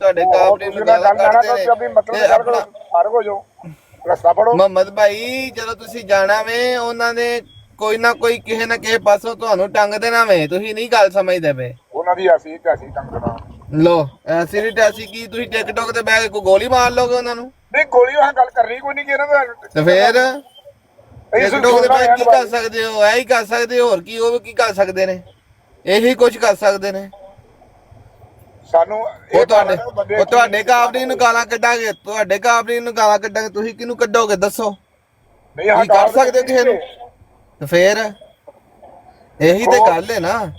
ਤੁਹਾਡੇ ਕਾਬਰੀ ਨੂੰ ਗਾਲਾਂ ਕੱਢਦੇ ਨੇ। ਮੁਹੰਮਦ ਭਾਈ ਜਦੋਂ ਤੁਸੀਂ ਜਾਣਾ ਵੇ ਉਹਨਾਂ ਨੇ ਕੋਈ ਨਾ ਕੋਈ ਕਿਸੇ ਨਾ ਕਿਸੇ ਪਾਸੋਂ ਤੁਹਾਨੂੰ ਟੰਗ ਦੇਣਾ ਵੇ, ਤੁਸੀਂ ਨਹੀਂ ਗੱਲ ਸਮਝਦੇ ਪਏ। ਉਹਨਾਂ ਦੀ ਐਸੀ ਟੈਸੀ ਟੰਗ ਦੇਣਾ। ਲੋ ਐਸੀ ਦੀ ਟੈਸੀ ਕੀ ਤੁਸੀਂ ਟਿਕਟੋਕ ਤੇ ਬਹਿ ਕੇ ਕੋਈ ਗੋਲੀ ਮਾਰ ਲੋਗੇ ਉਹਨਾਂ ਨੂੰ? ਨਹੀਂ ਗੋਲੀ ਵਾਂ ਗੱਲ ਕਰਨੀ ਕੋਈ ਨਹੀਂ ਕਿ ਇਹਨਾਂ ਦਾ ਤੇ ਫੇਰ ਟਿਕਟੋਕ ਤੇ ਬਹਿ ਕੇ ਕੀ ਕਰ ਸਕਦੇ ਹੋ? ਐ ਹੀ ਕਰ ਸਕਦੇ ਹੋ, ਹੋਰ ਕੀ ਉਹ ਕੀ ਕਰ ਸਕਦੇ ਨੇ? ਇਹੀ ਕੁਝ ਕਰ ਸਕਦੇ ਨੇ। ਸਾਨੂੰ ਉਹ ਤੁਹਾਡੇ ਕਾਬਰੀ ਨੂੰ ਗਾਲਾਂ ਕੱਢਾਂਗੇ, ਤੁਹਾਡੇ ਕਾਬਰੀ ਨੂੰ ਗਾਲਾਂ ਕੱਢਾਂਗੇ, ਤੁਸੀਂ ਕਿਹਨੂੰ ਕੱਢੋਗੇ ਦੱਸੋ? ਨਹੀਂ ਕਰ ਸਕਦੇ ਕਿਸੇ ਨੂੰ? ਤੇ ਫੇਰ ਇਹੀ ਤੇ ਗੱਲ ਹੈ ਨਾ।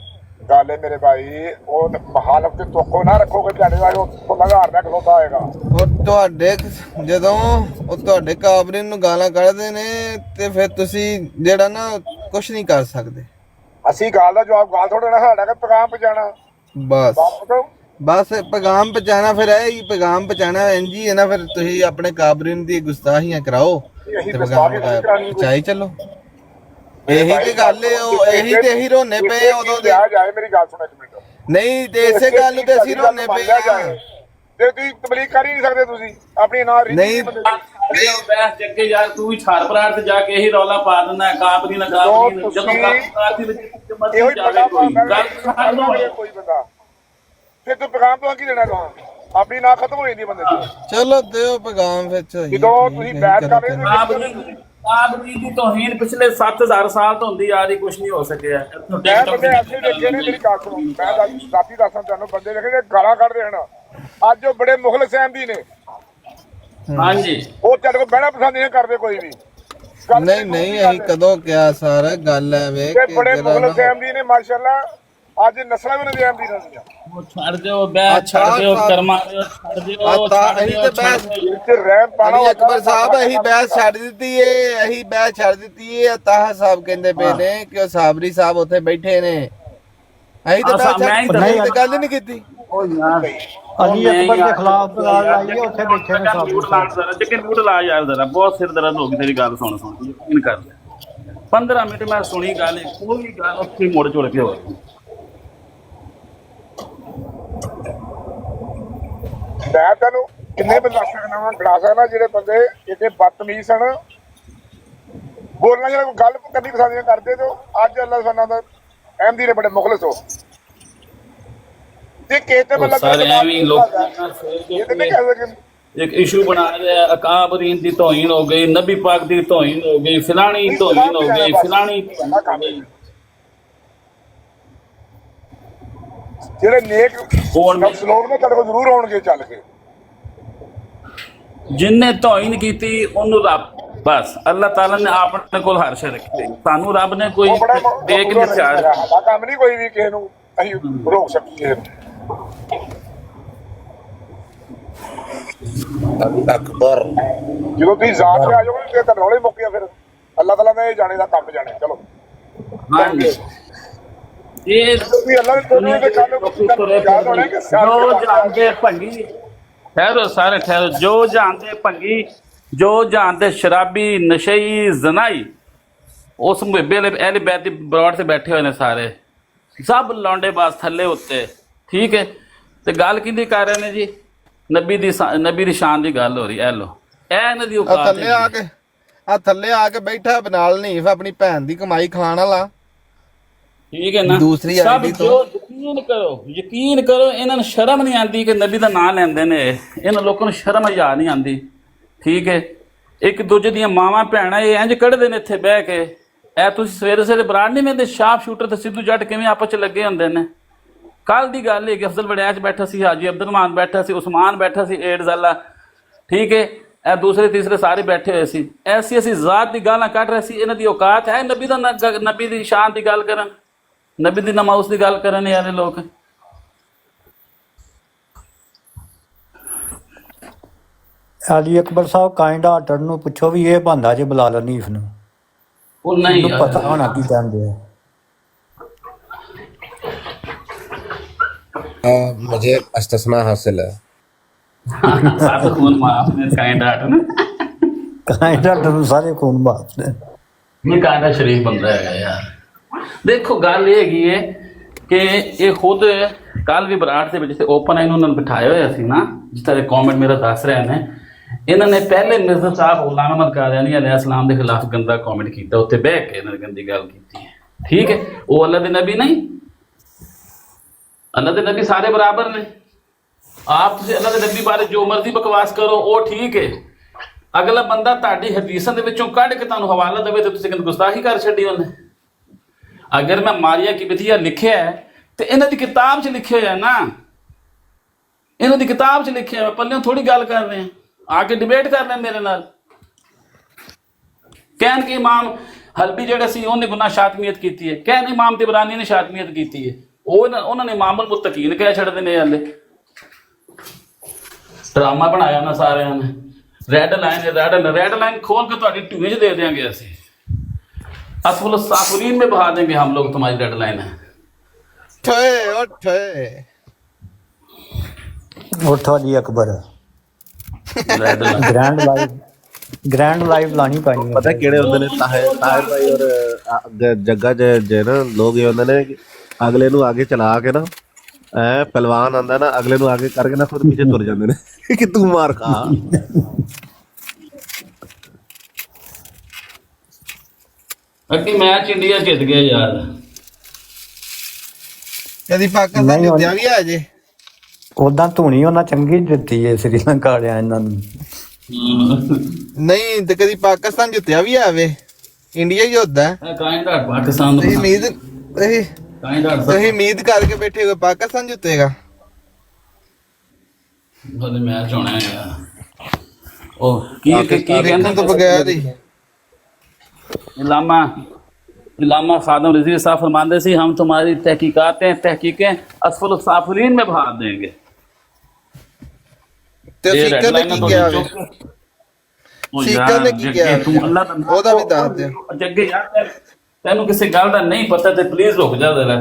ਗੱਲ ਹੈ ਮੇਰੇ ਭਾਈ, ਉਹ ਮਹਾਲਕ ਤੇ ਤੋਕੋ ਨਾ ਰੱਖੋਗੇ, ਤੁਹਾਡੇ ਨਾਲ ਉਹ ਲਗਾਰ ਨਾ ਖਲੋਤਾ ਹੋਏਗਾ। ਉਹ ਤੁਹਾਡੇ ਜਦੋਂ ਉਹ ਤੁਹਾਡੇ ਕਾਬਰੀ ਨੂੰ ਗਾਲਾਂ ਕੱਢਦੇ ਨੇ ਤੇ ਫਿਰ ਤੁਸੀਂ ਜਿਹੜਾ ਨਾ ਕੁਝ ਨਹੀਂ ਕਰ ਸਕਦੇ। ਅਸੀਂ ਗੱਲ ਦਾ ਜਵਾਬ ਗਾਲ ਥੋੜਾ ਨਾ, ਸਾਡਾ ਪੈਗਾਮ ਪਹੁੰਚਾਣਾ। ਬਸ ਪੈਗਾਮ ਪਹੁੰਚਾਣਾ, ਫਿਰ ਇਹ ਹੀ ਪੈਗਾਮ ਪਹੁੰਚਾਣਾ ਇੰਜ ਹੀ ਹੈ ਨਾ। ਫਿਰ ਤੁਸੀਂ ਆਪਣੇ ਕਾਬਰੀ ਦੀ ਗੁਸਤਾਖੀਆਂ ਕਰਾਓ ਤੇ ਪੈਗਾਮ ਪਹੁੰਚਾਈ ਚੱਲੋ। ਇਹੀ ਤੇ ਗੱਲ ਹੈ, ਉਹ ਇਹੀ ਤੇ ਅਸੀਂ ਰੋਣੇ ਪਏ ਉਦੋਂ ਦੇ। ਜਾਏ ਮੇਰੀ ਗੱਲ ਸੁਣ ਇੱਕ ਮਿੰਟ। ਨਹੀਂ ਤੇ ਇਸੇ ਗੱਲ ਨੂੰ ਤੇ ਅਸੀਂ ਰੋਣੇ ਪਏ ਆ। ਤੇ ਤੁਸੀਂ ਤਬਲੀਗ ਕਰ ਹੀ ਨਹੀਂ ਸਕਦੇ, ਤੁਸੀਂ ਆਪਣੀ ਨਾਲ ਨਹੀਂ ਬੈਸ ਜੱਗੇ ਯਾਰ, ਤੂੰ ਹੀ ਛਾਰ ਪਰਾੜ ਤੇ ਜਾ ਕੇ ਇਹੀ ਰੌਲਾ ਪਾ ਦਿੰਦਾ ਕਾਬਰੀ ਨਾ ਕਾਬਰੀ। ਜਦੋਂ ਕਾਬਰੀ ਵਿੱਚ ਇਹੋ ਹੀ ਪਤਾ ਕੋਈ ਬੰਦਾ, ਫਿਰ ਤੂੰ ਪੈਗਾਮ ਤੋਂ ਕੀ ਦੇਣਾ ਕਹਾਂ? ਆਪਣੀ ਨਾ ਖਤਮ ਹੋ ਜਾਂਦੀ ਬੰਦੇ ਦੀ। ਚਲੋ ਦਿਓ ਪੈਗਾਮ ਵਿੱਚ। ਜਦੋਂ ਤੁਸੀਂ ਬੈਠ ਕਰ ਰਹੇ ਹੋ ਕਾਬਰੀ ਦੀ ਤੋਹੀਨ ਪਿਛਲੇ 7000 ਸਾਲ ਤੋਂ ਹੁੰਦੀ ਆ ਰਹੀ, ਕੁਝ ਨਹੀਂ ਹੋ ਸਕਿਆ। ਮੈਂ ਬੰਦੇ ਐਸੇ ਦੇਖੇ ਨੇ, ਮੇਰੀ ਗੱਲ ਸੁਣੋ, ਮੈਂ ਰਾਤੀ ਦੱਸਾਂ ਤੁਹਾਨੂੰ, ਬੰਦੇ ਦੇਖੇ ਨੇ ਗਾਲਾਂ ਕੱਢ ਰਹੇ ਹਨ। ਅੱਜ ਉਹ ਬੜੇ ਮੁਖਲਿਸ ਅਹਿਮਦੀ ਨੇ। ਹਾਂਜੀ, ਉਹ ਤੁਹਾਡੇ ਕੋਲ ਬਹਿਣਾ ਪਸੰਦ ਨਹੀਂ ਕਰਦੇ ਕੋਈ ਵੀ। ਨਹੀਂ ਅਸੀਂ ਕਦੋਂ ਕਿਹਾ ਸਾਰਾ ਗੱਲ ਐਵੇਂ ਕਿ ਬੜੇ ਮੁਖਲਿਸ ਅਹਿਮਦੀ ਨੇ ਮਾਸ਼ਾਅੱਲਾ। ਅੱਜ ਨਸਲਾਂ ਵੀ ਉਹਨਾਂ ਦੀ ਅਹਿਮਦੀ ਨਾਲ ਦੀਆਂ। ਉਹ ਛੱਡ ਦਿਓ ਬੈ, ਛੱਡ ਦਿਓ ਕਰਮਾ, ਛੱਡ ਦਿਓ। ਰਹਿਮ ਪਾਣਾ ਅਕਬਰ ਸਾਹਿਬ ਅਸੀਂ ਬਹਿਸ ਛੱਡ ਦਿੱਤੀ ਏ, ਅਸੀਂ ਬਹਿਸ ਛੱਡ ਦਿੱਤੀ ਏ। ਤਾਹਾ ਸਾਹਿਬ ਕਹਿੰਦੇ ਪਏ ਨੇ ਕਿ ਉਹ ਸਾਬਰੀ ਸਾਹਿਬ ਉੱਥੇ ਬੈਠੇ ਨੇ। ਅਸੀਂ ਤਾਂ ਗੱਲ ਨਹੀਂ ਕੀਤੀ। ਅਸੀਂ ਅਕਬਰ ਦੇ ਖਿਲਾਫ ਲਾਈਏ, ਉੱਥੇ ਬੈਠੇ ਨੇ ਸਾਬਰੀ। ਚਿਕਨ ਬੂਟ ਲਾ ਯਾਰ ਜ਼ਰਾ, ਬਹੁਤ ਸਿਰ ਦਰਦ ਹੋ ਗਈ ਤੇਰੀ ਗੱਲ ਸੁਣ ਯਕੀਨ ਕਰ ਲੈ। 15 ਮਿੰਟ ਮੈਂ ਸੁਣੀ ਗੱਲ, ਕੋਈ ਗੱਲ ਉੱਥੇ ਮੁੜ ਚੁੜ ਕੇ ਹੋਈ। ਮੈਂ ਤੈਨੂੰ ਕਿੰਨੇ ਬਰਦਾਸ਼ਤ ਕਰਨਾ ਵਾ, ਗੜਾ ਸਕਦਾ ਜਿਹੜੇ ਬੰਦੇ ਇੱਥੇ ਬਦਤਮੀਜ਼ ਹਨ, ਬੋਲਣਾ ਜਿਹੜਾ ਕੋਈ ਗੱਲ ਕਰਨੀ ਪਸੰਦ ਨਹੀਂ ਕਰਦੇ। ਤੇ ਅੱਜ ਅੱਲਾਹ ਸੁਬਹਾਨਹੁ ਦਾ ਅਹਿਮਦੀ ਨੇ ਬੜੇ ਮੁਖਲਿਸ ਹੋ ਤੇ ਕਿਸੇ ਤੇ ਬੰਦਾ ਇੱਕ ਇਸ਼ੂ ਬਣਾ ਰਿਹਾ, ਕਾਬਰੀਨ ਦੀ ਤੋਹੀਨ ਹੋ ਗਈ, ਨਬੀ ਪਾਕ ਦੀ ਤੋਹੀਨ ਹੋ ਗਈ, ਫਿਲਾਣੀ ਤੋਹੀਨ ਹੋ ਗਈ, ਫਿਲਾਣੀ। ਜਿਹੜੇ ਨੇਕ ਲੋਕ ਨੇ ਤੁਹਾਡੇ ਕੋਲ ਜ਼ਰੂਰ ਆਉਣਗੇ ਚੱਲ ਕੇ। ਜਿੰਨੇ ਤੋਹੀਨ ਕੀਤੀ ਉਹਨੂੰ ਰੱਬ, ਬਸ ਅੱਲਾਹ ਤਾਲਾ ਨੇ ਆਪਣੇ ਕੋਲ ਹਰ ਸ਼ੈ ਰੱਖੀ। ਸਾਨੂੰ ਰੱਬ ਨੇ ਕੋਈ ਦੇਖ ਨਹੀਂ ਸਿਆੜ। ਸਾਡਾ ਕੰਮ ਨਹੀਂ ਕੋਈ ਵੀ ਕਿਸੇ ਨੂੰ ਅਸੀਂ ਰੋਕ ਸਕੀਏ। ਅਕਬਰ ਜਦੋਂ ਤੁਸੀਂ ਜ਼ਾਤ ਤੇ ਆ ਜਾਓਗੇ ਤੇ ਤਾਂ ਰੌਲੇ ਮੁੱਕ ਗਿਆ। ਫਿਰ ਅੱਲਾਹ ਤਾਲਾ ਨੇ ਇਹ ਜਾਣੇ ਦਾ ਕੰਮ ਜਾਣੇ। ਚਲੋ ਹਾਂਜੀ, ਇਹ ਜੋ ਜਾਣਦੇ ਭੰਗੀ, ਠਹਿਰੋ ਸਾਰੇ ਠਹਿਰੋ। ਜੋ ਜਾਣਦੇ ਭੰਗੀ, ਜੋ ਜਾਣਦੇ ਸ਼ਰਾਬੀ, ਨਸ਼ਈ, ਜ਼ਨਾਈ, ਉਸ ਮੁਹੱਬੇ ਅਹਿਲੇ ਬੈਤ ਦੀ ਬਰੌੜ ਤੇ ਬੈਠੇ ਹੋਏ ਨੇ ਸਾਰੇ, ਸਭ ਲੌਂਡੇ ਬਾਸ ਥੱਲੇ ਉੱਤੇ। ਠੀਕ ਹੈ, ਤੇ ਗੱਲ ਕਿਹਦੀ ਕਰ ਰਹੇ ਨੇ ਜੀ? ਨਬੀ ਦੀ ਸ਼ਾਨ ਦੀ ਗੱਲ ਹੋ ਰਹੀ। ਇਹ ਲੋ, ਇਹ ਇਹਨਾਂ ਦੀ ਔਕਾਤ ਥੱਲੇ ਆ ਕੇ ਬੈਠਾ ਬਨਾਲ ਨਹੀਂ ਆਪਣੀ ਭੈਣ ਦੀ ਕਮਾਈ ਖਾਣ ਵਾਲਾ। ਠੀਕ ਹੈ ਨਾ? ਦੂਸਰੀ ਸਭ ਜੋ ਯਕੀਨ ਕਰੋ, ਇਹਨਾਂ ਨੂੰ ਸ਼ਰਮ ਨਹੀਂ ਆਉਂਦੀ ਕਿ ਨਬੀ ਦਾ ਨਾਂ ਲੈਂਦੇ ਨੇ। ਇਹਨਾਂ ਲੋਕਾਂ ਨੂੰ ਸ਼ਰਮ ਹਜਾ ਨਹੀਂ ਆਉਂਦੀ। ਠੀਕ ਹੈ, ਇੱਕ ਦੂਜੇ ਦੀਆਂ ਮਾਵਾਂ ਭੈਣਾਂ ਇਹ ਇੰਝ ਕੱਢਦੇ ਨੇ ਇੱਥੇ ਬਹਿ ਕੇ। ਇਹ ਤੁਸੀਂ ਸਵੇਰੇ ਸਵੇਰੇ ਬਰਾੜ ਨਹੀਂ ਵੇਖਦੇ ਸ਼ਾਰਪ ਸ਼ੂਟਰ ਤੇ ਸਿੱਧੂ ਜੱਟ ਕਿਵੇਂ ਆਪਸ 'ਚ ਲੱਗੇ ਹੁੰਦੇ ਨੇ? ਕੱਲ ਦੀ ਗੱਲ ਹੈ ਕਿ ਅਫਜ਼ਲ ਵੜੈਚ ਬੈਠਾ ਸੀ, ਹਾਜੀ ਅਬਦੁਰਰਹਿਮਾਨ ਬੈਠਾ ਸੀ, ਉਸਮਾਨ ਬੈਠਾ ਸੀ, ਏਡਜ਼ ਵਾਲਾ। ਠੀਕ ਹੈ, ਇਹ ਦੂਸਰੇ ਤੀਸਰੇ ਸਾਰੇ ਬੈਠੇ ਹੋਏ ਸੀ। ਐਸੀ ਅਸੀਂ ਜ਼ਾਤ ਦੀ ਗਾਲਾਂ ਕੱਢ ਰਹੇ ਸੀ। ਇਹਨਾਂ ਦੀ ਔਕਾਤ ਹੈ ਨਬੀ ਦੀ ਸ਼ਾਨ ਦੀ ਗੱਲ ਕਰਨ, ਨਬੀ ਦੀ ਨਮਾਜ਼ ਦੀ ਗੱਲ ਕਰਨ ਯਾਰ ਲੋਕ। ਅਲੀ ਅਕਬਰ ਸਾਹਿਬ ਕਾਇੰਡ ਹਾਰਟਡ ਨੂੰ ਪੁੱਛੋ ਵੀ ਇਹ ਬੰਦਾ ਜੇ ਬਲਾਲ ਹਨੀਫ ਨੂੰ। ਉਹ ਨਹੀਂ ਪਤਾ ਹੋਣਾ ਕੀ ਕਹਿੰਦੇ ਆ। मुझे इस्तिस्ना हासिल है। ਸਾਰੇ ਖੂਨ ਮਾਫ ਨੇ ਕਾਇੰਡ ਹਾਰਟ ਨੇ। ਕਾਇੰਡ ਹਾਰਟ ਨੂੰ ਸਾਰੇ ਖੂਨ ਮਾਫ ਨੇ। ਨਹੀਂ, ਕਾਇੰਡ ਸ਼ਰੀਫ ਬੰਦਾ ਹੈਗਾ ਯਾਰ। ਦੇਖੋ ਗੱਲ ਇਹ ਹੈਗੀ ਹੈ ਕਿ ਇਹ ਖੁਦ ਕੱਲ ਵੀ ਬਰਾੜ ਦੇ ਵਿੱਚ ਓਪਨ ਇਹਨਾਂ ਨੂੰ ਬਿਠਾਇਆ ਹੋਇਆ ਸੀ ਨਾ। ਜਿਸ ਤਰ੍ਹਾਂ ਕਮੈਂਟ ਮੇਰਾ ਦੱਸ ਰਿਹਾ ਨੇ, ਇਹਨਾਂ ਨੇ ਪਹਿਲੇ ਮਿਰਜ਼ਾ ਸਾਹਿਬ ਗੁਲਾਮ ਅਹਿਮਦ ਕਾਦੀਆਨੀ अलैहिस्सलाम ਦੇ ਖਿਲਾਫ ਗੰਦਾ ਕਮੈਂਟ ਕੀਤਾ, ਉੱਤੇ ਬਹਿ ਕੇ ਇਹਨਾਂ ਨੇ ਗੰਦੀ ਗੱਲ ਕੀਤੀ ਹੈ। ਠੀਕ ਹੈ, ਉਹ ਅੱਲਾ ਦੇ ਨਬੀ ਨਹੀਂ, ਅੱਲਾ ਦੇ ਨਬੀ ਸਾਰੇ ਬਰਾਬਰ ਨੇ। ਆਪ ਤੁਸੀਂ ਅੱਲਾ ਦੇ ਨਬੀ ਬਾਰੇ ਜੋ ਮਰਜ਼ੀ ਬਕਵਾਸ ਕਰੋ, ਉਹ ਠੀਕ ਹੈ। ਅਗਲਾ ਬੰਦਾ ਤੁਹਾਡੀ ਹਦੀਸਾਂ ਦੇ ਵਿੱਚੋਂ ਕੱਢ ਕੇ ਤੁਹਾਨੂੰ ਹਵਾਲਾ ਦੇਵੇ ਤੇ ਤੁਸੀਂ ਕਹਿੰਦੇ ਗੁਸਤਾਖੀ ਕਰ ਛੱਡੀ ਉਹਨੇ। ਅਗਰ ਮੈਂ ਮਾਰੀਆ ਕੀ ਬਥੀਆ ਲਿਖਿਆ ਹੈ ਤੇ ਇਹਨਾਂ ਦੀ ਕਿਤਾਬ 'ਚ ਲਿਖਿਆ ਹੋਇਆ ਨਾ, ਇਹਨਾਂ ਦੀ ਕਿਤਾਬ 'ਚ ਲਿਖਿਆ ਹੋਇਆ, ਪੱਲਿਓਂ ਥੋੜੀ ਗੱਲ ਕਰ ਰਹੇ ਆ, ਆ ਕੇ ਡਿਬੇਟ ਕਰ ਰਹੇ ਮੇਰੇ ਨਾਲ। ਕਹਿਣ ਕਿ ਇਮਾਮ ਹਲਬੀ ਜਿਹੜਾ ਸੀ ਉਹਨੇ ਗੁਨਾਹ ਸ਼ਾਤਮੀਅਤ ਕੀਤੀ ਹੈ, ਕਹਿਣ ਇਮਾਮ ਤਿਬਰਾਨੀ ਨੇ ਸ਼ਾਤਮੀਅਤ ਕੀਤੀ ਹੈ, ਉਹਨਾਂ ਨੇ ਇਮਾਮੁਲ ਮੁਤਕੀਨ ਕਹਿ ਛੱਡਦੇ ਨੇ। ਹਲੇ ਡਰਾਮਾ ਬਣਾਇਆ ਉਹਨਾਂ ਸਾਰਿਆਂ ਨੇ। ਰੈੱਡ ਲਾइन खोल के ਤੁਹਾਡੀ ਟੂਏ 'ਚ ਦੇ ਦੇंगे ਅਸੀਂ। असफुल साफिलीन में बहा देंगे हम लोग, तुम्हारी रेड लाइन है। ਉੱਠੋ ਜੀ Akbar, red line grand live ਲਾਣੀ ਪੈਣੀ पता है केड़े होंदे ने ताहिर भाई और जग्गा जे ना लोग ये होंदे ने कि अगले नू आगे चला के ना पहलवान आंदा ना, अगले नू आगे करके ना खुद पीछे तुर जांदे ने कि तू मार खा। ਅੱਗੇ ਮੈਚ ਇੰਡੀਆ ਜਿੱਤ ਗਿਆ ਯਾਰ। ਕਦੀ ਪਾਕਿਸਤਾਨ ਨਹੀਂ ਜਿੱਤਿਆ ਵੀ ਆ ਜੇ। ਉਦਾਂ ਧੂਣੀ ਉਹਨਾਂ ਚੰਗੀ ਦਿੱਤੀ ਹੈ ਸ੍ਰੀਲੰਕਾ ਵਾਲਿਆਂ ਇਹਨਾਂ ਨੂੰ। ਨਹੀਂ ਤੇ ਕਦੀ ਪਾਕਿਸਤਾਨ ਜਿੱਤਿਆ ਵੀ ਆਵੇ, ਇੰਡੀਆ ਹੀ ਹੁੰਦਾ। ਕਾਇੰਦਾ ਪਾਕਿਸਤਾਨ ਤੁਸੀਂ ਨੂੰ ਉਮੀਦ ਕਾਇੰਦਾ ਤੁਸੀਂ ਉਮੀਦ ਕਰਕੇ ਬੈਠੇ ਹੋ ਪਾਕਿਸਤਾਨ ਜਿੱਤੇਗਾ। ਉਹਦੇ ਮੈਚ ਹੋਣਾ ਹੈ ਯਾਰ। ਉਹ ਕੀ ਕਹਿੰਦੇ ਤੋਂ ਬਗੈਰ ਹੀ इलामा खादम रिजवी साहब फरमाते सी, हम तुम्हारी तहकीकें असफुल साफिलीन में बहा देंगे। ਤੇ ਸਿੱਖਾਂ ਨੇ ਕੀ ਕਿਹਾ ਵੇ? ਸਿੱਖਾਂ ਨੇ ਕੀ ਕਿਹਾ ਤੂੰ ਅੱਲਾ ਦਾ ਉਹਦਾ ਵੀ ਦੱਸ ਦਿਓ। ਜੱਗੇ ਯਾਰ ਤੈਨੂੰ ਕਿਸੇ ਗੱਲ ਦਾ ਨਹੀਂ ਪਤਾ ਤੇ ਪਲੀਜ਼ ਰੁਕ ਜਾ ਜ਼ਰਾ।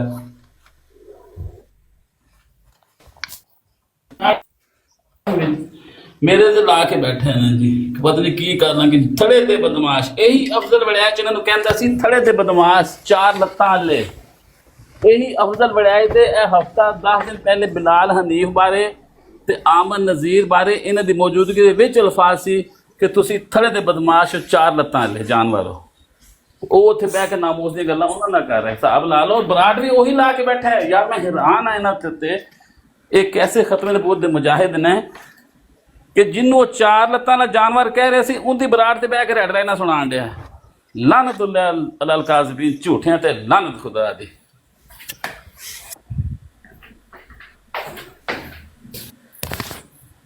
ਮੇਰੇ ਤੇ ਲਾ ਕੇ ਬੈਠੇ ਨੇ ਜੀ, ਪਤਾ ਨਹੀਂ ਕੀ ਕਰਨਾ ਕਿ ਥੜੇ ਤੇ ਬਦਮਾਸ਼। ਇਹੀ ਅਫਜ਼ਲ ਵੜਿਆਚ ਇਹਨਾਂ ਨੂੰ ਕਹਿੰਦਾ ਸੀ, ਥੜੇ ਤੇ ਬਦਮਾਸ਼, ਚਾਰ ਲੱਤਾਂ ਵਾਲੇ। ਇਹੀ ਅਫਜ਼ਲ ਵੜਿਆਚ ਦੇ ਇਹ ਹਫਤਾ 10 ਦਿਨ ਪਹਿਲੇ ਬਿਲਾਲ ਹਨੀਫ ਬਾਰੇ ਤੇ ਆਮਨ ਨਜ਼ੀਰ ਬਾਰੇ ਇਹਨਾਂ ਦੀ ਮੌਜੂਦਗੀ ਦੇ ਵਿੱਚ ਅਲਫਾਜ਼ ਸੀ ਕਿ ਤੁਸੀਂ ਥੜੇ ਤੇ ਬਦਮਾਸ਼, ਚਾਰ ਲੱਤਾਂ ਵਾਲੇ ਜਾਨਵਰ ਹੋ। ਉਹ ਉੱਥੇ ਬਹਿ ਕੇ ਨਾਮੂਸ ਦੀਆਂ ਗੱਲਾਂ ਉਹਨਾਂ ਨਾਲ ਕਰ ਰਹੇ। ਹਿਸਾਬ ਲਾ ਲਓ, ਬਰਾੜ ਵੀ ਉਹੀ ਲਾ ਕੇ ਬੈਠਾ ਹੈ ਯਾਰ। ਮੈਂ ਹੈਰਾਨ ਆ ਇਹਨਾਂ ਤੇ। ਇਹ ਕੈਸੇ ਖਤਮੇ ਨਬੂਵਤ ਦੇ ਮੁਜਾਹਿਦ ਨੇ ਕਿ ਜਿਹਨੂੰ ਚਾਰ ਲੱਤਾਂ ਵਾਲਾ ਜਾਨਵਰ ਕਹਿ ਰਹੇ ਸੀ, ਉਹਦੀ ਬਰਾੜ ਤੇ ਬਹਿ ਕੇ ਰੈਡ ਲਾਈਨਾਂ ਸੁਣਾਉਣ ਡਿਆ। ਲਾਨਤੁल्लाह ਅਲਲ ਕਾਜ਼ਿਬੀਨ, ਝੂਠਿਆਂ ਤੇ ਲਾਨਤ ਖੁਦਾ ਦੀ।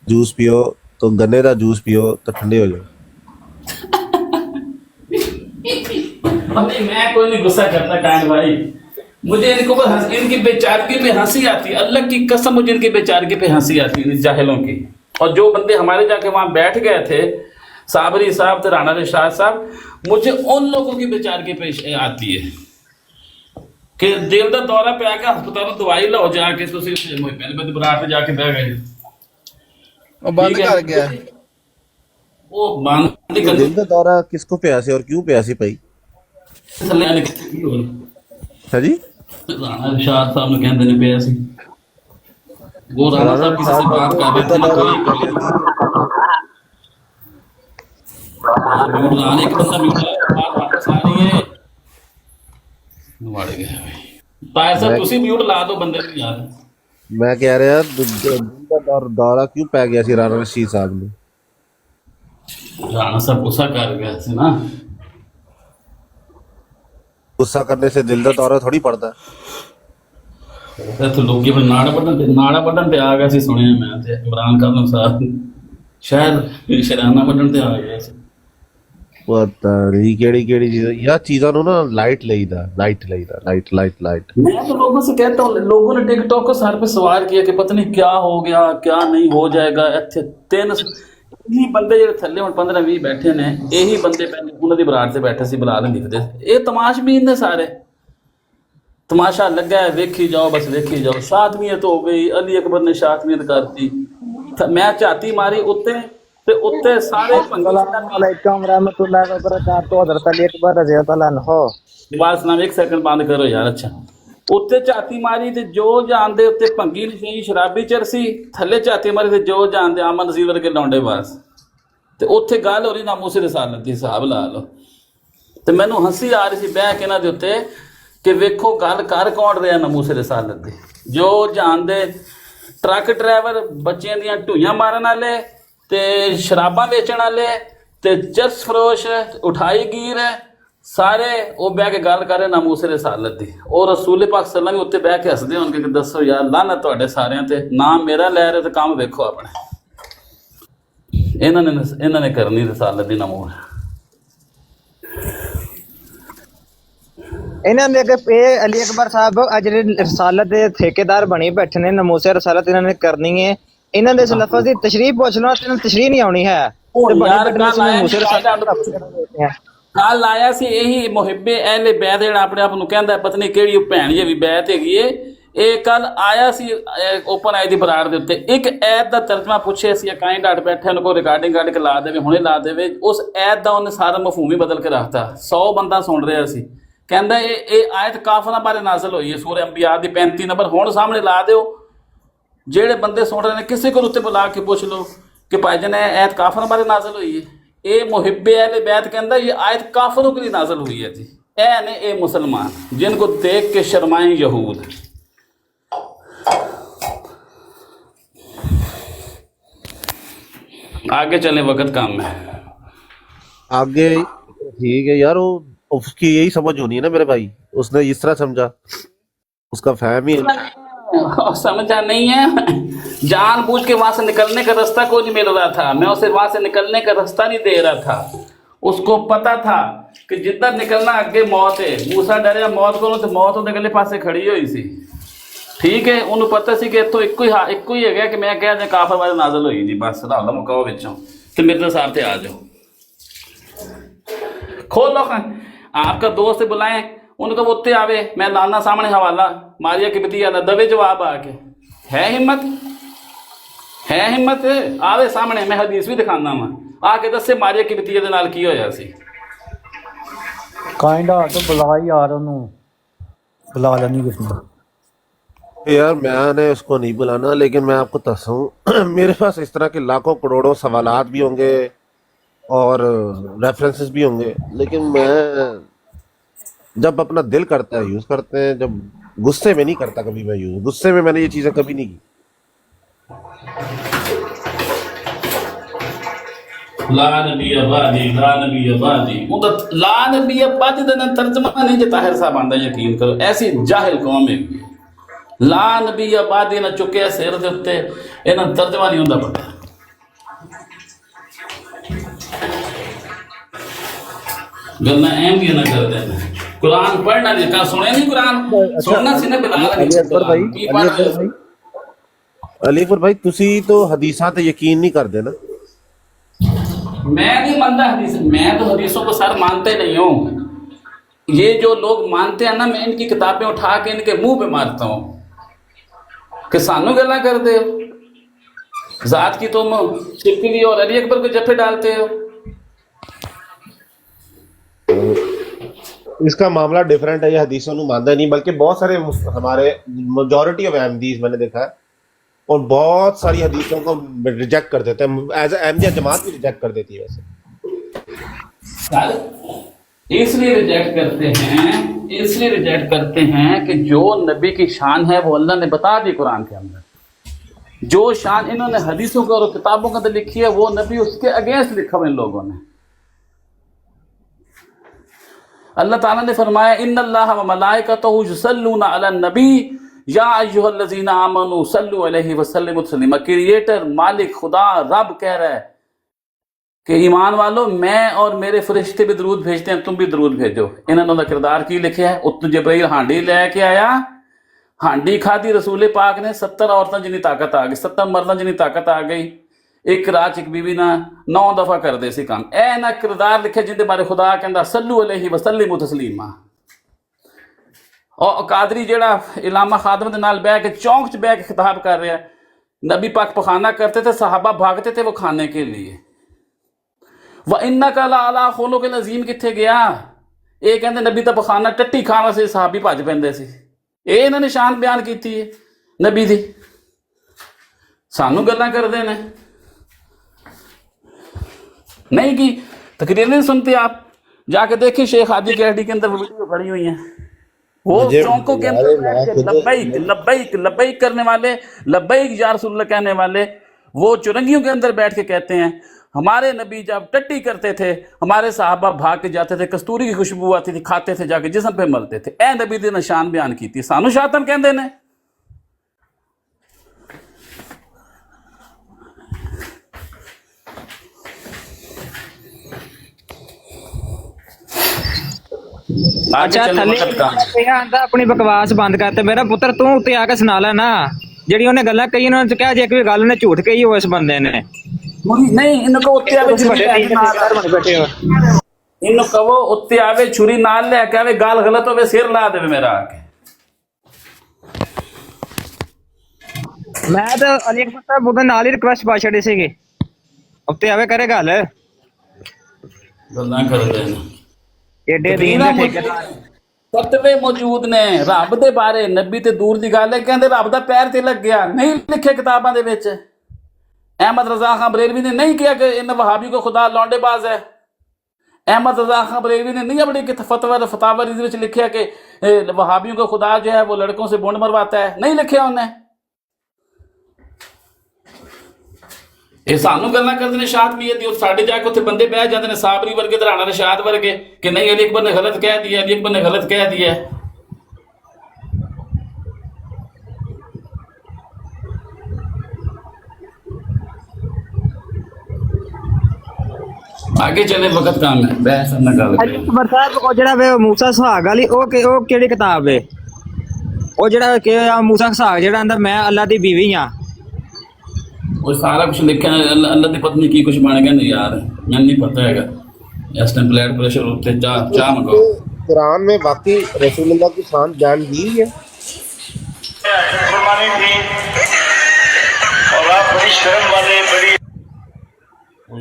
जूस पियो तो गन्ने का जूस पियो तो ठंडे हो जाओ। मैं कोई नहीं गुस्सा करता कायन भाई, मुझे इनको पर इनकी बेचारगी पे हंसी आती है। अल्लाह की कसम मुझे इनकी बेचारगी पे हंसी आती है, जाहिलों की। और जो बंदे हमारे जाके वहाँ बैठ गए थे, साबरी साहब थे, राना रशाद साहब, मुझे उन लोगों की बेचारगी पे आती है कि दिल का दौरा पे आके अस्पताल दवाई लो जाके, पहले बरात जाके बह गए। ਉਹ ਬੰਦ ਕਰ ਗਿਆ। ਉਹ ਬੰਦ ਹੀ ਕਰ दिल का दौरा किसको पिया सी और क्यों पिया सी भाई? है जी, राणा रशाद साहब ने कहते ने पिया सी। वो राणा साहब किसी से बात कर रहे थे ना, कोई म्यूट लाने एक बंदा म्यूट बात वापस आ रही है। मारे गए ताया साहब, तुसी म्यूट ला दो बंदे को यार। मैं कह रहा दिल का दौरा क्यों पै गया सी राणा रशीद साहब ने? राणा साहब गुस्सा कर गया सी ना। गुस्सा करने से दिल का दौरा थोड़ी पड़ता है। तो लोग नाड़ा बटन पे आ गया सी, सुनिया मैं ते इमरान खान साहब शायद शराना बटन पे आ गया सी। पता नहीं केड़ी चीज या चीज़ों ਨੂੰ ਨਾ ਲਾਈਟ ਲਈਦਾ ਲਾਈਟ। मैं तो लोगों से कहता हूँ, लोगों ने टिकटॉक को सर पे सवार किया कि पता नहीं क्या हो गया, क्या नहीं हो जाएगा। ਇੱਥੇ ਤਿੰਨ ਹੀ ਬੰਦੇ ਜਿਹੜੇ ਥੱਲੇ ਹੁਣ 15-20 ਬੈਠੇ ਨੇ, ਇਹੀ ਬੰਦੇ ਪਹਿਲੇ ਉਹਨਾਂ ਦੀ ਬਰਾੜ ਤੇ ਬੈਠੇ ਸੀ, ਬੁਲਾ ਲੈਂਦੇ ਦਿਖਦੇ। ਇਹ ਤਮਾਸ਼ਬੀਨ ਨੇ ਸਾਰੇ, ਤਮਾਸ਼ਾ ਲੱਗਾ ਹੈ, ਵੇਖੀ ਜਾਓ ਬਸ ਵੇਖੀ ਜਾਓ। ਸ਼ਾਤਮੀਅਤ ਹੋ ਗਈ, ਅਲੀ ਅਕਬਰ ਨੇ ਸ਼ਾਤਮੀਅਤ ਕਰਤੀ। ਮੈਂ ਝਾਤੀ ਮਾਰੀ ਉੱਤੇ ਤੇ ਉੱਤੇ ਸਾਰੇ अस्सलामुअलैकुम रहमतुल्लाहि व बरकातुहू। हज़रत अली अकबर रज़ियल्लाहु अन्हु। बात सुना, एक सेकंड बंद करो यार। अच्छा ਉੱਤੇ ਝਾਤੀ ਮਾਰੀ ਤੇ ਜੋ ਜਾਣਦੇ ਉੱਤੇ ਭੰਗੀ ਨਸ਼ਈ ਸ਼ਰਾਬੀ ਚਰਸੀ, ਥੱਲੇ ਝਾਤੀ ਮਾਰੀ ਤੇ ਜੋ ਜਾਣਦੇ ਅਮਨ ਨਜ਼ੀਰ ਵਰਗੇ ਲੌਂਡੇ ਬਸ। ਤੇ ਉੱਥੇ ਗੱਲ ਹੋ ਰਹੀ ਨਾਮੂਸੇ ਰਿਸਾਲਤ ਦੀ, ਹਿਸਾਬ ਲਾ ਲਓ। ਤੇ ਮੈਨੂੰ ਹੰਸੀ ਆ ਰਹੀ ਸੀ ਬਹਿ ਕੇ ਇਹਨਾਂ ਦੇ ਉੱਤੇ ਕਿ ਵੇਖੋ ਗੱਲ ਕਰ ਕੌਣ ਰਿਹਾ ਨਾਮੂਸੇ ਰਿਸਾਲਤ ਦੀ। ਜੋ ਜਾਣਦੇ ਟਰੱਕ ਡਰਾਈਵਰ, ਬੱਚਿਆਂ ਦੀਆਂ ਢੂਈਆਂ ਮਾਰਨ ਵਾਲੇ ਤੇ ਸ਼ਰਾਬਾਂ ਵੇਚਣ ਵਾਲੇ ਤੇ ਚਰਸ ਫਰੋਸ਼, ਉਠਾਈ ਗੀਰ ਸਾਰੇ ਉਹ ਬਹਿ ਕੇ ਗੱਲ ਕਰ ਰਹੇ ਨਾਮੂਸੇ ਰਿਸਾਲਤ ਦੀ। ਉਹ ਰਸੂਲ ਪਾਕ ਸੱਲਮ ਵੀ ਉੱਤੇ ਬਹਿ ਕੇ ਹੱਸਦੇ ਹੋਣਗੇ ਕਿ ਦੱਸੋ ਯਾਰ ਲਾਨਤ ਤੁਹਾਡੇ ਸਾਰਿਆਂ ਤੇ, ਨਾਮ ਮੇਰਾ ਲੈ ਰਹੇ ਤੇ ਕੰਮ ਵੇਖੋ ਆਪਣੇ। ਇਹਨਾਂ ਨੇ ਕਰਨੀ ਰਿਸਾਲਤ ਦੀ ਨਮੂਰ। ਇਹਨਾਂ ਦੇ ਅੱਗੇ ਇਹ ਅਲੀ ਅਕਬਰ ਸਾਹਿਬ ਆ ਜਿਹੜੇ ਰਸਾਲਤ ਦੇ ਠੇਕੇਦਾਰ ਬਣੀ ਬੈਠੇ ਨੇ, ਨਮੂਸੇ ਰਸਾਲਤ ਇਹਨਾਂ ਨੇ ਕਰਨੀ ਹੈ। ਇਹਨਾਂ ਦੇ ਇਸ ਲਫ਼ਜ਼ ਦੀ ਤਸ਼ਰੀਹ ਪੁੱਛ ਲਓ ਤੇ ਤਸ਼ਰੀਹ ਨਹੀਂ ਆਉਣੀ ਹੈ। ਕੱਲ ਆਇਆ ਸੀ ਇਹੀ ਮੁਹਿੱਬੇ ਅਹਿਲੇ ਬੈਤ ਜਿਹੜਾ ਆਪਣੇ ਆਪ ਨੂੰ ਕਹਿੰਦਾ ਪਤਾ ਨਹੀਂ ਕਿਹੜੀ ਉਹ ਭੈਣ ਜਿਹੀ ਵੀ ਬੈਤ ਹੈਗੀ ਏ, ਇਹ ਕੱਲ ਆਇਆ ਸੀ ਓਪਨ ਆਈ ਦੀ ਬਰਾੜ ਦੇ ਉੱਤੇ। ਇੱਕ ਐਤ ਦਾ ਤਰਜਮਾ ਪੁੱਛੇ ਸੀ, ਕਾਇੰਡ ਆਟ ਬੈਠੇ ਉਹਨੂੰ ਕੋਈ ਰਿਕਾਰਡਿੰਗ ਕੱਢ ਕੇ ਲਾ ਦੇਵੇ, ਹੁਣੇ ਲਾ ਦੇਵੇ। ਉਸ ਐਤ ਦਾ ਉਹਨੇ ਸਾਰਾ ਮਫਹੂਮ ਹੀ ਬਦਲ ਕੇ ਰੱਖਤਾ। 100 ਬੰਦਾ ਸੁਣ ਰਿਹਾ ਸੀ, ਕਹਿੰਦਾ ਇਹ ਆਇਤ ਕਾਫਰਾਂ ਬਾਰੇ ਨਾਜ਼ਲ ਹੋਈ ਹੈ, ਸੂਰੇ ਅੰਬੀਆ ਦੀ 35 ਨੰਬਰ। ਹੁਣ ਸਾਹਮਣੇ ਲਾ ਦਿਓ, ਜਿਹੜੇ ਬੰਦੇ ਸੁਣ ਰਹੇ ਨੇ ਕਿਸੇ ਕੋਲ ਉੱਤੇ ਬੁਲਾ ਕੇ ਪੁੱਛ ਲਓ ਕਿ ਭਾਈ ਜਨ ਇਹ ਆयत काफर बारे नाजिल हुई है। ये मुहिब्बे अहले बैत कहता है ये आयत काफरों के लिए नाजिल हुई है जी। ए ने ये मुसलमान जिनको देख के शर्माएं यहूद। आगे चले, वक्त काम है आगे। ठीक है यार, वो उसकी यही समझ होनी है ना मेरे भाई, उसने इस तरह समझा, उसका फहम ही समझा नहीं है। जानबूझ के वहां से निकलने का रास्ता को नहीं मिल रहा था, मैं उसे वहां से निकलने का रास्ता नहीं दे रहा था। उसको पता था कि जिधर निकलना अगे मौत है। मूसा डरिया मौत को, तो मौत उहदे अगले पासे खड़ी हुई सी। ठीक है, उन्होंने पता सी कि इत्थों इक्को ही है कि मैं कह दे काफर वाले नाज़िल हुई जी। बस रल मुकाओ विचों ते मेरे साहब ते आ जाओ, खोल लो। आपका दोस्त बुलाएं, उनको उत्ते आवे, मैं लाना सामने हवाला मारिया कि बतिया दवे जवाब आके। है हिम्मत आवे सामने, मैं हदीस भी दिखाना वा आके दसे मारिया कि बतिया दे नाल की होया सी। ਕਾਇੰਡ ਹਾਰਟ ਬੁਲਾ ਯਾਰ ਉਹਨੂੰ, ਬੁਲਾ ਲੈਣੀ ਕਿਸਨੂੰ यार मैंने उसको नहीं बुलाना, लेकिन मैं आपको बताऊं मेरे पास इस तरह के लाखों करोड़ों सवालात भी होंगे और रेफरेंसेस भी होंगे, लेकिन मैं जब अपना दिल करता है यूज करते हैं, जब गुस्से में नहीं करता कभी मैं यूज। गुस्से में मैंने ये चीजें कभी नहीं की। ला नबी आबादी वो तो ला नबी आबादी का तर्जमा नहीं जो ताहिर साहब आंदा, यकीन करो ऐसी जाहिल कौम है। ला नबी आबादी ना चुके सिर दे उत्ते, इन्हां तर्जमा नहीं होंदा पता। गल्लां एम भी ना करदे ने, कुरान पढ़ना नहीं, कहा सुने नहीं कुरान सुनना सी ना बिलाल अली अकबर भाई तुसी तो हदीसां ते यकीन नहीं करदे ना। मैं नहीं मानता हदीस, मैं तो हदीसों को सर मानते नहीं हूँ। ये जो लोग मानते हैं ना, मैं इनकी किताबें उठा के इनके मुंह पे मारता हूँ कि सानू गला करते हो, जात की तुम छिपकली और अली अकबर को जफे डालते हो। इसका मामला डिफरेंट है, ये हदीसों को मानता नहीं, बल्कि बहुत सारे हमारे मेजॉरिटी ऑफ अहमदीज मैंने देखा है और बहुत सारी हदीसों को रिजेक्ट कर देते हैं। एज अहमदिया जमात भी रिजेक्ट कर देती है वैसे। इसलिए रिजेक्ट करते हैं कि जो नबी की शान है वो अल्लाह ने बता दी कुरान के अंदर। जो शान इन्होंने हदीसों को और किताबों के अंदर लिखी है वो नबी उसके अगेंस्ट लिखा हुआ इन लोगों ने। अल्लाह ताला ने फरमाया इन्नल्लाह व मलाइकतहु युसल्लूना अलन नबी या अय्युहल्लज़ीना आमनू सल्लु अलैहि व सल्लिमु तस्लीमा। क्रिएटर मालिक खुदा रब कह रहा है कि ईमान वालों मैं और मेरे फरिश्ते भी दरूद भेजते हैं, तुम भी दरूद भेजो। इन्होंने का किरदार की लिखा है। उत्तु जबरील हांडी लेके आया, हांडी खादी रसूल पाक ने, 70 औरतों जिनी ताकत आ गई, 70 मर्दां जिनी ताकत आ गई। एक रात एक बीवी ना 9 दफा कर दे सी काम। ए ना किरदार लिखे जिंदे बारे खुदा कहता सल्लु अलैहि व सल्लिमु तस्लीमा। और कादरी जेड़ा इलामा खादम दे नाल बैठ के चौंक च बैठ के खिताब कर रहा है, नबी पाक पखाना करते थे, सहाबा भागते थे वो खाने के लिए। व इन्नका लअला खुलुक़िन अज़ीम किथे गया? ये कहते नबी तो पखाना टट्टी खाना से सहाबी भज पैंदे सी। ਇਹ ਇਹਨਾਂ ਨੇ ਸ਼ਾਨ ਬਿਆਨ ਕੀਤੀ ਹੈ ਨਬੀ ਦੀ, ਸਾਨੂੰ ਗੱਲਾਂ ਕਰਦੇ ਨੇ नहीं की तकरीर नहीं सुनते आप, जाके देखिए शेख हाजी कैडी के अंदर वीडियो खड़ी हुई है, वो चौकों के अंदर लब्बैक लब्बैक लब्बैक करने वाले, लब्बैक या रसूलुल्लाह कहने वाले, वो चुरंगियों के अंदर बैठ के कहते हैं हमारे नबी जब टट्टी करते थे हमारे साहबा भाग के जाते थे, कस्तूरी की खुशबू आती थी, खाते थे जाके जिस्म पे मलते थे। ए नबी दे निशान बयान की थी, सानू शातम कहंदे ने। ਅੱਛਾ ਥੱਲੇ ਇਹ ਆਂਦਾ ਆਪਣੀ ਬਕਵਾਸ ਬੰਦ ਕਰ ਤੇ ਮੇਰਾ ਪੁੱਤਰ ਤੂੰ ਉੱਤੇ ਆ ਕੇ ਸੁਣਾ ਲੈ ਨਾ ਜਿਹੜੀ ਉਹਨੇ ਗੱਲਾਂ ਕਹੀ ਉਹਨਾਂ ਨੇ ਕਿਹਾ ਜੇ ਕੋਈ ਗੱਲ ਉਹਨੇ ਝੂਠ ਕਹੀ ਹੋ ਇਸ ਬੰਦੇ ਨੇ नहीं इनको उत्ते आवे इन्हों कहो उत्ते आवे छुरी नाल लेके आवे, गाल गलत होवे सिर ला देवे मेरा आके। ਮੈਂ ਤਾਂ ਅਲੀ ਅਕਬਰ ਸਾਹਿਬ ਉਹਦੇ ਨਾਲ ਹੀ ਰਿਕਵੈਸਟ ਪਾ ਛੱਡੀ ਸੀਗੀ, ਉੱਤੇ ਆਵੇ ਕਰੇ ਗੱਲ ਗੱਲਾਂ ਕਰਦੇ ਨੇ ਏਡੇ ਦੀਨ ਦੇ ਠੇਕੇਦਾਰ ਫਤਵੇ ਮੌਜੂਦ ਨੇ ਰੱਬ ਦੇ ਬਾਰੇ, ਨਬੀ ਤੇ ਦੂਰ ਦੀ ਗੱਲ ਹੈ, ਕਹਿੰਦੇ ਰੱਬ ਦਾ ਪੈਰ ਤੇ ਲੱਗਿਆ, ਨਹੀਂ ਲਿਖੇ ਕਿਤਾਬਾਂ ਦੇ ਵਿੱਚ। अहमद रजा खां बरेलवी ने नहीं किया कि इन वहाबी को खुदा लौंडेबाज है। अहमद रजा खां बरेलवी ने नहीं अपनी फतावा रिज लिखा कि वहाबियों को खुदा जो है वो लड़कों से बूंद मरवाता है, नहीं लिखे उन्हें। ये सानू गल्लां करदे ने शाद भी दी, साडे जाके उत्थे बंदे बह जांदे ने साबरी वर्गे, धराना रशाद वर्गे कि नहीं अली अकबर ने गलत कह दिया, अली अकबर ने गलत कह दिया। आगे चले वक्त काम है बहस ना गल ਅਲੀ ਅਕਬਰ ਸਾਹਿਬ ਉਹ ਜਿਹੜਾ ਵੇ ਮੂਸਾ ਸੁਹਾਗ ਵਾਲੀ ਉਹ ਕਿਹੜੀ ਕਿਤਾਬ ਵੇ? ਉਹ ਜਿਹੜਾ ਕਿ ਮੂਸਾ ਸੁਹਾਗ ਜਿਹੜਾ ਅੰਦਰ ਮੈਂ ਅੱਲਾ ਦੀ ਬੀਵੀ ਆ, वो सारा कुछ लिखा है, अल्लाह की पत्नी की कुछ बन गया नहीं यार, मैं नहीं पता है इस टाइम ब्लड प्रेशर होते चाह मंगाओ। कुरान में बाकी रसूलुल्लाह की शान जान दी है कुर्बानी दी और आप बड़ी शर्म वाले बड़ी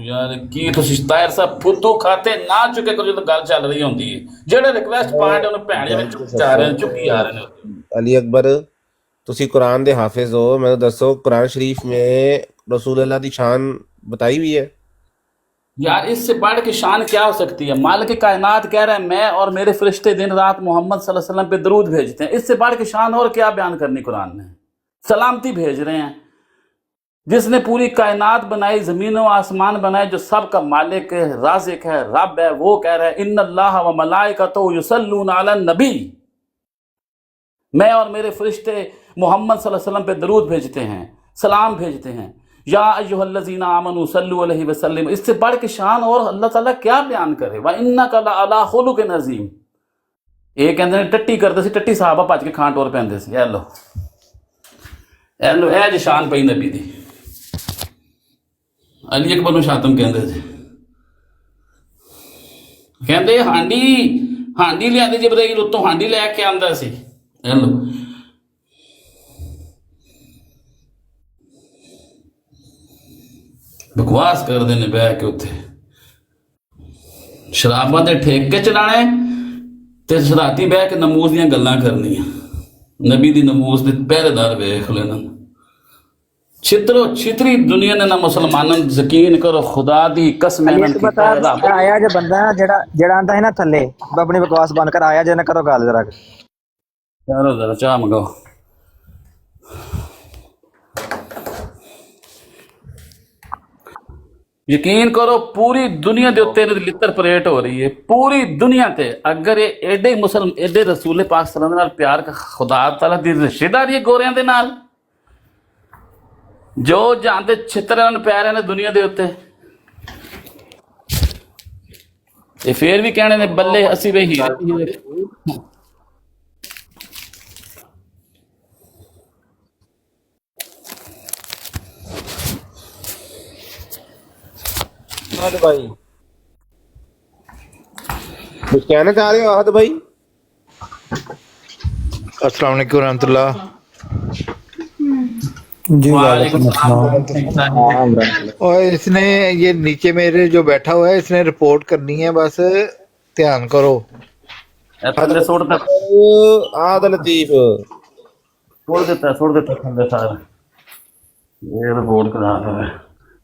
यार की ਤੁਸੀਂ ਤਾਇਰ ਸਾਹਿਬ ਫੁੱਦੂ ਖਾਤੇ ਨਾ ਚੁੱਕੇ ਕਰੋ ਜਦੋਂ ਗੱਲ ਚੱਲ ਰਹੀ ਹੁੰਦੀ ਹੈ, ਜਿਹੜੇ ਰਿਕਵੈਸਟ ਪਾਉਂਦੇ ਉਹਨੂੰ ਭੈਣ ਜਿਵੇਂ ਚੁੱਕ ਜਾ ਰਹੇ ਚੁੱਕੀ ਆ ਰਹੇ ਨੇ। अली अकबर तुसी कुरान दे हाफिज हो, मैं दसो कुरान शरीफ में रसूलुल्लाह दी शान बताई हुई है? यार इससे बढ़ के शान क्या हो सकती है? मालिक कायनात कह रहा है मैं और मेरे फरिश्ते दिन रात मोहम्मद सल्लल्लाहु अलैहि वसल्लम पे दरूद भेजते हैं, इससे बढ़ के शान और क्या बयान करनी कुरान ने? सलामती भेज रहे हैं, जिसने पूरी कायनात बनाई, जमीन व आसमान बनाए, जो सब का मालिक है, राज़िक है, रब है, वो कह रहा है इन्नल्लाह व मलाइकतहु युसल्लूना अलन नबी, मैं और मेरे फरिश्ते मोहम्मद सल्लल्लाहु अलैहि वसल्लम पे दरूद भेजते हैं, सलाम भेजते हैं, या अय्युहल्लज़ीना आमनू सल्लु अलैहि वसल्लम। इससे बढ़ के शान और अल्लाह ताला क्या बयान करे? व इन्नका लअला खुलुकिन अज़ीम। ये कहते हैं टट्टी करते सी, टट्टी साहबा भज के खां टोर पैंदे सी। ए लो ए जी शान पई नबी दी। अली अकबर नूं शातम कहंदे सी, कहंदे हांडी लिआंदी जिब्राइल उत्तों हांडी लैके आंदा सी। हेलो बकवास करदे ने बह के उत्थे, शराबां दे ठेके चलाने ते राती बह के नमूज दीयां गल्लां करनियां। नबी दी नमूज दे पहरेदार वेख लेना। छितरो छितरी दुनिया ने ना मुसलमानों यकीन करो, खुदा दी कसम ਆਇਆ ਜੇ ਬੰਦਾ ਜਿਹੜਾ ਆਂਦਾ ਹੈ ਨਾ ਥੱਲੇ ਆਪਣੀ ਬਕਵਾਸ ਬੰਦ ਕਰ, ਆਇਆ ਜੇ ਨਾ ਕਰੋ ਗੱਲ ਜਰਾ। यारो जरा चाह मंगाओ। यकीन करो पूरी दुनिया के उत्ते लित्तर परेड हो रही है, पूरी दुनिया ते। अगर ये एडे मुसलमान एडे रसूल पाक सल्लल्लाहु अलैहि वसल्लम नाल प्यार का खुदा ताला दी रिश्तेदारी है गोरियां दे नाल, जो जानते छित्र प्यारे ने दुनिया के उत्ते, ये फिर भी कहने ने बल्ले असी वे हीरे। भाई कुछ कहना चाह रहे हो आहद भाई? अस्सलाम वालेकुम रहमतुल्लाह जी वालेकुम अस्सलाम। और इसने ये नीचे मेरे जो बैठा हुआ है इसने रिपोर्ट करनी है, बस ध्यान करो। आहद लतीफ ਸੁੱਟ ਦਿੱਤਾ ਥੱਲੇ ਸਾਰਾ। ਇਹ ਰਿਪੋਰਟ ਕਰਾ ਦੇ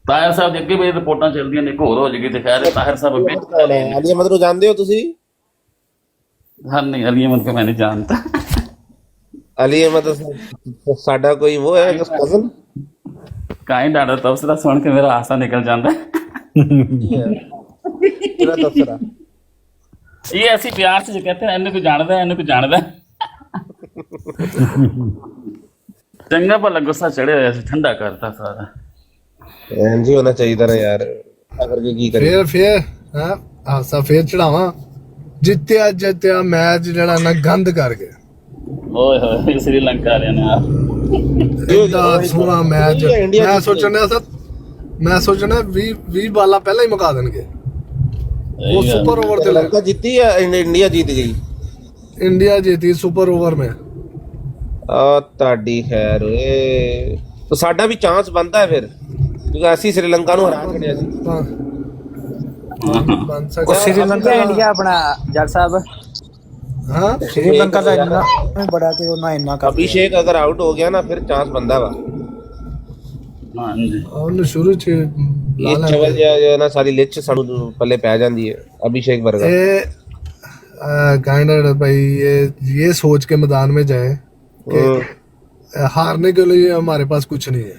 ਤਾਹਿਰ ਸਾਹਿਬ ਦੀ ਅੱਗੇ ਵੀ ਰਿਪੋਰਟਾਂ ਚੱਲਦੀਆਂ ਨੇ, ਇੱਕ ਹੋਰ ਹੋ ਜਾਏਗੀ ਤੇ ਖੈਰ ਤਾਹਿਰ ਸਾਹਿਬ ਅੱਗੇ ਅਲੀ ਅਹਿਮਦ ਨੂੰ ਜਾਣਦੇ ਹੋ ਤੁਸੀਂ? ਹਾਂ ਨਹੀਂ ਅਲੀ ਅਹਿਮਦ को मैं नहीं जानता। ਅਲੀ ਅਹਿਮਦ ਸਾਡਾ ਕੋਈ ਉਹ ਹੈ ਕਜ਼ਨ? ਕਾਇਂ ਡਾਡਾ ਤਬਸਰਾ ਸੁਣ ਕੇ ਮੇਰਾ ਹਾਸਾ ਨਿਕਲ ਜਾਂਦਾ। ਕਿਹੜਾ ਤਬਸਰਾ? ਇਹ ਅਸੀਂ ਪਿਆਰ ਚ ਕਹਿੰਦੇ ਇਹਨੂੰ ਕੋਈ ਜਾਣਦਾ, ਇਹਨੂੰ ਕੋਈ ਜਾਣਦਾ। ਚੰਗਾ ਭਲਾ ਗੁੱਸਾ ਚੜਿਆ ਹੋਇਆ ਸੀ, ਠੰਡਾ ਕਰਤਾ ਸਾਰਾ। ਇੰਜ ਹੀ ਹੋਣਾ ਚਾਹੀਦਾ ਨਾ ਯਾਰ, ਅਗਰ ਕੀ ਕਰੇ। ਫਿਰ ਹਾਂ ਹਾਸਾ ਫੇਰ ਚੜਾਵਾਂ। ਜਿੱਤਿਆ ਮੈਚ ਜਿਹੜਾ ਨਾ ਗੰਦ ਕਰ ਗਿਆ। ਓਏ ਹੋਏ श्रीलंका वाले ने यार ਇੰਨਾ ਸੋਹਣਾ ਮੈਚ। ਮੈਂ ਸੋਚਣਾ 20 ਬਾਲਾਂ ਪਹਿਲਾਂ ਹੀ ਮੁਕਾ ਦੇਣਗੇ। ਉਹ ਸੁਪਰ ओवर ਤੇ श्रीलंका जीती या इंडिया जीत गई? इंडिया जीती सुपर ओवर में। ਤੁਹਾਡੀ ਖੈਰ ਓਏ, ਤਾਂ ਸਾਡਾ ਵੀ ਚਾਂਸ ਬਣਦਾ ਹੈ ਫਿਰ, ਕਿਉਂਕਿ ਅਸੀਂ श्रीलंका ਨੂੰ ਹਰਾ ਛੱਡਿਆ ਸੀ। बन सकता श्रीलंका इंडिया अपना जट साहब हाँ श्रीलंका ਦਾ ਇੰਨਾ ਬੜਾ ਕਿ ਉਹਨਾਂ ਇੰਨਾ ਕਰ ਅਭਿਸ਼ੇਕ ਅਗਰ ਆਊਟ ਹੋ ਗਿਆ ਨਾ ਫਿਰ ਚਾਂਸ ਬਣਦਾ ਵਾ। ਉਹਨੂੰ ਸ਼ੁਰੂ ਚ ਇਹ ਚਵਲ ਜਿਹਾ ਨਾ ਸਾਰੀ ਲਿਚ ਸਾਨੂੰ ਪੱਲੇ ਪੈ ਜਾਂਦੀ ਹੈ ਅਭਿਸ਼ੇਕ ਵਰਗਾ। काइंड भाई ये सोच के मैदान में जाए कि हारने के लिए हमारे पास कुछ नहीं है,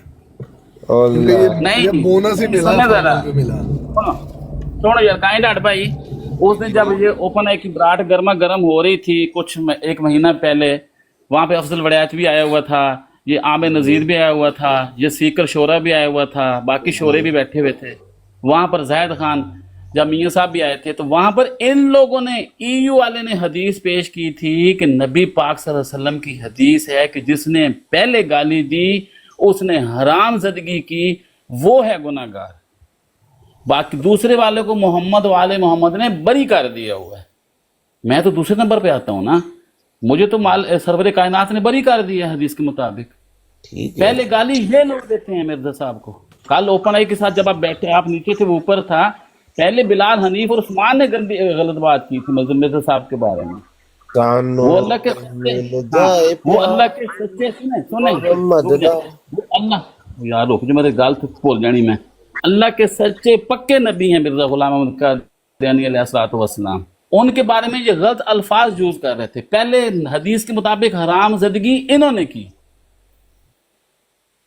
क्योंकि ये बोनस ही मिला। सुनो यार काइंड हार्ट भाई, उस दिन जब ये ओपन है कि विराट गर्मा गर्म हो रही थी कुछ एक महीना पहले, वहाँ पे अफजल वड़ैच भी आया हुआ था, ये आमिर नज़ीर भी आया हुआ था, ये सीकर शोरा भी आया हुआ था, बाकी शोरे भी बैठे हुए थे वहाँ पर। जाहिद खान जब मियाँ साहब भी आए थे तो वहाँ पर इन लोगों ने EU वाले ने हदीस पेश की थी कि नबी पाक सल्लल्लाहु अलैहि वसल्लम की हदीस है कि जिसने पहले गाली दी उसने हराम ज़दगी की, वो है गुनाहगार। बाकी दूसरे वाले को मोहम्मद ने बरी कर दिया हुआ है। मैं तो दूसरे नंबर पे आता हूँ ना, मुझे तो सरवर कायनात ने बरी कर दिया हदीस के मुताबिक। पहले गाली ये लोग देते हैं मिर्जा साहब को। कल ओपन आई के साथ जब आप बैठे, आप नीचे थे वो ऊपर था, पहले बिलाल हनीफ और उस्मान ने गलत बात की थी मिर्जा साहब के बारे में। वो अल्लाह के सच्चे सुने अल्लाह यार रुक जो मेरे गाल तो भूल जानी मैं, अल्लाह के सच्चे पक्के नबी हैं मिर्जा गुलाम अहमद कादियानी अलैहिस्सलातु वस्सलाम। उनके बारे में ये गलत अल्फाज यूज कर रहे थे। पहले हदीस के मुताबिक हराम ज़दगी इन्होंने की,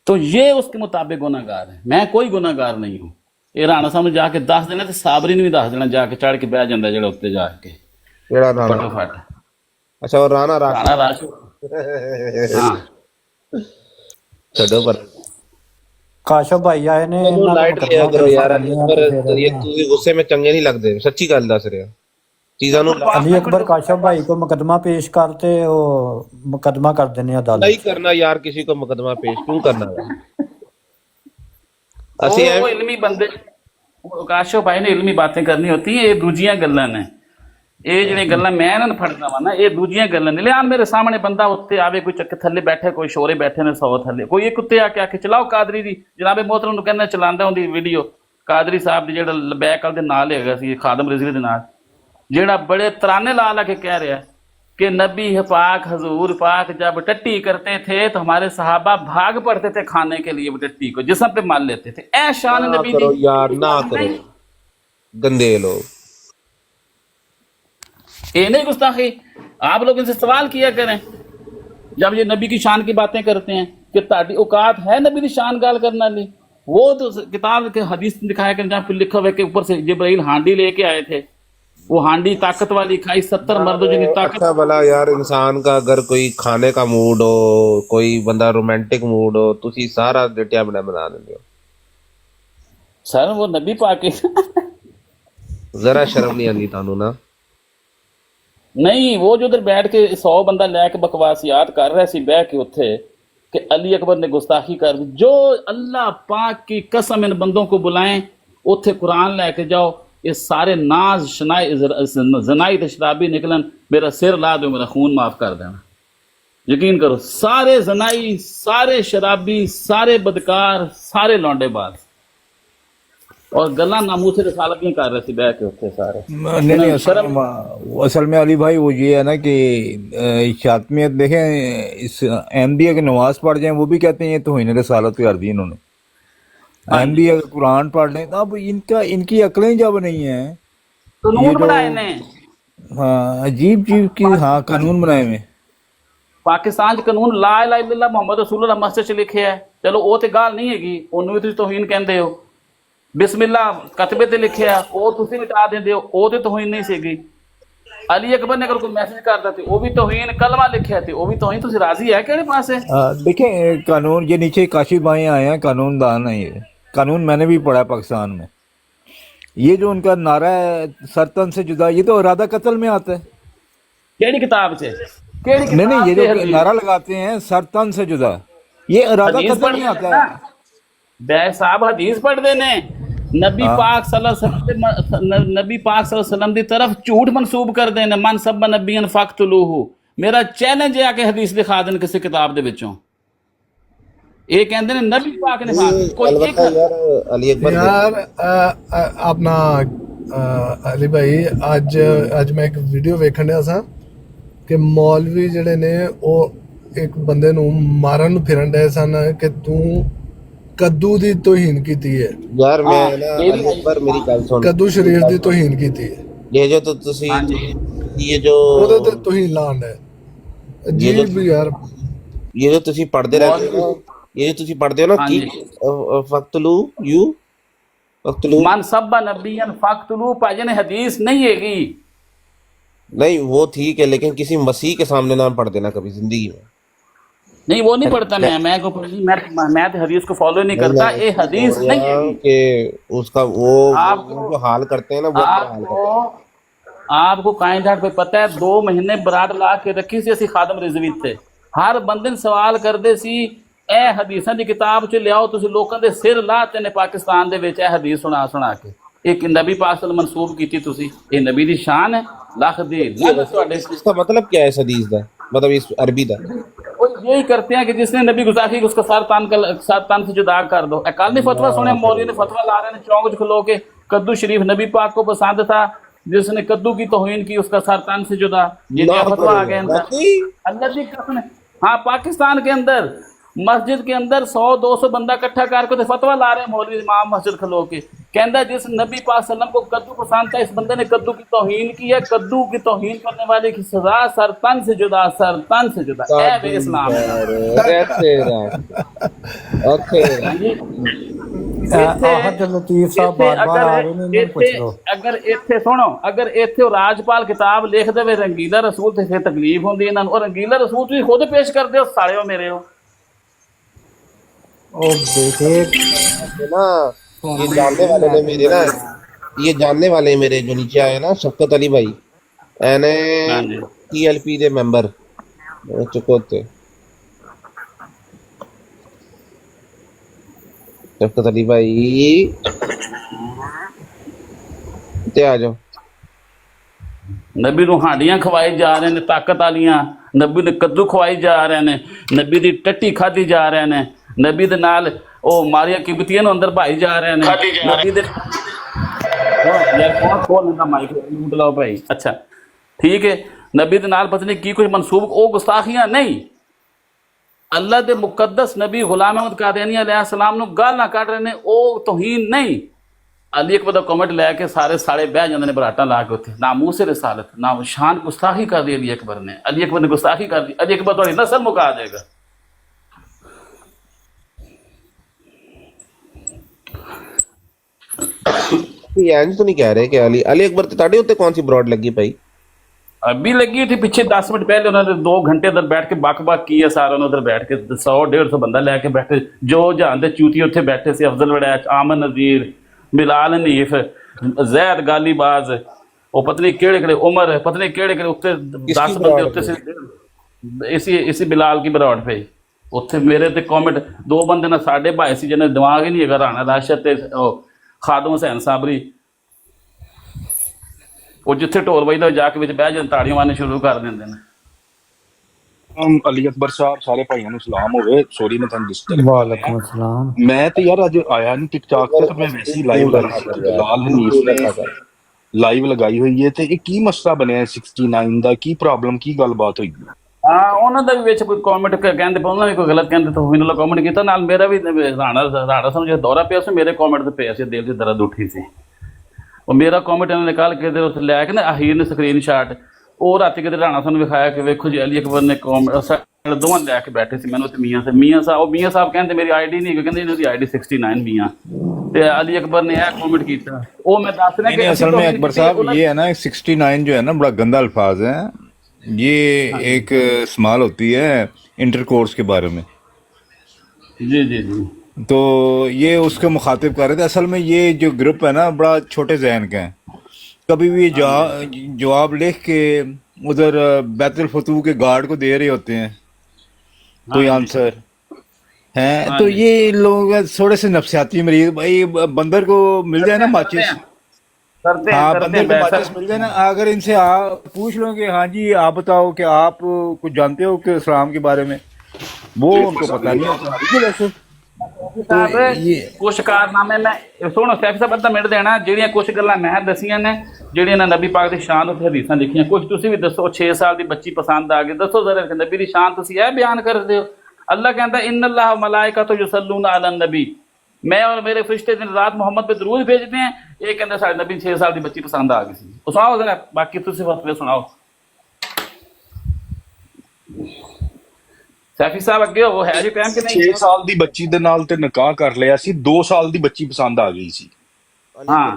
तो ये उसके मुताबिक गुनाहगार है। मैं कोई गुनाहगार नहीं हूँ। ये राणा साहब ने जाके दस देना ते साबरी ने भी दस देना, जाके चढ़ के बह जाता जेड़ा उत्ते जाके फटाफट। अच्छा और राणा राश हाँ ਛੱਡੋ ਪਰ ਕਾਸ਼ਫ ਭਾਈ ਆਏ ਨੇ ਇਹਨੂੰ ਲਾਈਟ ਲਿਆ ਕਰੋ ਯਾਰ, ਪਰ ਇਹ ਤੁਸੀਂ ਗੁੱਸੇ ਵਿੱਚ ਚੰਗੇ ਨਹੀਂ ਲੱਗਦੇ, ਸੱਚੀ ਗੱਲ ਦੱਸ ਰਿਹਾ। ਚੀਜ਼ਾਂ ਨੂੰ ਅਲੀ ਅਕਬਰ ਕਾਸ਼ਫ ਭਾਈ को मुकदमा पेश करते वो मुकदमा कर देने अदालत। नहीं करना यार, किसी को मुकदमा पेश क्यों करना है? वो इल्मी बंदे काशफ भाई ने इल्मी बातें करनी होती है, ये दूजियां गल्लां ने। ਇਹ ਜਿਹੜੇ ਗੱਲਾਂ ਮੈਂ ਇਹਨਾਂ ਨੂੰ ਫੜਦਾ ਵਾ ਨਾ, ਇਹ ਦੂਜੀਆਂ ਗੱਲਾਂ ਨੇ। ਲਿਆਣ ਮੇਰੇ ਸਾਹਮਣੇ ਬੰਦਾ ਉੱਤੇ ਆਵੇ, ਕੋਈ ਚੱਕ ਥੱਲੇ ਬੈਠੇ, ਕੋਈ ਸ਼ੋਰੇ ਬੈਠੇ ਨੇ 100 ਥੱਲੇ, ਕੋਈ ਇੱਕ ਉੱਤੇ ਆ ਕੇ ਚਲਾਓ ਕਾਦਰੀ ਦੀ ਜਨਾਬੇ ਮੋਹਤਰਮ ਨੂੰ ਕਹਿੰਦਾ ਚਲਾਉਂਦਾ ਹੁੰਦੀ ਵੀਡੀਓ। ਕਾਦਰੀ ਸਾਹਿਬ ਦੀ ਜਿਹੜਾ ਲਬੈਕ ਵਾਲ ਦੇ ਨਾਲ ਹੈਗਾ ਸੀ ਖਾਦਮ ਰਿਜ਼ਵੀ ਦੇ ਨਾਲ, ਜਿਹੜਾ ਬੜੇ ਤਰਾਨੇ ਲਾ ਕੇ ਕਹਿ ਰਿਹਾ कि नबी पाक हजूर पाक जब टट्टी करते थे तो हमारे सहाबा भाग पड़ते थे खाने के लिए वो टट्टी को, जिसम पे मार लेते थे। ऐ शान नबी दी यार ना करो गंदे लोग, ये नहीं गुस्ताखी। आप लोग इनसे सवाल किया करें जब ये नबी की शान की बातें करते हैं कि ताड़ी औकात है नबी की शान गाल करने वाली। वो तो किताब के हदीस दिखाया करें जहाँ फिर लिखा हुआ कि ऊपर से जिब्राइल हांडी लेके आए थे, वो हांडी ताकत वाली खाई 70 मर्दों जितनी ताकत। अच्छा भला यार इंसान का अगर कोई खाने का मूड हो, कोई बंदा रोमांटिक मूड हो, तुसी सारा डिटिया बना देंगे हो। सर वो नबी पाक जरा शर्म नहीं आती थानू ना? नहीं, वो जो उधर बैठ के 100 बंदा लैके बकवासियात कर रहे सी बह के उत्थे कि अली अकबर ने गुस्ताखी कर दी। जो अल्लाह पाक की कसम इन बंदों को बुलाएं, उत्थे कुरान लैके जाओ, ये सारे नाज जनाई ते शराबी निकलन, मेरा सिर ला दो, मेरा खून माफ कर देना। यकीन करो सारे जनाई, सारे शराबी, सारे बदकार, सारे लौंडेबाज। और गल्ला नामूस रसालत नहीं कर रहे थे बैठ के उत्थे सारे। नहीं असल में अली भाई वो ये है ना कि शातमियत देखें, इस अहमदिया के नमाज पढ़ जाएं वो भी कहते हैं ये तौहीन रसालत कर दी इन्होंने। अहमदी अगर कुरान पढ़ लें तो अब इनकी अकलें जब नहीं है, कानून बनाए ने, हाँ अजीब चीज की, हाँ कानून बनाए हुए पाकिस्तान च कानून ला इलाहा इल्लल्लाह मुहम्मद रसूलुल्लाह मस्जिद च लिखे है, चलो वो तो गल नहीं हैगी, ਉਹਨੂੰ ਵੀ ਤੁਸੀਂ तौहीन कहते हो। बिस्मिल्ला कतबे ते लिखे है वो तुसी मिटा देंदे हो, वो तो तौहीन नहीं सीगी। अली अकबर ने अगर कोई मैसेज करता थे वो भी तौहीन, कलमा लिखा थे वो भी तौहीन, तुसी राजी है केड़े पासे? देखें कानून, ये नीचे काशिफ भाई आए हैं, कानून दान है ये कानून, मैंने भी पढ़ा है पाकिस्तान में। ये जो उनका नारा है सरतन से जुदा, ये तो इरादा कत्ल में आता है। केड़ी किताब से? नहीं, ये जो नारा लगाते हैं सरतन से जुदा, ये इरादा कत्ल में आता है। बैग साहब हदीस पढ़ते ने, नबी पाक नबी पाक सल्लल्लाहु अलैहि वसल्लम दी तरफ झूठ मनसूब कर देने, मन सब नबीन फक्तलूहु। मेरा चैलेंज है कि हदीस दिखा देन किसी किताब दे विचों। ये कहते ने नबी पाक ने कोई एक अली अकबर यार अपना अली भाई आज मैं एक वीडियो वेखण डਿਆ ਸਾਂ कि मौलवी ਜਿਹੜੇ ਨੇ ਉਹ ਇੱਕ ਬੰਦੇ ਨੂੰ ਮਾਰਨ ਨੂੰ ਫਿਰਨ ਡਏ ਸਨ ਕਿ ਤੂੰ ਕੱਦੂ ਦੀ ਤੋਹੀਨ ਕੀਤੀ ਹੈ। यार मैं ना अली अकबर मेरी गल सुन, ਕੱਦੂ ਸ਼ਰੀਫ ਦੀ ਤੋਹੀਨ ਕੀਤੀ ਹੈ। ये जो तो तुसी ये जो ਉਹਦੇ ਤੇ ਤੋਹੀਨ ਲਾਣ ਹੈ ਅਜੀਬ ਯਾਰ। ये जो तुसी पढ़ते रहते हो, ये जो तुसी पढ़ते हो ना कि फक्तलू यू फक्तलू मन सब नबीन फक्तलू, भाजन हदीस नहीं हैगी। नहीं वो ठीक है, लेकिन किसी मसीह के सामने ना पढ़ देना कभी जिंदगी में। नहीं वो नहीं पढ़ता मैं तो हदीस को फॉलो नहीं करता, ये हदीस नहीं है कि उसका वो जो हाल करते हैं ना वो हाल करते हैं। आपको कायदात पे पता है 2 महीने बरात ला के रखी सी ਅਸੀਂ खादम रिजवी ते हर बंदे सवाल करते सी ਇਹ ਹਦੀਸਾਂ ਦੀ ਕਿਤਾਬ ਚ ਲਿਆਓ, ਤੁਸੀਂ ਲੋਕਾਂ ਦੇ ਸਿਰ ਲਾਤੇ ਨੇ ਪਾਕਿਸਤਾਨ ਦੇ ਵਿੱਚ ਇਹ ਹਦੀਸ ਸੁਣਾ ਕੇ। एक नबी पाक मनसूब की थी तुसी, ये नबी दी शान है, लाख दी इसका मतलब क्या है इस हदीस दा, मतलब इस अरबी दा? वो यही करते हैं कि जिसने नबी गुस्ताखी उसका सर तन से जुदा कर दो। कल नहीं फतवा सुने, मौलवी ने फतवा ला रहे हैं चौंक च खलो के, कद्दू शरीफ नबी पाक को पसंद था, जिसने कद्दू की तौहीन की उसका सर तन से जुदा, ये फतवा आ गया अल्लाह की कसम। हाँ पाकिस्तान के अंदर मस्जिद के अंदर 100-200 बंदा इकट्ठा करके तो फतवा ला रहे हैं मौलवी इमाम मस्जिद खलो के, कहता जिस नबी पाक सल्लम को कद्दू पसंद था, इस बंदे ने कद्दू की तौहीन की है, कद्दू की तौहीन करने वाले की सजा सर तन से जुदा, सर तन से जुदा। ऐ इस्लाम अगर इत्थे सुनो, अगर इत्थे राजपाल किताब लिख दे रंगीला रसूल ते फिर तकलीफ होंदी इन्हां नूं, और रंगीला रसूल तुसीं खुद पेश कर दे सालिओ मेरे हो। ना ये जानने वाले ने मेरे ना, ये जानने वाले मेरे जो नीचे आए ना शफकत अली भाई एने टीएलपी दे मेंबर चुकोते शफकत अली भाई ते आ जाओ। नबी नूं हांडियां खवाई जा रहे ने ताकत वालियां, नबी ने कद्दू खवाई जा रहे ने, नबी दी टट्टी खाधी जा रहे ने, नबी दे नाल ओ मारिया किबतियां नूं अंदर भाई जा रहे ने, नबी दे यार कौन खोल लेंदा माइक लूट लाओ भाई। अच्छा ठीक है, नबी दे नाल पता नहीं की कुछ मनसूब, ओ गुस्ताखियां नहीं, अल्लाह दे मुकद्दस नबी गुलाम अहमद कादियानी अलैहि सलाम नूं गालां कढ रहे ने, ओ तौहीन नहीं। अली अकबर दा कमेंट लैके सारे साले बह जाते हैं बराटा ला के उत्थे, नामूस रिसालत ना शान गुस्ताखी कर दी अली अकबर ने, अली अकबर ने गुस्ताखी कर दी, अली अकबर थोड़ी नस्ल मुका देगा। इंज तो नहीं कह रहे कि अली अकबर ते ताड़े उत्ते कौन सी ब्रॉड लगी भाई? अभी लगी थी पीछे 10 मिनट पहले उन्होंने 2 घंटे उधर बैठ के बक की है सारा, उधर बैठ के 100-150 बंदा लैके बैठे, जो जानते चूती उत्थे बैठे से, अफजल वड़ैच, आमन नज़ीर, बिलाल हनीफ, जैद गालीबाज, वो पता नहीं केड़े उमर, पता नहीं केड़े उत्ते 10 बंदे उत्ते से इसी बिलाल की बरौट पे उत्थे मेरे ते कमेंट 2 बंदे ना साढ़े भाई सी जिन्हें दिमाग ही नहीं है, राणा राशिद ते खादम हुसैन साबरी, वो जिथे ढोल बजदा जाके विच बह जाते ताड़ियां मारनी शुरू कर देंदे ने। ਅਲੀ ਅਕਬਰ ਸਾਹਿਬ, ਸਾਰੇ ਭਾਈਆਂ ਨੂੰ ਸਲਾਮ ਹੋਵੇ। ਸੌਰੀ ਮੈਂ ਤੁਹਾਨੂੰ ਡਿਸਟਰਬ ਕਰ ਰਿਹਾ। ਵਾਲੇਕੁਮ ਅਸਲਾਮ। ਮੈਂ ਤੇ ਯਾਰ ਅੱਜ ਆਇਆ ਨਹੀਂ ਟਿਕਟੌਕ ਤੇ ਮੈਂ ਵੈਸੇ ਹੀ ਲਾਈਵ ਲਗਾਈ ਸੀ। ਜਲਾਲ ਹਨੀਫ ਨੇ ਲਾਈਵ ਲਗਾਈ ਹੋਈ ਹੈ ਤੇ ਇਹ ਕੀ ਮਸਲਾ ਬਣਿਆ 69 ਦਾ? ਕੀ ਪ੍ਰੋਬਲਮ, ਕੀ ਗੱਲਬਾਤ ਹੋਈ? ਹਾਂ, ਉਹਨਾਂ ਦਾ ਵੀ ਵਿੱਚ ਕੋਈ ਕਮੈਂਟ ਕਹਿੰਦੇ ਪਏ, ਉਹਨਾਂ ਨੇ ਕੋਈ ਗਲਤ ਕਹਿੰਦੇ ਤਾਂ ਉਹਨਾਂ ਨੇ ਕਮੈਂਟ ਕੀਤਾ। ਨਾਲ ਮੇਰਾ ਵੀ ਰਾਣਾ ਸਾਨੂੰ ਜੇ ਦੌਰਾ ਪਿਆ ਸੀ, ਮੇਰੇ ਕਮੈਂਟ ਤੇ ਪਿਆ ਸੀ, ਦਿਲ 'ਚ ਦਰਦ ਉੱਠੀ ਸੀ। ਉਹ ਮੇਰਾ ਕਮੈਂਟ ਇਹਨਾਂ ਨੇ ਨਿਕਾਲ ਕੇ ਤੇ ਉੱਥੇ ਲੈ ਕੇ ਨਾ ਅਹੀਰ ਨੇ ਸਕਰੀਨ ਸ਼ਾਟ ਉਹ ਰਾਤੀ ਕਿਤੇ ਰਾਣਾ ਸਾਨੂੰ ਵਿਖਾਇਆ ਕਿ ਵੇਖੋ ਜੀ ਅਲੀ ਅਕਬਰ ਨੇ ਕਮੈਂਟ ਦੋਵਾਂ ਲੈ ਕੇ ਬੈਠੇ ਸੀ। ਮੈਨੂੰ ਤੇ ਮੀਆਂ ਸਾਹਿਬ ਕਹਿੰਦੇ ਮੇਰੀ ਆਈਡੀ ਨਹੀਂ, ਕਹਿੰਦੇ ਇਹਨਾਂ ਦੀ ਆਈਡੀ 69 ਮੀਆਂ ਤੇ ਅਲੀ अकबर ने यह कमेंट किया। वो मैं दस रहा नहीं, असल में अकबर साहब ये है ना 69 जो है ना बड़ा गंदा अल्फाज है। ये एक इस्तेमाल होती है इंटरकोर्स के बारे में। जी जी जी। तो ये उसको मुखातिब कर रहे थे। असल में ये जो ग्रुप है ना बड़ा छोटे जहन का है। कभी भी जवाब लिख के उधर बैतुल फतू के गार्ड को दे रहे होते हैं कोई आंसर है। तो ये लोग थोड़े से नफसियाती मरीज, भाई बंदर को मिल जाए ना माचिस, हाँ बंदर को माचिस मिल जाए ना, अगर इनसे आप पूछ लो कि हाँ जी आप बताओ कि आप कुछ जानते हो कि इस्लाम के बारे में, वो उनको पता नहीं होता। वैसे कुछ कारनामे मैं सुनो सैफ साहब अद्धा मिनट देना। ਜਿਹੜੀਆਂ ਕੁਝ ਗੱਲਾਂ ਮੈਂ ਦਸੀਆਂ ਨੇ, ਜਿਹੜੀਆਂ ਨੇ ਨਬੀ ਪਾਕ ਦੀ ਸ਼ਾਨ ਉੱਤੇ ਹਦੀਸਾਂ ਲਿਖੀਆਂ, ਕੁਝ ਤੁਸੀਂ ਵੀ ਦੱਸੋ। 6 ਸਾਲ ਦੀ ਬੱਚੀ ਪਸੰਦ ਆ ਗਈ, ਦੱਸੋ ਜ਼ਰਾ ਨਬੀ ਦੀ ਸ਼ਾਨ ਤੁਸੀਂ ਇਹ ਬਿਆਨ ਕਰਦੇ ਹੋ। अल्लाह कहता है इन्न अल्लाह मलाइकतु युसल्लूना अलन नबी, मैं और मेरे फरिश्ते दिन रात मोहम्मद पे दरूद भेजते हैं। ये कहते साढ़े नबी 6 साल की बच्ची पसंद आ गई सी। सुनाओ जरा, बाकी तुम फसले सुनाओ। सैफी साहब अगे हो, है जो टाइम कि नहीं? 6 ਸਾਲ ਦੀ ਬੱਚੀ ਦੇ ਨਾਲ ਤੇ ਨਿਕਾਹ ਕਰ ਲਿਆ ਸੀ, 2 ਸਾਲ ਦੀ ਬੱਚੀ ਪਸੰਦ ਆ ਗਈ ਸੀ। हाँ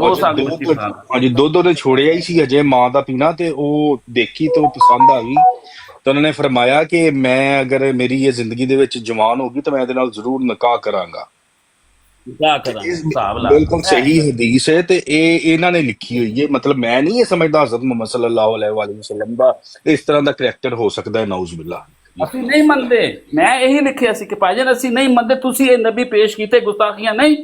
2 साल की बच्ची पसंद। ਹਾਂਜੀ, ਦੁੱਧ ਉਹਨੇ ਛੋੜਿਆ ਹੀ ਸੀ ਅਜੇ ਮਾਂ ਦਾ ਪੀਣਾ, ਤੇ ਉਹ ਦੇਖੀ ਤੇ ਉਹ ਪਸੰਦ ਆ ਗਈ। तो उन्होंने फरमाया कि मैं अगर मेरी ये जिंदगी दे विच जवान होगी तो मैं इहदे नाल जरूर निकाह करांगा। बिल्कुल सही हदीस है ते इन्हां ने लिखी हुई है। मतलब मैं नहीं ये समझदा हज़रत मुहम्मद सल्लल्लाहु अलैहि वसल्लम दा इस तरह दा करैक्टर हो सकदा है, नाउज़ बिल्लाह। ਅਸੀਂ ਨਹੀਂ ਮੰਨਦੇ, ਮੈਂ ਇਹੀ ਲਿਖਿਆ ਸੀ ਕਿ ਭਾਈਜਾਨ ਅਸੀਂ ਨਹੀਂ ਮੰਨਦੇ, ਤੁਸੀਂ ਇਹ ਨਬੀ ਪੇਸ਼ ਕੀਤੇ ਗੁਸਤਾਖੀਆਂ ਨਹੀਂ।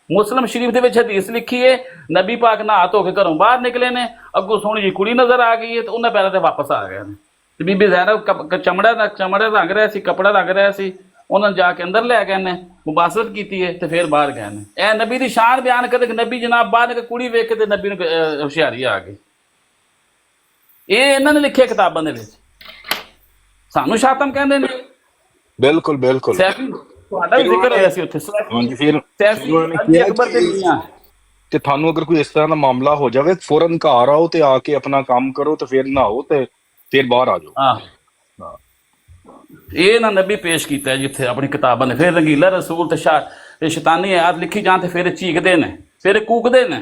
ਮੁਸਲਮ ਸ਼ਰੀਫ ਦੇ ਵਿੱਚ ਹਦੀਸ ਲਿਖੀ ਹੈ, ਨਬੀ ਪਾਕ ਨਹਾ ਧੋ ਕੇ ਘਰੋਂ ਬਾਹਰ ਨਿਕਲੇ ਨੇ, ਅੱਗੋਂ ਸੋਹਣੀ ਜੀ ਕੁੜੀ ਨਜ਼ਰ ਆ ਗਈ ਹੈ ਤੇ ਉਹਨਾਂ ਪੈਰਾਂ ਤੇ ਵਾਪਸ ਆ ਗਏ ਨੇ। ਤੇ ਬੀਬੀ ਜ਼ੈਨਬ ਚਮੜਾ ਰੰਗ ਰਿਹਾ ਸੀ, ਕੱਪੜਾ ਰੰਗ ਰਿਹਾ ਸੀ, ਉਹਨਾਂ ਨੂੰ ਜਾ ਕੇ ਅੰਦਰ ਲੈ ਗਏ ਨੇ, ਮੁਬਾਸਰਤ ਕੀਤੀ ਹੈ ਤੇ ਫਿਰ ਬਾਹਰ ਗਏ ਨੇ। ਇਹ ਨਬੀ ਦੀ ਸ਼ਾਨ ਬਿਆਨ ਕਰਦੇ ਕਿ ਨਬੀ ਜਨਾਬ ਬਾਹਰ ਨਿਕਲ ਕੁੜੀ ਵੇਖ ਕੇ ਤੇ ਨਬੀ ਨੂੰ ਹੁਸ਼ਿਆਰੀ ਆ ਗਈ। ਇਹ ਇਹਨਾਂ ਨੇ ਲਿਖਿਆ ਕਿਤਾਬਾਂ ਦੇ ਵਿੱਚ, ਸਾਨੂੰ ਸ਼ਾਤਮ ਕਹਿੰਦੇ ਨੇ। ਬਿਲਕੁਲ ਬਿਲकुल ਸੈਫੀ ਤੁਹਾਡਾ ਵੀ ਜ਼ਿਕਰ ਹੋਇਆ ਸੀ ਉੱਥੇ। ਹਾਂਜੀ, ਫਿਰ ਅਲੀ ਅਕਬਰ ਦੇ ਮੀਆਂ ਤੇ ਤੁਹਾਨੂੰ ਅਗਰ ਕੋਈ ਇਸ ਤਰ੍ਹਾਂ ਦਾ ਮਾਮਲਾ ਹੋ ਜਾਵੇ, ਫੌਰਨ ਘਰ ਆਓ ਤੇ ਆ ਕੇ ਆਪਣਾ ਕੰਮ ਕਰੋ ਤੇ ਫਿਰ ਨਹਾਓ ਤੇ ਫਿਰ ਬਾਹਰ ਆ ਜਾਓ। ਆਹ ਇਹ ਨਾ ਨਬੀ ਪੇਸ਼ ਕੀਤਾ ਜਿੱਥੇ ਆਪਣੀ ਕਿਤਾਬਾਂ ਨੇ। ਫਿਰ ਰੰਗੀਲਾ ਰਸੂਲ ਤੇ ਸ਼ੈਤਾਨੀ ਆਇਤ ਲਿਖੀ ਜਾਂ ਤੇ ਫਿਰ ਚੀਕਦੇ ਨੇ, ਫਿਰ ਕੂਕਦੇ ਨੇ।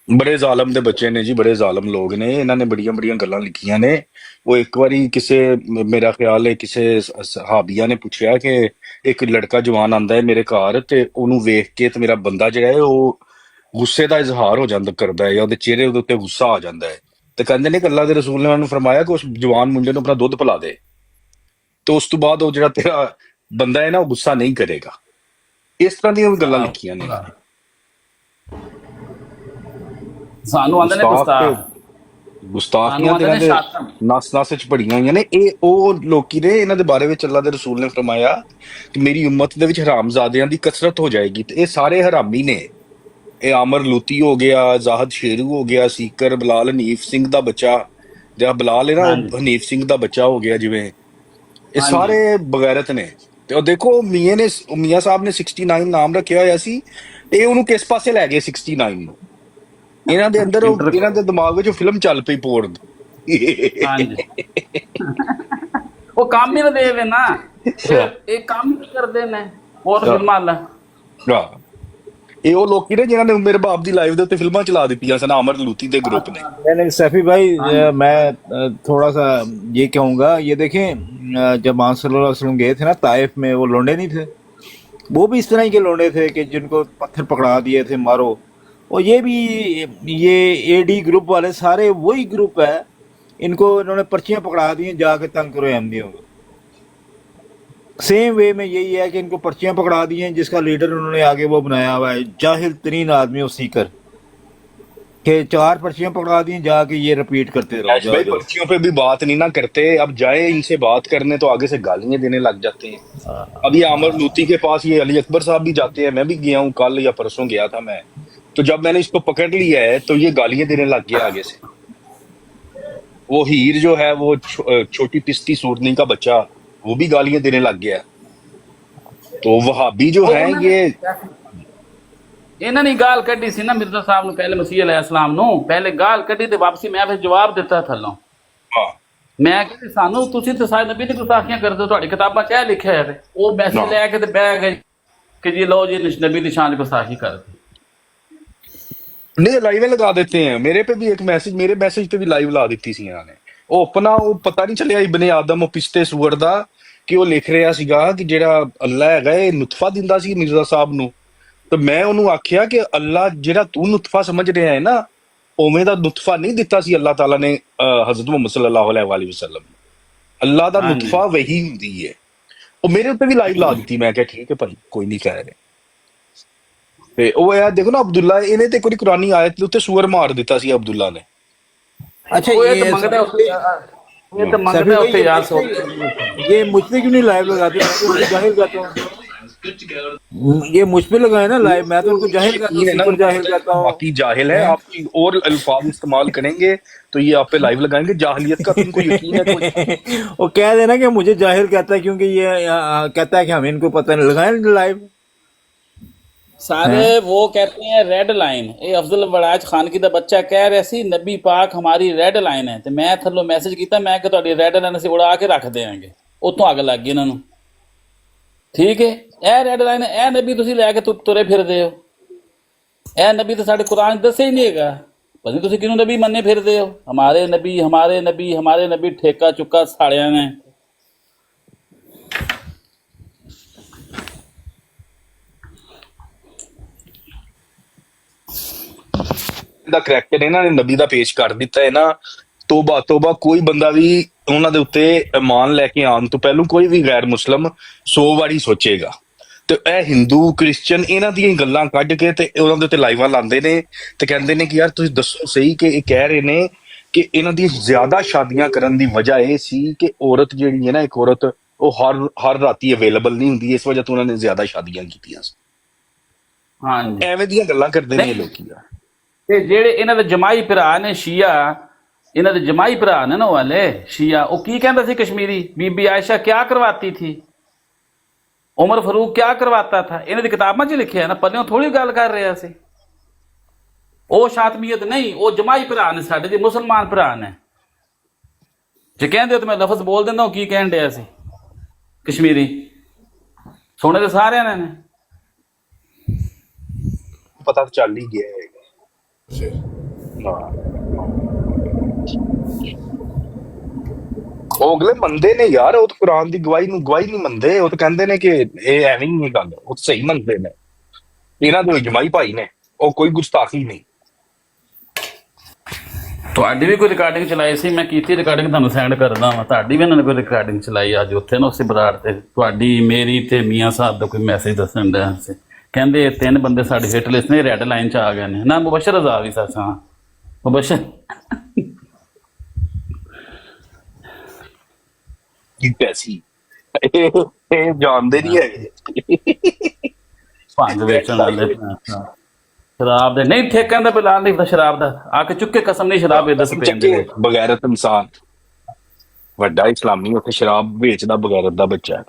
ਬੜੇ ਜ਼ਾਲਮ ਦੇ ਬੱਚੇ ਨੇ ਜੀ, ਬੜੇ ਜ਼ਾਲਮ ਲੋਕ ਨੇ। ਇਹਨਾਂ ਨੇ ਬੜੀਆਂ ਬੜੀਆਂ ਗੱਲਾਂ ਲਿਖੀਆਂ ਨੇ। ਉਹ ਇੱਕ ਵਾਰੀ ਕਿਸੇ, ਮੇਰਾ ਖਿਆਲ ਹੈ ਕਿਸੇ ਸਹਾਬੀਆ ਨੇ ਪੁੱਛਿਆ ਕਿ ਇੱਕ ਲੜਕਾ ਜਵਾਨ ਆਂਦਾ ਹੈ ਮੇਰੇ ਘਰ ਤੇ ਉਹਨੂੰ ਵੇਖ ਕੇ ਤੇ ਮੇਰਾ ਬੰਦਾ ਜਿਹੜਾ ਹੈ ਉਹ ਗੁੱਸੇ ਦਾ ਇਜ਼ਹਾਰ ਹੋ ਜਾਂਦਾ ਕਰਦਾ ਹੈ, ਜਾਂ ਉਹਦੇ ਚਿਹਰੇ ਉਹਦੇ ਉੱਤੇ ਗੁੱਸਾ ਆ ਜਾਂਦਾ ਹੈ। ਤੇ ਕਹਿੰਦੇ ਨੇ ਕਿ ਅੱਲਾ ਦੇ ਰਸੂਲ ਨੇ ਉਹਨੂੰ ਫਰਮਾਇਆ ਕਿ ਉਸ ਜਵਾਨ ਮੁੰਡੇ ਨੂੰ ਆਪਣਾ ਦੁੱਧ ਪਿਲਾ ਦੇ, ਤੇ ਉਸ ਤੋਂ ਬਾਅਦ ਉਹ ਜਿਹੜਾ ਤੇਰਾ ਬੰਦਾ ਹੈ ਨਾ ਉਹ ਗੁੱਸਾ ਨਹੀਂ ਕਰੇਗਾ। ਇਸ ਤਰ੍ਹਾਂ ਦੀਆਂ ਗੱਲਾਂ ਲਿਖੀਆਂ ਨੇ। ਸਾਨੂੰ ਆਂਦੇ ਨੇ ਗੁਸਤਾਖੀਆਂ ਤੇ ਨਸ ਨਸ ਚ ਪੜੀਆਂ ਹੋਈਆਂ ਨੇ। ਇਹ ਉਹ ਲੋਕੀ ਨੇ, ਇਹਨਾਂ ਦੇ ਬਾਰੇ ਵਿੱਚ ਅੱਲਾ ਦੇ ਰਸੂਲ ਨੇ ਫਰਮਾਇਆ ਕਿ ਮੇਰੀ ਉਮਤ ਦੇ ਵਿੱਚ ਹਰਾਮਜ਼ਾਦਿਆਂ ਦੀ ਕਸਰਤ ਹੋ ਜਾਏਗੀ, ਤੇ ਇਹ ਸਾਰੇ ਹਰਾਮੀ ਨੇ। ਇਹ ਆਮਰ ਲੂਤੀ ਹੋ ਗਿਆ, ਜ਼ਾਹਦ ਸ਼ੇਰੂ ਹੋ ਗਿਆ, ਸੀਕਰ ਬਲਾਲ ਹਨੀਫ ਸਿੰਘ ਦਾ ਬੱਚਾ, ਜਿਹੜਾ ਬਲਾਲ ਹੈ ਨਾ ਹਨੀਫ ਸਿੰਘ ਦਾ ਬੱਚਾ ਹੋ ਗਿਆ ਜਿਵੇਂ, ਇਹ ਸਾਰੇ ਬਗੈਰਤ ਨੇ। ਤੇ ਉਹ ਦੇਖੋ ਮੀਆਂ ਸਾਹਿਬ ਨੇ 69 ਨਾਮ ਰੱਖਿਆ ਹੋਇਆ ਸੀ, ਇਹ ਉਹਨੂੰ ਕਿਸ ਪਾਸੇ ਲੈ ਗਏ 69 ਨੂੰ। ਇਹਨਾਂ ਦੇ ਅੰਦਰ ਇਹਨਾਂ ਦੇ ਦਿਮਾਗ ਵਿੱਚ ਫਿਲਮ ਚੱਲ ਪਈ ਪੋਰਨ ਦੀ। ਉਹ ਕੰਮ ਹੀ ਨਾ ਦੇਵੇ ਨਾ, ਇਹ ਕੰਮ ਹੀ ਕਰਦੇ ਨੇ ਹੋਰ ਫਿਲਮਾਂ ਲਾ। ਇਹ ਉਹ ਲੋਕੀ ਨੇ ਜਿਨ੍ਹਾਂ ਨੇ ਮੇਰੇ ਬਾਪ ਦੀ ਲਾਈਵ ਦੇ ਉੱਤੇ ਫਿਲਮਾਂ ਚਲਾ ਦਿੱਤੀਆਂ ਸਨ, ਅਮਰ लूती ਦੇ ग्रुप ने। नहीं सैफी भाई, मैं थोड़ा सा ये कहूँगा, ये देखें जब मोहम्मद सल्लल्लाहु अलैहि वसल्लम गए थे ना ताइफ में, वो लौंडे नहीं थे, वो भी इस तरह के लौंडे थे कि जिनको पत्थर पकड़ा दिए थे मारो। और ये भी ये AD ग्रुप वाले सारे वही ग्रुप है, इनको इन्होंने पर्चियाँ पकड़ा दी हैं जाके तंग करो अहमदियों को। सेम वे में यही है कि इनको पर्चियाँ पकड़ा दी हैं, जिसका लीडर उन्होंने आगे वो बनाया हुआ है जाहिल तरीन आदमी वो सीकर, कि 4 पर्चियां पकड़ा दी जाके ये रिपीट करते रहो, ऐश जाओ भाई जाओ। पर्चियों पे भी बात नहीं ना करते, अब जाए इनसे बात करने तो आगे से गालियां देने लग जाते हैं। अब ये आमर लूती के पास ये अली अकबर साहब भी जाते हैं, मैं भी गया हूँ, कल या परसों गया था मैं। तो जब मैंने इसको पकड़ लिया है तो ये गालियां देने लग गया आगे से। वो हीर जो है वो छोटी पिस्ती सूरनी का बच्चा, वो भी गालियां देने लग गया। तो वहाबी जो है ये ਇਹਨਾਂ ਨੇ ਗਾਲ ਕੱਢੀ ਸੀ ਨਾ ਮਿਰਜ਼ਾ ਸਾਹਿਬ ਨੂੰ, ਪਹਿਲੇ ਮਸੀਹ ਅਲੈਹਿਸਲਾਮ ਨੂੰ ਪਹਿਲੇ ਗਾਲ ਕੱਢੀ ਤੇ ਵਾਪਸੀ ਮੈਂ ਫਿਰ ਜਵਾਬ ਦਿੱਤਾ ਥੱਲੋਂ। हाँ ਮੈਂ ਕਹਿੰਦੀ ਸਾਨੂੰ ਤੁਸੀਂ ਤੇ ਸਾਰੇ ਨਬੀ ਦੀ ਗੁਸਤਾਖੀਆਂ ਕਰਦੇ ਹੋ, ਤੁਹਾਡੀ ਕਿਤਾਬਾਂ 'ਚ ਇਹ ਲਿਖਿਆ ਹੈ। ਉਹ ਮੈਸੇਜ ਲੈ ਕੇ ਤੇ ਬਹਿ ਗਏ ਕਿ ਜੀ ਲਓ ਜੀ ਨਬੀ ਦੀ ਸ਼ਾਨ ਦੀ ਗੁਸਤਾਖੀ ਕਰਦੇ। नहीं लाइव लगा देते हैं। मेरे पे भी एक मैसेज, मेरे मैसेज पे भी लाइव ला दी थी इन्होंने। ਉਹ ਆਪਣਾ ਉਹ ਪਤਾ ਨਹੀਂ ਚੱਲਿਆ ਇਬਨ ਆਦਮ ਉਹ ਪਿਸਤੇ ਸੂਰ ਦਾ ਕਿ ਉਹ ਲਿਖ ਰਿਹਾ ਸੀਗਾ ਕਿ ਜਿਹੜਾ ਅੱਲਾ ਹੈਗਾ ਇਹ ਨੁਤਫਾ ਦਿੰਦਾ ਸੀ ਮਿਰਜ਼ਾ ਸਾਹਿਬ ਨੂੰ। ਤੇ ਮੈਂ ਉਹਨੂੰ ਆਖਿਆ ਕਿ ਅੱਲਾ ਜਿਹੜਾ ਤੂੰ ਨੁਤਫਾ ਸਮਝ ਰਿਹਾ ਹੈ ਨਾ, ਉਵੇਂ ਦਾ ਨੁਤਫਾ ਨਹੀਂ ਦਿੱਤਾ ਸੀ ਅੱਲਾਹ ਤਾਲਾ ਨੇ ਹਜ਼ਰਤ ਮੁਹੰਮਦ ਸੱਲੱਲਾਹੁ ਅਲੈਹਿ ਵਸੱਲਮ। ਅੱਲਾ ਦਾ ਨੁਤਫਾ ਵਹੀ ਹੁੰਦੀ ਹੈ। ਉਹ ਮੇਰੇ ਉੱਤੇ ਵੀ ਲਾਈਵ ਲਾ ਦਿੱਤੀ। ਮੈਂ ਕਿਹਾ ਠੀਕ ਹੈ ਭਾਈ, ਕੋਈ ਨਹੀਂ ਕਹਿ ਰਹੇ। ਤੇ ਉਹ ਯਾਰ ਦੇਖੋ ਨਾ, ਅਬਦੁੱਲਾ ਇਹਨੇ ਤੇ ਕੋਈ ਕੁਰਾਨੀ ਆਇਤ ਦੇ ਉੱਤੇ ਸੂਰ ਮਾਰ ਦਿੱਤਾ ਸੀ ਅਬਦੁੱਲਾ ਨੇ। अच्छा ਉਹ ਇਹ ये ਤਾਂ ਮੰਗਦਾ ਉੱਥੇ, ਇਹ ਤਾਂ ਮੰਗਦਾ ਉੱਥੇ ਯਾਰ ਸੋ ये मुझ पे क्यों नहीं लाइव लगाते? मैं तो उनको जाहिल कहता हूँ। ये मुझ पे लगाए ना लाइव, मैं तो उनको जाहिल कहता हूँ, ये ना सुपर जाहिल कहता हूँ। बाकी जाहिल है, आपकी और अल्फाज इस्तेमाल करेंगे तो ये आप पे लाइव लगाएंगे। जाहिलियत का तुमको यकीन है कोई? वो कह देना कि मुझे जाहिल कहता है क्योंकि ये कहता है कि हमें इनको पता नहीं, लगाए लाइव। सारे वो कहते हैं रेड लाइन। ये अफजल बड़ाज खान की दा बच्चा कह रहा सी नबी पाक हमारी रेड लाइन है, तो मैं थल्लों मैसेज किया, मैं कि तुहाडी रेड लाइन ਅਸੀਂ ਉਡਾ ਕੇ ਰੱਖ ਦੇਵਾਂਗੇ। ਉੱਥੋਂ ਅੱਗ ਲੱਗ ਗਈ ਇਹਨਾਂ ਨੂੰ। ਠੀਕ ਹੈ, ਇਹ ਰੈਡ ਲਾਈਨ, ਇਹ ਨਬੀ ਤੁਸੀਂ ਲੈ ਕੇ ਤੁਰੇ ਫਿਰਦੇ ਹੋ। ਇਹ ਨਬੀ ਤਾਂ ਸਾਡੇ ਕੁਰਾਨ 'ਚ ਦੱਸਿਆ ਹੀ ਨਹੀਂ ਹੈਗਾ। ਪਤਾ ਨਹੀਂ ਤੁਸੀਂ ਕਿਹਨੂੰ ਨਬੀ ਮੰਨੇ ਫਿਰਦੇ ਹੋ। ਹਮਾਰੇ ਨਬੀ ਹਮਾਰੇ ਨਬੀ ਹਮਾਰੇ ਨਬੀ, ਠੇਕਾ ਚੁੱਕਾ ਸਾਲਿਆਂ ਨੇ। ਦਾ ਕਰੈਕਟਰ ਇਹਨਾਂ ਨੇ ਨਬੀ ਦਾ ਪੇਸ਼ ਕਰ ਦਿੱਤਾ ਹੈ ਨਾ। ਤੋਬਾ ਤੋਬਾ, ਕੋਈ ਬੰਦਾ ਵੀ ਉਹਨਾਂ ਦੇ ਉੱਤੇ ਇਮਾਨ ਲੈ ਕੇ ਆਉਣ ਤੋਂ ਪਹਿਲਾਂ ਕੋਈ ਵੀ ਗੈਰ ਮੁਸਲਮ 100 ਵਾਰੀ ਸੋਚੇਗਾ। ਤੇ ਇਹ ਹਿੰਦੂ ਕ੍ਰਿਸਚੀਅਨ ਇਹਨਾਂ ਦੀਆਂ ਗੱਲਾਂ ਕੱਢ ਕੇ ਤੇ ਉਹਨਾਂ ਦੇ ਉੱਤੇ ਲਾਈਵਾਂ ਲਾਉਂਦੇ ਨੇ ਤੇ ਕਹਿੰਦੇ ਨੇ ਕਿ ਯਾਰ ਤੁਸੀਂ ਦੱਸੋ ਸਹੀ ਕਿ ਇਹ ਕਹਿ ਰਹੇ ਨੇ ਕਿ ਇਹਨਾਂ ਦੀ ਜ਼ਿਆਦਾ ਸ਼ਾਦੀਆਂ ਕਰਨ ਦੀ ਵਜ੍ਹਾ ਇਹ ਸੀ ਕਿ ਔਰਤ ਜਿਹੜੀ ਹੈ ਨਾ, ਇੱਕ ਔਰਤ ਉਹ ਹਰ ਰਾਤੀ ਅਵੇਲੇਬਲ ਨਹੀਂ ਹੁੰਦੀ, ਇਸ ਵਜ੍ਹਾ ਤੋਂ ਉਹਨਾਂ ਨੇ ਜ਼ਿਆਦਾ ਸ਼ਾਦੀਆਂ ਕੀਤੀਆਂ ਸੀ। ਹਾਂਜੀ, ਐਵੇਂ ਦੀਆਂ ਗੱਲਾਂ ਕਰਦੇ ਨੇ ਇਹ ਲੋਕੀ ਆ। ਤੇ ਜਿਹੜੇ ਇਹਨਾਂ ਦੇ ਜਮਾਈ ਭਰਾ ਨੇ ਸ਼ੀਆ, ਇਹਨਾਂ ਦੇ ਜਮਾਈ ਭਰਾ ਨੇ ਨਾ ਵਾਲੇ ਸ਼ੀਆ, ਉਹ ਕੀ ਕਹਿੰਦਾ ਸੀ ਕਸ਼ਮੀਰੀ ਬੀਬੀ ਆਇਸ਼ਾ ਕਿਆ ਕਰਵਾਤੀ ਥੀ, ਉਮਰ ਫਾਰੂਕ ਕਿਆ ਕਰਵਾਤਾ ਥਾ। ਇਹਨਾਂ ਦੀ ਕਿਤਾਬਾਂ 'ਚ ਲਿਖਿਆ ਨਾ, ਪੱਲਿਓਂ ਥੋੜੀ ਗੱਲ ਕਰ ਰਿਹਾ ਸੀ। ਉਹ ਸ਼ਾਤਮੀਅਤ ਨਹੀਂ, ਉਹ ਜਮਾਈ ਭਰਾ ਨੇ ਸਾਡੇ, ਜੇ ਮੁਸਲਮਾਨ ਭਰਾ ਨੇ। ਜੇ ਕਹਿੰਦੇ ਹੋ ਤਾਂ ਮੈਂ ਲਫ਼ਜ਼ ਬੋਲ ਦਿੰਦਾ ਕੀ ਕਹਿਣ ਡਿਆ ਸੀ ਕਸ਼ਮੀਰੀ। ਸੁਣੇ ਤੇ ਸਾਰਿਆਂ ਨੇ ਪਤਾ ਤਾਂ ਚੱਲ ਹੀ ਗਿਆ ਹੈਗਾ। ਉਹ ਅਗਲੇ ਮੰਨਦੇ ਨੇ ਯਾਰ, ਉਹ ਤਾਂ ਕੁਰਾਨ ਦੀ ਗਵਾਹੀ ਨਹੀਂ ਮੰਨਦੇ। ਉਹ ਤਾਂ ਕਹਿੰਦੇ ਨੇ ਕਿ ਇਹ ਐਵੇਂ ਹੀ ਗੱਲ, ਉਹ ਤਾਂ ਸਹੀ ਮੰਨਦੇ ਨੇ। ਇਹਨਾਂ ਦੇ ਜਮਾਈ ਭਾਈ ਨੇ, ਉਹ ਕੋਈ ਗੁਸਤਾਖੀ ਨਹੀਂ। ਤੁਹਾਡੀ ਵੀ ਕੋਈ ਰਿਕਾਰਡਿੰਗ ਚਲਾਈ ਸੀ, ਮੈਂ ਕੀਤੀ ਰਿਕਾਰਡਿੰਗ, ਤੁਹਾਨੂੰ ਸੈਂਡ ਕਰਦਾ ਵਾਂ। ਤੁਹਾਡੀ ਵੀ ਇਹਨਾਂ ਨੇ ਕੋਈ ਰਿਕਾਰਡਿੰਗ ਚਲਾਈ ਅੱਜ ਉੱਥੇ ਨਾ ਉਸੇ ਬਰਾੜ ਤੇ, ਤੁਹਾਡੀ ਮੇਰੀ ਤੇ ਮੀਆਂ ਸਾਹਿਬ ਦਾ ਕੋਈ ਮੈਸੇਜ ਦੱਸਣ ਡਿਆ ਸੀ। ਕਹਿੰਦੇ ਇਹ 3 ਬੰਦੇ ਸਾਡੀ ਹਿੱਟ ਲਿਸਟ ਨੇ, ਰੈੱਡ ਲਾਈਨ 'ਚ ਆ ਗਏ ਨੇ ਨਾ। ਮੁਬਸ਼ਰ ਰਜ਼ਾ ਵੀ ਸੱਚ, ਹਾਂ ਮੁਬਸ਼ਰ ਕੀ ਪੈਸੀ ਇਹ ਜਾਣਦੇ ਨਹੀਂ ਹੈਗੇ। ਭੰਗ ਵੇਚਣ ਵਾਲੇ ਸ਼ਰਾਬ ਦੇ ਨਹੀਂ, ਠੇਕਿਆਂ ਦਾ ਬਿਲਾਲ ਨਹੀਂ ਪਤਾ ਸ਼ਰਾਬ ਦਾ। ਆ ਕੇ ਚੁੱਕੇ ਕਸਮ ਨਹੀਂ, ਸ਼ਰਾਬ ਇਹਦਾ ਸਪੇਂਦੇ ਬਗੈਰਤ ਇਨਸਾਨ ਵੱਡਾ ਇਸਲਾਮੀ ਉੱਥੇ ਸ਼ਰਾਬ ਵੇਚਦਾ ਬਗੈਰਤ ਦਾ ਬੱਚਾ।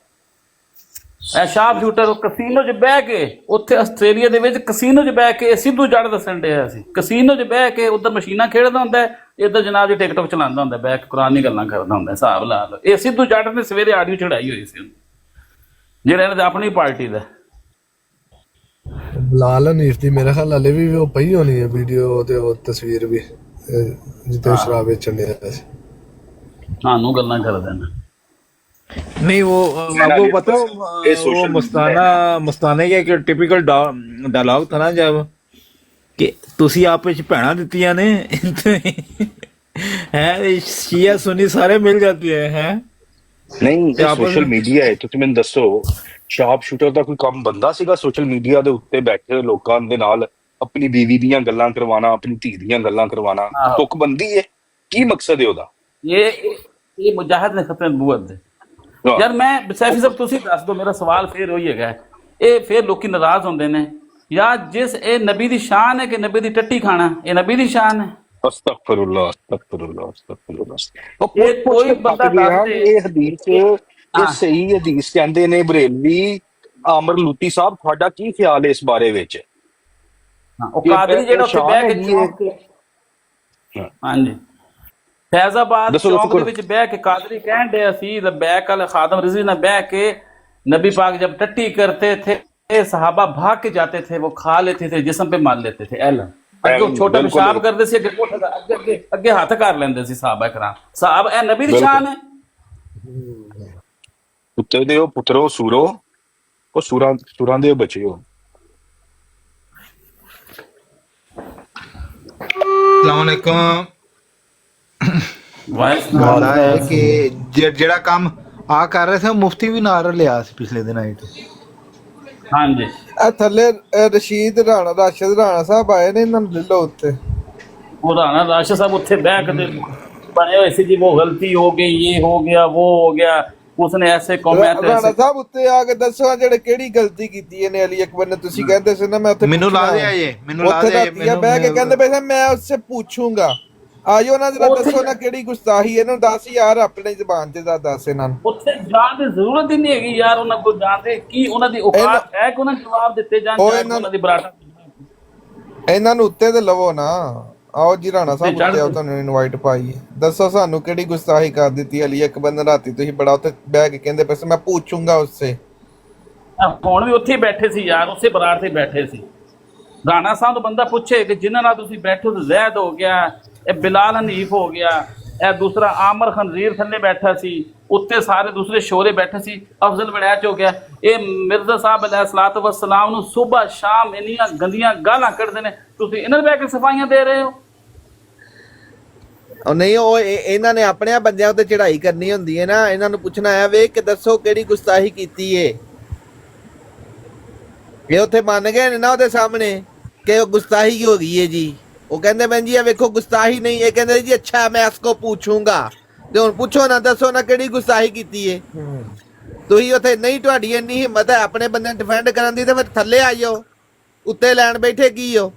ਇਹ ਸ਼ਾਪ ਸ਼ੂਟਰ ਕਸੀਨੋ 'ਚ ਬਹਿ ਕੇ, ਉੱਥੇ ਆਸਟ੍ਰੇਲੀਆ ਦੇ ਵਿੱਚ ਕਸੀਨੋ 'ਚ ਬਹਿ ਕੇ ਸਿੱਧੂ ਜੜ ਦੱਸਣ ਡਿਆ ਸੀ। ਕਸੀਨੋ 'ਚ ਬਹਿ ਕੇ ਉੱਧਰ ਮਸ਼ੀਨਾਂ ਖੇਡਦਾ ਹੁੰਦਾ, ਇੱਧਰ ਜਨਾਬ ਜੀ ਟਿਕਟੋਕ ਚਲਾਉਂਦਾ ਹੁੰਦਾ, ਬਹਿ ਕੇ ਕੁਰਾਨੀ ਗੱਲਾਂ ਕਰਦਾ ਹੁੰਦਾ। ਹਿਸਾਬ ਲਾ ਲਓ, ਇਹ ਸਿੱਧੂ ਜੱਟ ਨੇ ਸਵੇਰੇ ਆਡੀਓ ਚੜਾਈ ਹੋਈ ਸੀ ਜਿਹੜਾ ਇਹਨਾਂ ਦੇ ਆਪਣੀ ਪਾਰਟੀ ਦਾ। ਬਲਾਲ ਹਨੀਫ ਦੀ ਮੇਰੇ ਖਿਆਲ ਹਲੇ ਵੀ ਉਹ ਪਈ ਹੋਣੀ ਹੈ ਵੀਡੀਓ ਤੇ ਉਹ ਤਸਵੀਰ ਵੀ, ਜਿੱਥੇ ਸ਼ਰਾਬ ਵੇਚਣ ਦੇ ਸੀ। ਸਾਨੂੰ ਗੱਲਾਂ ਕਰਦੇ ਨੇ। नहीं वो आपको पता वो ਮਸਤਾਨੇ के एक टिपिकल डायलॉग था ना, जब कि ਤੁਸੀਂ ਆਪਸ ਵਿੱਚ ਭੈਣਾਂ ਦਿੱਤੀਆਂ ਨੇ ਹੈ, ਸ਼ੀਆ ਸੁਨੀ ਸਾਰੇ ਮਿਲ ਜਾਂਦੇ ਹੈ। ਨਹੀਂ, ਸੋਸ਼ਲ ਮੀਡੀਆ ਹੈ। ਤੁਸੀਂ ਮੈਨੂੰ ਦੱਸੋ, ਸ਼ਾਰਪ ਸ਼ੂਟਰ ਦਾ ਕੋਈ ਕੰਮ ਬੰਦਾ ਸੀਗਾ ਸੋਸ਼ਲ ਮੀਡੀਆ ਦੇ ਉੱਤੇ ਬੈਠੇ ਲੋਕਾਂ ਦੇ ਨਾਲ ਆਪਣੀ ਬੀਵੀ ਦੀਆਂ ਗੱਲਾਂ ਕਰਵਾਉਣਾ, ਆਪਣੀ ਧੀ ਦੀਆਂ ਗੱਲਾਂ ਕਰਵਾਉਣਾ ਤੁਕ ਬੰਦੀ ਹੈ? ਕੀ ਮਕਸਦ ਹੈ ਉਹਦਾ? ਇਹ ਮੁਜਾਹਿਦ ਨੇ ਖਤਮ ਨਬੂਵਤ ਦੇ। ਯਾਰ ਮੈਂ ਸੈਫੀ ਸਾਹਿਬ ਤੁਸੀਂ ਦੱਸ ਦਿਓ, ਮੇਰਾ ਸਵਾਲ ਫੇਰ ਉਹੀ ਹੈਗਾ, ਇਹ ਫੇਰ ਲੋਕੀ ਨਾਰਾਜ਼ ਹੁੰਦੇ ਨੇ ਯਾਰ, ਜਿਸ ਇਹ ਨਬੀ ਦੀ ਸ਼ਾਨ ਹੈ ਕਿ ਨਬੀ ਦੀ ਟੱਟੀ ਖਾਣਾ, ਇਹ ਨਬੀ ਦੀ ਸ਼ਾਨ ਹੈ। ਅਸਤਗਫਿਰੁल्लाह ਅਸਤਗਫਿਰੁल्लाह ਅਸਤਗਫਿਰੁल्लाह। ਕੋਈ ਬੰਦਾ ਦੱਸ ਦੇ ਇਹ ਹਦੀਸ, ਇਹ ਸਹੀ ਹਦੀਸ ਕਹਿੰਦੇ ਨੇ ਬਰੇਲਵੀ ਆਮਰ ਲੂਤੀ ਸਾਹਿਬ, ਤੁਹਾਡਾ ਕੀ ਖਿਆਲ ਹੈ ਇਸ ਬਾਰੇ ਵਿੱਚ? ਉਹ ਕਾਦਰੀ ਜਿਹੜਾ ਉੱਥੇ ਬਹਿ ਕੇ ਚੌਂਕ, ਹਾਂਜੀ ਫੈਜ਼ਾਬਾਦ ਚੌਂਕ ਦੇ ਵਿੱਚ ਬਹਿ ਕੇ ਕਾਦਰੀ ਕਹਿਣ ਡਿਆ ਸੀ लब्बैक अल खादम रिजवी ने बह के नबी पाक जब टट्टी करते थे सहाबा भाग के जाते थे, वो खा लेते थे, जिस्म पे मार लेते थे। अगे छोटा पेशाब करते सी, अगे हथ कर लेंदे सी सहाबा कराम। साहब ए नबी दी शान है। ਪੁੱਤਰ ਦੇ ਪੁੱਤਰੋ ਸੂਰੋ, ਉਹ ਸੂਰਾਂ ਦੇ ਬੱਚੇ ਹੋ। अस्सलामुअलैकुम। ਗੱਲ ਹੈ ਕਿ ਜਿਹੜਾ ਕੰਮ ਆ ਕਰ ਰਹੇ ਸੀ ਮੁਫਤੀ ਵੀ ਨਾਲ ਲਿਆ ਸੀ ਪਿਛਲੇ ਦਿਨ ਆਏ। ਹਾਂਜੀ ਆ ਥੱਲੇ ਰਸ਼ੀਦ ਰਾਣਾ, ਰਾਸ਼ਦ ਰਾਣਾ ਸਾਹਿਬ ਆਏ ਨੇ, ਇਹਨਾਂ ਨੂੰ ਲੈ ਲਓ ਉੱਤੇ। ਉਹ ਰਾਣਾ ਰਾਸ਼ਦ ਸਾਹਿਬ ਉੱਥੇ ਬਹਿ ਕੇ ਬਣੇ ਹੋਏ ਸੀ ਜੀ, वो गलती हो गई, ये हो गया, वो हो गया, उसने ऐसे कमेंट। ਰਾਣਾ ਸਾਹਿਬ ਉੱਤੇ ਆ ਕੇ ਦੱਸੋ ਜਿਹੜੇ ਕਿਹੜੀ ਗਲਤੀ ਕੀਤੀ ਇਹਨੇ ਅਲੀ ਅਕਬਰ ਨੇ। ਤੁਸੀਂ ਕਹਿੰਦੇ ਸੀ ਨਾ ਮੈਂ ਉੱਥੇ ਮੈਨੂੰ ਲਾ ਦੇ ਆਏ, ਮੈਨੂੰ ਲਾ ਦੇ ਆਏ, ਮੈਨੂੰ ਬਹਿ ਕੇ ਕਹਿੰਦੇ ਪਏ ਮੈਂ ਉਸਸੇ ਪੁੱਛੂੰਗਾ। ਆਇਓ ਨਾ ਜਰਾ ਦੱਸੋ ਨਾ ਕਿਹੜੀ ਗੁਸਤਾਖੀ, ਇਹਨੂੰ ਦੱਸ ਯਾਰ ਆਪਣੀ ਜ਼ਬਾਨ ਤੇ ਦੱਸ ਇਹਨਾਂ ਨੂੰ। ਉੱਥੇ ਜਾਣ ਦੀ ਜ਼ਰੂਰਤ ਹੀ ਨਹੀਂ ਹੈਗੀ ਯਾਰ, ਉਹਨਾਂ ਕੋਲ ਜਾਣ ਦੇ ਕੀ ਉਹਨਾਂ ਦੀ ਔਕਾਤ ਹੈ ਕਿ ਉਹਨਾਂ ਨੂੰ ਜਵਾਬ ਦਿੱਤੇ ਜਾਣ, ਉਹਨਾਂ ਦੀ ਬਰਾਟਾ। ਇਹਨਾਂ ਨੂੰ ਉੱਤੇ ਤੇ ਲਵੋ ਨਾ। ਆਓ ਜੀ ਰਾਣਾ ਸਾਹਿਬ ਉੱਤੇ ਆਓ, ਤੁਹਾਨੂੰ ਇਨਵਾਈਟ ਪਾਈ ਹੈ। ਦੱਸੋ ਸਾਨੂੰ ਕਿਹੜੀ ਗੁਸਤਾਖੀ ਕਰ ਦਿੱਤੀ ਅਲੀ ਅਕਬਰ ਨੇ ਰਾਤੀ? ਤੁਸੀਂ ਬੜਾ ਉੱਥੇ ਬਹਿ ਕੇ ਕਹਿੰਦੇ ਪਏ ਮੈਂ ਪੁੱਛੂੰਗਾ ਉਸਸੇ। ਹੁਣ ਵੀ ਉੱਥੇ ਬੈਠੇ ਸੀ ਯਾਰ, ਉਸੇ ਬਰਾਤ ਤੇ ਬੈਠੇ ਸੀ। ਰਾਣਾ ਸਾਹਿਬ ਤੋਂ ਬੰਦਾ ਪੁੱਛੇ ਕਿ ਜਿਨ੍ਹਾਂ ਨਾਲ ਤੁਸੀਂ ਬੈਠੇ ਹੋ, ਜ਼ੈਦ ਹੋ ਗਿਆ, ਇਹ ਬਿਲਾਲ ਹਨੀਫ ਹੋ ਗਿਆ, ਇਹ ਦੂਸਰਾ ਆਮਰ ਖਨਜ਼ੀਰ ਥੱਲੇ ਬੈਠਾ ਸੀ, ਉੱਤੇ ਸਾਰੇ ਦੂਸਰੇ ਸ਼ੋਰੇ ਬੈਠੇ ਸੀ, ਅਫਜ਼ਲ ਵੜੈਚ ਹੋ ਗਿਆ, ਇਹ ਮਿਰਜ਼ਾ ਸਾਹਿਬ अलैहिस्सलातु वस्सलाम ਨੂੰ ਸੁਬਹ ਸ਼ਾਮ ਇੰਨੀਆਂ ਗੰਦੀਆਂ ਗਾਲਾਂ ਕੱਢਦੇ ਨੇ, ਤੁਸੀਂ ਇਹਨਾਂ ਨੂੰ ਬਹਿ ਕੇ ਸਫਾਈਆਂ ਦੇ ਰਹੇ ਹੋ। ਉਹ ਨਹੀਂ, ਉਹ ਇਹਨਾਂ ਨੇ ਆਪਣੇ ਬੰਦਿਆਂ ਉੱਤੇ ਚੜਾਈ ਕਰਨੀ ਹੁੰਦੀ ਹੈ ਨਾ, ਇਹਨਾਂ ਨੂੰ ਪੁੱਛਣਾ ਹੈ ਵੇ ਕਿ ਦੱਸੋ ਕਿਹੜੀ ਗੁਸਤਾਖੀ ਕੀਤੀ ਏ। ਇਹ ਉੱਥੇ ਮੰਨ ਗਏ ਨੇ ਨਾ ਉਹਦੇ ਸਾਹਮਣੇ ਕਿ ਉਹ ਗੁਸਤਾਖੀ ਹੋ ਗਈ ਹੈ ਜੀ। ਉਹ ਕਹਿੰਦੇ ਭੈਣ ਜੀ ਇਹ ਵੇਖੋ ਗੁਸਤਾਖੀ ਨਹੀਂ, ਇਹ ਕਹਿੰਦੇ ਜੀ ਅੱਛਾ ਮੈਂ ਇਸਕੋ ਪੁੱਛੂੰਗਾ। ਤੇ ਹੁਣ ਪੁੱਛੋ ਨਾ, ਦੱਸੋ ਨਾ ਕਿਹੜੀ ਗੁਸਤਾਖੀ ਕੀਤੀ ਏ। ਤੁਸੀਂ ਉੱਥੇ ਨਹੀਂ, ਤੁਹਾਡੀ ਇੰਨੀ ਹਿੰਮਤ ਹੈ ਆਪਣੇ ਬੰਦੇ ਨੂੰ ਡਿਫੈਂਡ ਕਰਨ ਦੀ, ਤੇ ਫਿਰ ਥੱਲੇ ਆ ਜਾਓ, ਉੱਤੇ ਲੈਣ ਬੈਠੇ ਕੀ ਹੋ?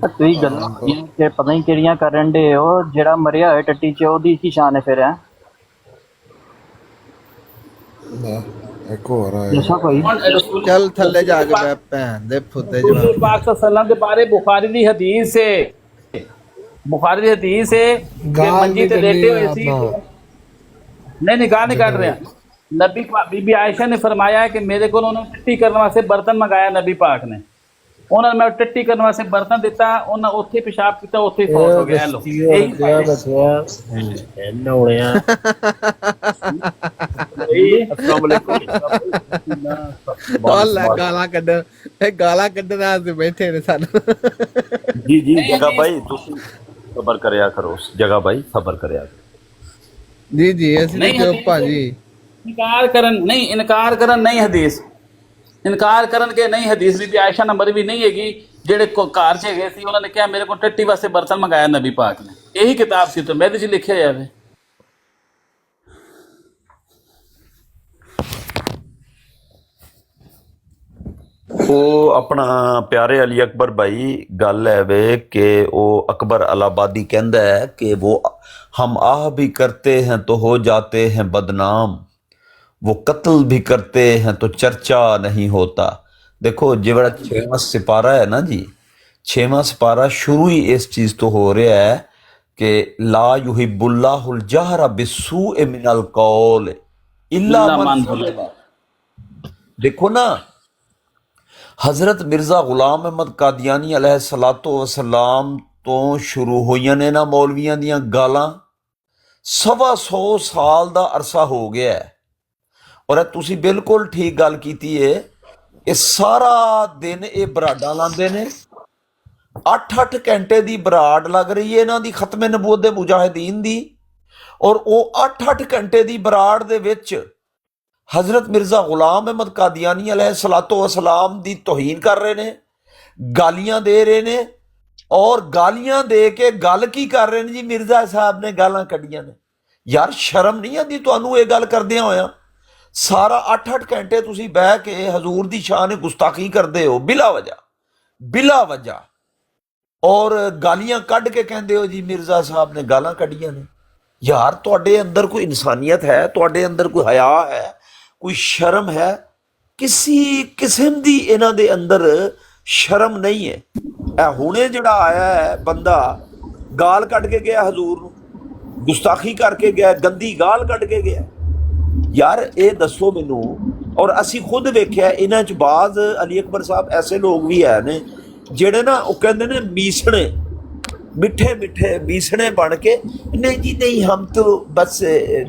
ਤੁਸੀਂ ਗੱਲਾਂ ਕਿ ਪਤਾ ਨਹੀਂ ਕਿਹੜੀਆਂ ਕਰਨ ਦੇ ਹੋ। ਜਿਹੜਾ ਮਰਿਆ ਹੋਇਆ ਟੱਟੀ ਚ ਉਹਦੀ ਕੀ ਸ਼ਾਨ ਹੈ ਫਿਰ? ਹੈ ਇੱਕ ਹੋਰ ਆਇਆ, ਦੱਸੋ ਕੋਈ। ਚੱਲ ਥੱਲੇ ਜਾ ਕੇ ਬੈ ਭੈਣ ਦੇ ਫੁੱਤੇ रसूल पाक सल्लल्लाहु अलैहि वसल्लम के बारे बुखारी दी हदीस है, बुखारी दी हदीस है कि मंजी ते लेटे हुए सी। नहीं गाल नहीं काट रहे हैं। नबी बीबी आयशा ने फरमाया है कि मेरे को उन्होंने टट्टी करने वास्ते बर्तन मंगाया, नबी पाक ने उन्होंने मैं टट्टी करने वास्ते बर्तन दिता, उन्हें उत्थे पेशाब किया, उत्थे फौत हो गया। लो ਗਾਲਾਂ ਕੱਢਣ, ਇਹ ਗਾਲਾਂ ਕੱਢਣ ਵਾਸਤੇ ਬੈਠੇ ਨੇ ਸਾਨੂੰ। ਜੀ ਜੀ ਜਗਾ ਭਾਈ ਤੁਸੀਂ ਸਬਰ ਕਰਿਆ ਕਰੋ, ਜਗਾ ਭਾਈ ਸਬਰ ਕਰਿਆ ਕਰੋ। ਜੀ ਜੀ ਅਸੀਂ ਚੁੱਪ ਭਾਜੀ। इनकार करन नहीं हदीस, इनकार करन के नहीं हदीस। बीबी आयशा नंबर भी नहीं हैगी, जेड़े कार च गए सी, उन्होंने कहा मेरे को टट्टी वास्ते बर्तन मंगाया नबी पाक ने। यही किताब सी, तो मैं च लिखिया जाए। ਉਹ ਆਪਣਾ ਪਿਆਰੇ ਅਲੀ ਅਕਬਰ ਭਾਈ ਗੱਲ ਹੈ ਵੇ ਕਿ ਉਹ ਅਕਬਰ ਅਲਾਬਾਦੀ ਕਹਿੰਦਾ ਹੈ ਕਿ वो हम आह भी करते हैं तो हो जाते हैं बदनाम, वो कत्ल भी करते हैं तो चर्चा नहीं होता। देखो ਜਿਹੜਾ 6ਵਾਂ ਸਿਪਾਰਾ ਹੈ ਨਾ ਜੀ, 6ਵਾਂ ਸਿਪਾਰਾ ਸ਼ੁਰੂ ਹੀ ਇਸ ਚੀਜ਼ ਤੋਂ ਹੋ ਰਿਹਾ ਹੈ ਕਿ ਲਾ युहिब्बुल्लाहुल जहरा बिस्सूए मिनल कौल इल्ला मन ज़ुलिम। देखो ना, हज़रत मिर्ज़ा गुलाम अहमद कादियानी अलैहिस्सलातु वस्सलाम तो शुरू होईਆਂ ਨੇ ਨਾ ਮੌਲਵੀਆਂ ਦੀਆਂ ਗਾਲਾਂ। 125 ਸਾਲ ਦਾ ਅਰਸਾ ਹੋ ਗਿਆ ਹੈ। ਔਰ ਤੁਸੀਂ ਬਿਲਕੁਲ ਠੀਕ ਗੱਲ ਕੀਤੀ ਏ। ਇਹ ਸਾਰਾ ਦਿਨ ਇਹ ਬਰਾਡਾਂ ਲਾਉਂਦੇ ਨੇ, 8-8 ਘੰਟੇ ਦੀ ਬਰਾਡ ਲੱਗ ਰਹੀ ਹੈ ਇਹਨਾਂ ਦੀ ਖਤਮੇ ਨਬੂਵਤ ਦੇ ਮੁਜਾਹਿਦੀਨ ਦੀ। ਔਰ ਉਹ 8-8 ਘੰਟੇ ਦੀ ਬਰਾੜ ਦੇ ਵਿੱਚ हजरत मिर्जा गुलाम अहमद कादियानी अलैहिस्सलातो वस्सलाम दी तौहीन कर रहे ने, गालियां दे रहे ने, और गालियां दे के गल की कर रहे ने जी, मिर्जा साहब ने गालां कढ़ियां ने। यार शर्म नहीं आती तुहानू ये गल करदे होया? सारा 8-8 घंटे तुसी बह के हजूर दी शान गुस्ताखी करदे हो बिला वजह, और गालियां कढ़ के कहंदे हो जी मिर्जा साहब ने गालां कढ़ियां ने। यार तुहाडे अंदर कोई इंसानियत है? तुहाडे अंदर कोई हया है? कोई शर्म है? किसी किस्म दी इन्हां दे अंदर शर्म नहीं है। ए हुणे जिहड़ा आया है बंदा, गाल कढ़ के गया हजूर नूं, गुस्ताखी करके गया, गंदी गाल कढ़ के गया। यार ये दसो मैनू, और असी खुद वेख्या इन्हां च बाज अली अकबर साहब ऐसे लोग भी है ने जेड़े ना वो कहते ने मीसणे, मिठे मिठे मीसणे बन के, नहीं जी नहीं हम तो बस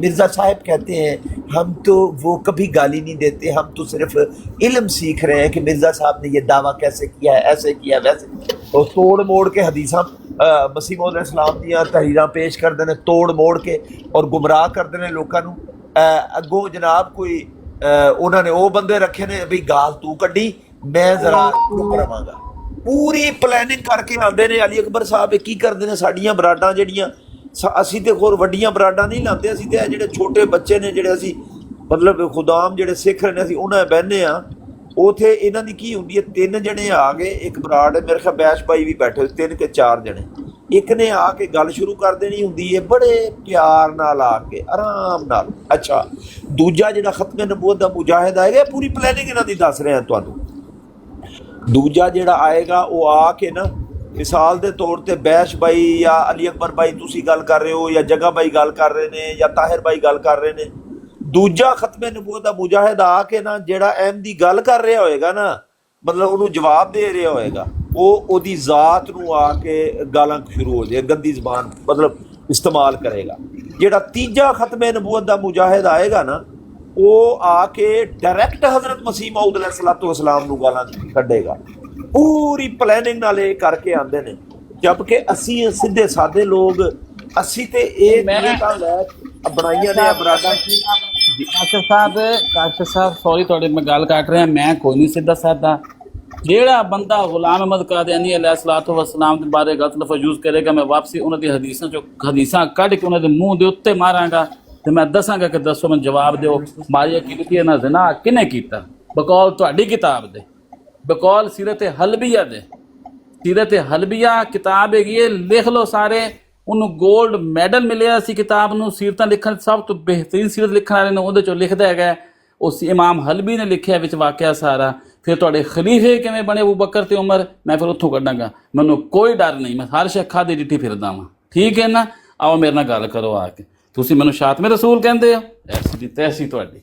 मिर्ज़ा साहब कहते हैं, हम तो वो कभी गाली नहीं देते, हम तो सिर्फ इल्म सीख रहे हैं कि मिर्ज़ा साहब ने ये दावा कैसे किया है, ऐसे किया वैसे, तो तोड़ मोड़ के हदीसां मसीह मौद इस्लाम दियां तहरीरां पेश करते हैं तोड़ मोड़ के, और गुमराह करते हैं लोगों नूं। अगों जनाब कोई उन्होंने वो बंदे रखे ने भी गाल तू कड्डी, मैं जरा चुप रहांगा। पूरी प्लैनिंग करके आते हैं। अली अकबर साहब की करते हैं, साड़ियाँ बराडां जड़ियाँ असी तो होर वड्डियां बराडां नहीं लाते, असी तो जो छोटे बच्चे ने जोड़े असी मतलब खुदाम जोड़े सिख रहे हैं, उन्हें बहने उथे इन्हों की की होंगी है, 3 जने आ गए, एक बराड़ है मेरे ख्याल बैश भाई भी बैठे 3 के 4 जने, एक ने आके गल शुरू कर देनी होंगी है बड़े प्यार नाल आके आराम नाल। अच्छा दूजा जो खत्मे नबूवत दा मुजाहिद आएगा, पूरी प्लैनिंग इन्हों की दस रहे हैं तुहानू। दूजा जिहड़ा आएगा वो आके ना मिसाल के तौर पर बैश भाई या अली अकबर भाई तुसी गल कर रहे हो, या जगा भाई गल कर रहे हैं, या ताहिर भाई गल कर रहे हैं, दूजा खत्मे नबूवत दा मुजाहिद आके ना जिहड़ा अहम दी गल कर रहा होएगा ना, मतलब उन्होंने जवाब दे रहा होएगा, वो ओदी जात नूं आके गालां शुरू हो जाए, गंदी जबान मतलब इस्तेमाल करेगा। जिहड़ा तीजा खत्मे नबूवत दा मुजाहिद आएगा ना, वो आके डायरैक्ट हजरत मसीह मौद अलैहिस्सलातु वस्सलाम नूं गालां कढ़ेगा। पूरी प्लैनिंग नाल ये करके आंदे ने, जबकि असी सीधे सादे लोग असी ते ये बनाइयां ने बराडां की। काशिफ साहब सॉरी थोड़ी मैं गल कट रहा, मैं कोई नहीं सीधा साधा। जेड़ा बंदा गुलाम अहमद कादियानी अलैहिस्सलातु वस्सलाम के बारे गलत लफ्ज़ यूज़ करेगा, मैं वापसी उन्होंने हदीसां कढ़ के उन्होंने मुँह के उत्ते मारांगा, तो मैं दसांगा कि दसो मैं जवाब दो मारिया की ना ज़िना किने कीता, बकौल तुहाडी किताब दे, बकौल सीरत हलबिया दे। सीरत हलबिया किताब है, लिख लो सारे, उन्होंने गोल्ड मैडल मिले सी किताब नूं, सीरतां लिखण सब तो बेहतरीन सीरत लिखण वाले ने उहदे चों लिखदा है, उस इमाम हलबी ने लिखिया विच वाक़या सारा। फिर तुहाडे खलीफे किवें बने अबू बकर ते उमर, मैं फिर उत्थों कड्डांगा, मैनूं कोई डर नहीं, मैं हर शै खादी डिठी फिरदा वां, ठीक है ना। आओ मेरे नाल गल करो आके, तुसीं मैनूं शातमे रसूल कहंदे हो, ऐसी दी तैसी तुहाडी।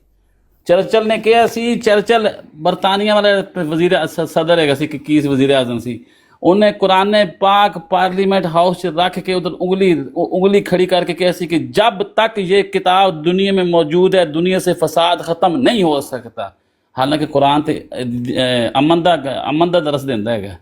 चर्चिल ने कहा सी, चर्चिल बरतानिया वाला वजीर सदर है सी, की वजीर आजम सी, उन्हें कुरान पाक पार्लीमेंट हाउस च रख के उधर उंगली खड़ी करके कहा सी कि जब तक ये किताब दुनिया में मौजूद है दुनिया से फसाद ख़त्म नहीं हो सकता। हालांकि कुरान ते अमन दा दरस देंदा है,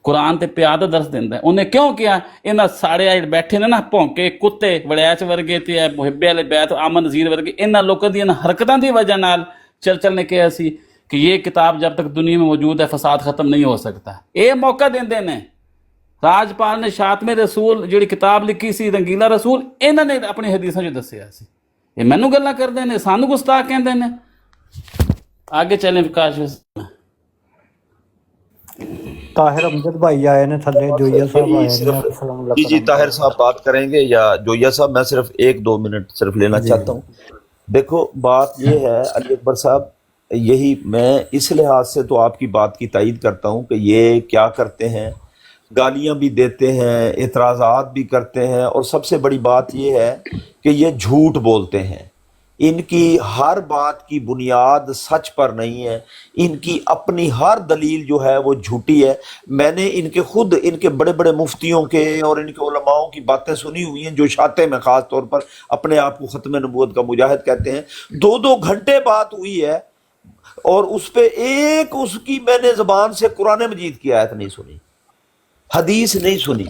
कुरान ते प्यार दा दरस देंदा है। उन्हें क्यों किया? इन्हां साड़े बैठे ने ना भौंके कुत्ते, वड़ैच वर्गे ते मुहिब्बे वाले बैत अमन नज़ीर वर्गे, इन्हां लोगों दी हरकतां दी वजह नाल चर्चिल ने कहा सी कि ये किताब जब तक दुनिया में मौजूद है फसाद ख़त्म नहीं हो सकता। ये मौका देंदे ने। राजपाल ने शातमे रसूल जी किताब लिखी सी, रंगीला रसूल, इन्हां ने अपनी हदीसां च दस्सिया सी। ये मैनू गल्लां करदे ने, सानू गुस्ताख कहंदे ने। आगे चलें विकास। ताहिर अमजद भाई आए ने थल्ले, जोया साहब आए ने। जी ताहिर साहब बात करेंगे या जोया साहब? मैं सिर्फ 1-2 मिनट सिर्फ लेना चाहता हूँ। देखो बात ये है अली अकबर साहब, यही मैं इस लिहाज से तो आपकी बात की तायीद करता हूँ कि ये क्या करते हैं, गालियाँ भी देते हैं, एतराज़ात भी करते हैं, और सबसे बड़ी बात ये है कि ये झूठ बोलते हैं। इनकी हर बात की बुनियाद सच पर नहीं है, इनकी अपनी हर दलील जो है वो झूठी है। मैंने इनके बड़े बड़े मुफ्तियों के और इनके उलमाओं की बातें सुनी हुई हैं, जो शाते में ख़ास तौर पर अपने आप को ख़त्म नबूवत का मुजाहिद कहते हैं। 2-2 घंटे बात हुई है, और उस पर एक उसकी मैंने ज़बान से कुरान मजीद की आयत नहीं सुनी, हदीस नहीं सुनी,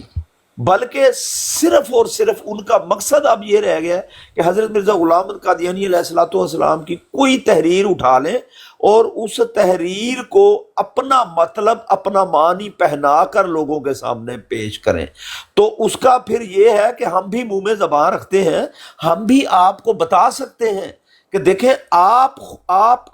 बल्कि सिर्फ और सिर्फ उनका मकसद अब ये रह गया है कि हजरत मिर्जा गुलाम अहमद कादियानी अलैहिस्सलाम की कोई तहरीर उठा लें और उस तहरीर को अपना मतलब अपना मानी पहना कर लोगों के सामने पेश करें। तो उसका फिर ये है कि हम भी मुंह में ज़बान रखते हैं, हम भी आपको बता सकते हैं कि देखें आप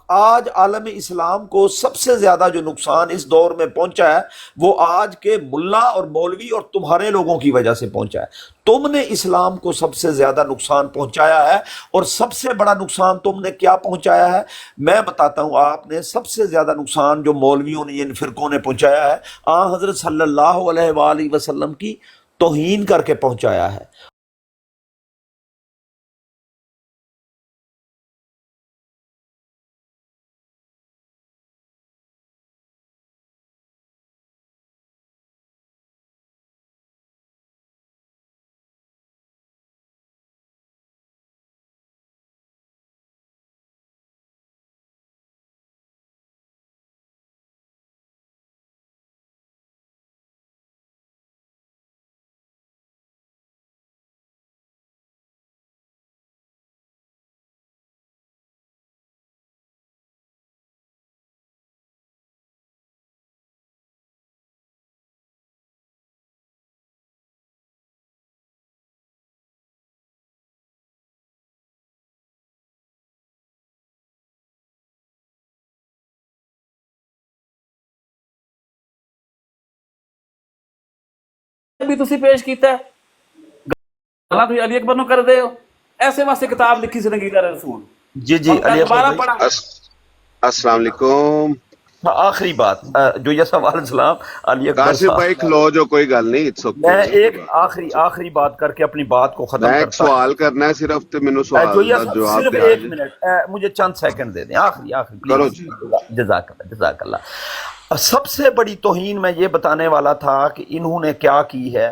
आज आलम इस्लाम को सबसे ज्यादा जो नुकसान इस दौर में पहुंचा है वो आज के मुल्ला और मौलवी और तुम्हारे लोगों की वजह से पहुंचा है। तुमने इस्लाम को सबसे ज्यादा नुकसान पहुंचाया है, और सबसे बड़ा नुकसान तुमने क्या पहुंचाया है मैं बताता हूं। आपने सबसे ज्यादा नुकसान जो मौलवियों ने, इन फिरकों ने पहुंचाया है, हजरत सल्लल्लाहु अलैहि वसल्लम की तौहीन करके पहुंचाया है। भी तुसी पेश कीता है, गल्लां तुसीं अली अकबर नूं करदे हो। ऐसे वास्ते किताब लिखी सी नगीला रसूल। जी जी, और मैं अली दोबारा अकबर पढ़ा। अस्सलाम वालेकुम। हाँ, आखिरी बात जो ये सवाल सलाम अली अकबर काशिफ साहब, भाई खलो जो, कोई गल नहीं, इट्स ओके। मैं एक आखिरी बात करके अपनी बात को खत्म मैं एक करता हूं। सवाल करना है सिर्फ, तो मैंने सवाल जो ये का जवाब सिर्फ दे एक मिनट मुझे चंद सेकंड दे दें, आखिरी करो प्लीज। जी। जज़ाकल्लाह। सबसे बड़ी तौहीन मैं ये बताने वाला था कि इन्होंने क्या की है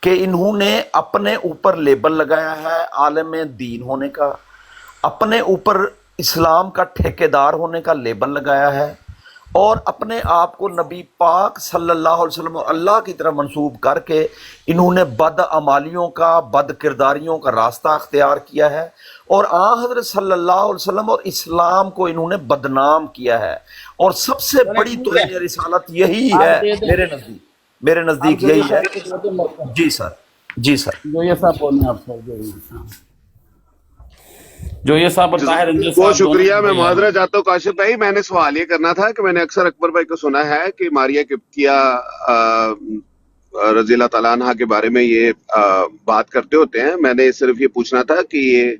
कि इन्होंने अपने ऊपर लेबल लगाया है आलम दीन होने का, अपने ऊपर इस्लाम का ठेकेदार होने का लेबल लगाया है, और अपने आप को नबी पाक सल्लल्लाहु अलैहि वसल्लम अल्लाह की तरफ मंसूब करके इन्होंने बद अमालियों का, बद किरदारियों का रास्ता अख्तियार किया है, और हज़रत सल्लल्लाहु अलैहि वसल्लम और इस्लाम को इन्होंने बदनाम किया है। और सबसे बड़ी तौहीन रिसालत यही है मेरे नज़दीक यही है। जी सर, जी सर। जो ये साहब बोलने आपसे, जो ये साहब ताहिर रंजीत बहुत साहब, शुक्रिया। मैं मुआजरा चाहता हूँ काशिफ भाई। मैंने सवाल ये करना था कि मैंने अक्सर अकबर भाई को सुना है कि मारिया किप्तिया रज़ी अल्लाह तआला अन्हा के बारे में ये बात करते होते हैं। मैंने सिर्फ ये पूछना था कि ये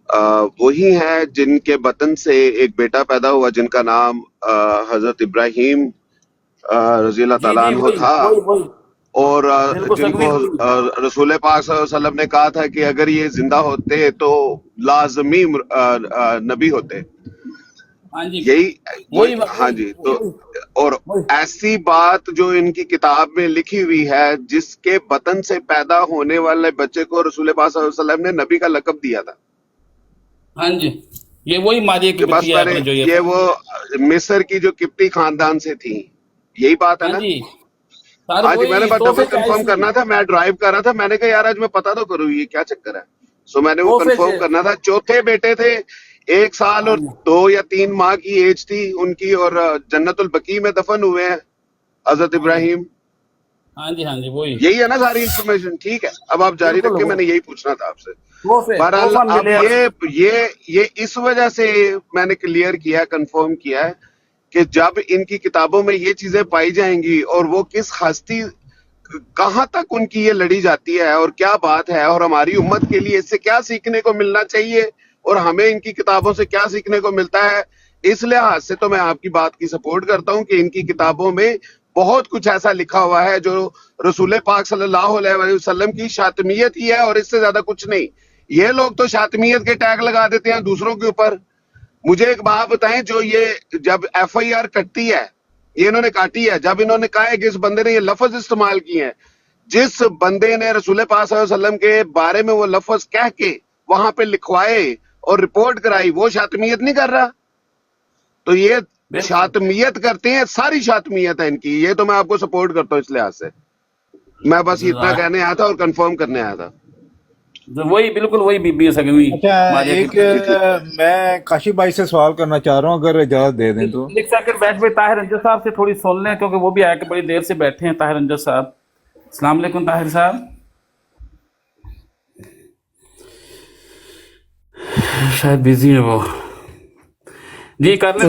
वही है जिनके बतन से एक बेटा पैदा हुआ जिनका नाम हजरत इब्राहिम रज़ी अल्लाह तआला अन्हु था, और जिनको रसूल पाक सल्लल्लाहु अलैहि वसल्लम ने कहा था कि अगर ये जिंदा होते तो लाजमी नबी होते। यही हाँ जी। तो और ऐसी बात जो इनकी किताब में लिखी हुई है, जिसके बतन से पैदा होने वाले बच्चे को रसूल पाक सल्लल्लाहु अलैहि वसल्लम ने नबी का लक़ब दिया था। हाँ जी, ये वही मारिया की बस मैंने जो ये वो मिस्र की जो किप्ती खानदान से थी, यही बात है ना? हाँ जी, मैंने बस डबल कंफर्म करना था। मैं ड्राइव कर रहा था, मैंने कहा यार आज मैं पता तो करूँ ये क्या चक्कर है। सो मैंने वो कंफर्म करना था। चौथे बेटे थे, 1 साल और 2 या 3 माह की एज थी उनकी, और जन्नतुल बकी में दफन हुए हैं हजरत इब्राहिम। हाँ जी, हाँ जी, वही यही है ना सारी इंफॉर्मेशन? ठीक है, अब आप जारी रखिए, मैंने यही पूछना था आपसे। बहरहाल अब ये इस वजह से मैंने क्लियर किया, कंफर्म किया है कि जब इनकी किताबों में ये चीजें पाई जाएंगी, और वो किस हस्ती कहां तक उनकी ये लड़ी जाती है और क्या बात है, और हमारी उम्मत के लिए इससे क्या सीखने को मिलना चाहिए और हमें इनकी किताबों से क्या सीखने को मिलता है, इस लिहाज से तो मैं आपकी बात की सपोर्ट करता हूं कि इनकी किताबों में बहुत कुछ ऐसा लिखा हुआ है जो रसूल पाक सल्लल्लाहु अलैहि वसल्लम की शातमियत ही है, और इससे ज्यादा कुछ नहीं। ये लोग तो शातमियत के टैग लगा देते हैं दूसरों के ऊपर। मुझे एक बात बताएं, जो ये जब FIR कटती है, ये इन्होंने काटी है, जब इन्होंने कहा है कि इस बंदे ने ये लफ्ज इस्तेमाल किए हैं, जिस बंदे ने रसूल पाक सल्लल्लाहु अलैहि वसल्लम के बारे में वो लफ्ज कह के वहां पे लिखवाए और रिपोर्ट कराई, वो शातमियत नहीं कर रहा। तो ये शातमियत करते हैं, सारी शातमियत है इनकी। ये तो मैं आपको सपोर्ट करता हूँ इस लिहाज से। मैं बस इतना कहने आया था और कंफर्म करने आया था। वही बिल्कुल वही बीबी सगवी अच्छा मारिया एक की मैं काशिफ भाई से सवाल करना चाह रहा हूँ, अगर इजाजत दे दें तो। एक सेकंड बैठ पे ताहिर रंजन साहब से थोड़ी सुन लें, क्योंकि वो भी आके बड़ी देर से बैठे हैं। ताहिर रंजन साहब, अस्सलाम वालेकुम ताहिर साहब। शायद बिजी है वो। जी कर लें,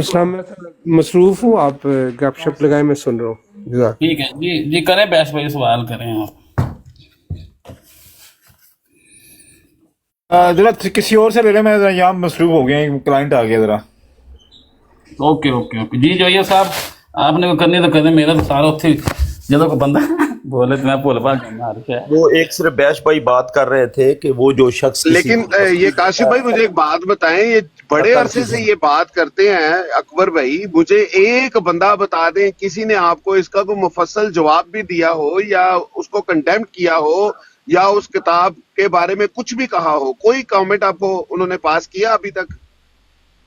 मसरूफ हूँ, आप गपशप लगाए, मैं सुन रहा हूँ। ठीक है जी जी करें बैश भाई, सवाल करें आप। जरा किसी और से ले लें, मैं जरा यहाँ मसरूफ हो गया, क्लाइंट आ गया जरा। ओके ओके ओके जी जोइया साहब, आपने को करनी तो करें, मेरा तो सारा उत्थे ਜਦੋਂ को बंदा बोले तो मैं भूल भाल जाऊंगा। वो एक सिर्फ बैश भाई बात कर रहे थे कि वो जो शख्स लेकिन ये काशिफ भाई मुझे एक बात बताएं, ये बड़े अरसे से ये बात करते हैं अकबर भाई, मुझे एक बंदा बता दें किसी ने आपको इसका कोई मुफस्सल जवाब भी दिया हो या उसको कंडेम किया हो या उस किताब के बारे में कुछ भी कहा हो, कोई कमेंट आपको उन्होंने पास किया अभी तक?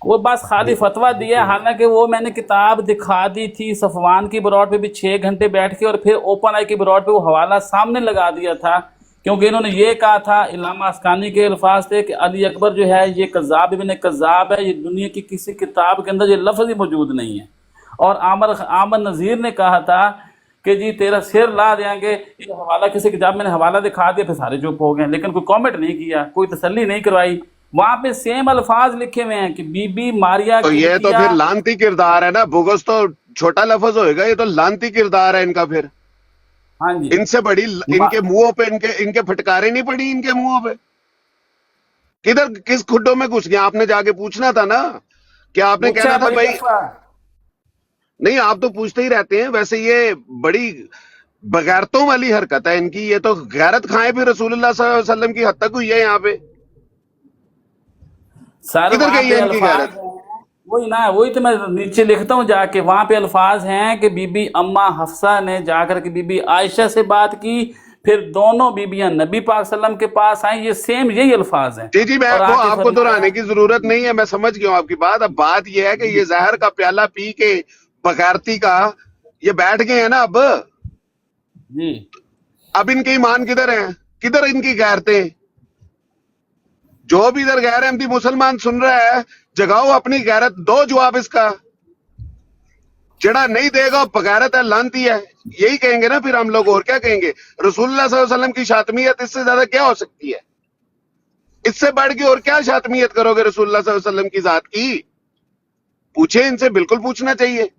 वो बस खाली फतवा दिया, हालांकि वो मैंने किताब दिखा दी थी सफवान की बरौट पे भी 6 घंटे बैठ के, और फिर ओपन आई की बरौट पे वो हवाला सामने लगा दिया था, क्योंकि इन्होंने ये कहा था, इल्लामा अस्कानी के अल्फाज थे कि अली अकबर जो है ये कज़्ज़ाब इब्न कज़्ज़ाब है, ये दुनिया की किसी किताब के अंदर ये लफ्ज़ ही मौजूद नहीं है। और आमर नज़ीर ने कहा था कि जी तेरा सिर ला देंगे, ये हवाला किसी किताब, मैंने हवाला दिखा दिया, फिर सारे चुप हो गए, लेकिन कोई कॉमेंट नहीं किया, कोई तसल्ली नहीं करवाई। वहां पे सेम अल्फाज लिखे हुए हैं कि बीबी मारिया तो ये तो फिर लानती किरदार है ना, बुगस तो छोटा लफ्ज होएगा, ये तो लानती किरदार है इनका फिर। हाँ जी, इनसे बड़ी इनके मुंहों पे इनके फटकारे नहीं पड़ी इनके मुंहों पे। किधर किस खुड्डों में घुस गया? आपने जाके पूछना था ना, क्या आपने कहना था भाई? नहीं, आप तो पूछते ही रहते हैं। वैसे ये बड़ी बगैरतों वाली हरकत है इनकी, ये तो गैरत खाए भी रसूलुल्लाह सल्लल्लाहु अलैहि वसल्लम की हद तक हुई है यहाँ पे। किधर गई है इनकी गैरत? वही ना, वही तो मैं नीचे लिखता हूँ जाके, वहां पे अल्फाज हैं कि बीबी अम्मा हफ्सा ने जाकर के बीबी आयशा से बात की, फिर दोनों बीबियां नबी पाक सल्लम के पास आई, ये सेम यही अल्फाज हैं। जी मैं आपको दोहराने की जरूरत नहीं है, मैं समझ गया हूँ आपकी बात। अब बात यह है कि ये जहर का प्याला पी के बगैरती का ये बैठ गए हैं ना अब जी। अब इनके ईमान किधर हैं? किधर इनकी गैरतें? जो भी इधर गैर अहमदी मुसलमान सुन रहा है, जगाओ अपनी गैरत, दो जवाब इसका। जड़ा नहीं देगा बगैरत है, लानती है, यही कहेंगे ना फिर हम लोग, और क्या कहेंगे? रसूलुल्लाह सल्लल्लाहु अलैहि वसल्लम की शातमियत इससे ज्यादा क्या हो सकती है? इससे बढ़ के और क्या शातमियत करोगे रसूलुल्लाह सल्लल्लाहु अलैहि वसल्लम की जात की? पूछे इनसे, बिल्कुल पूछना चाहिए।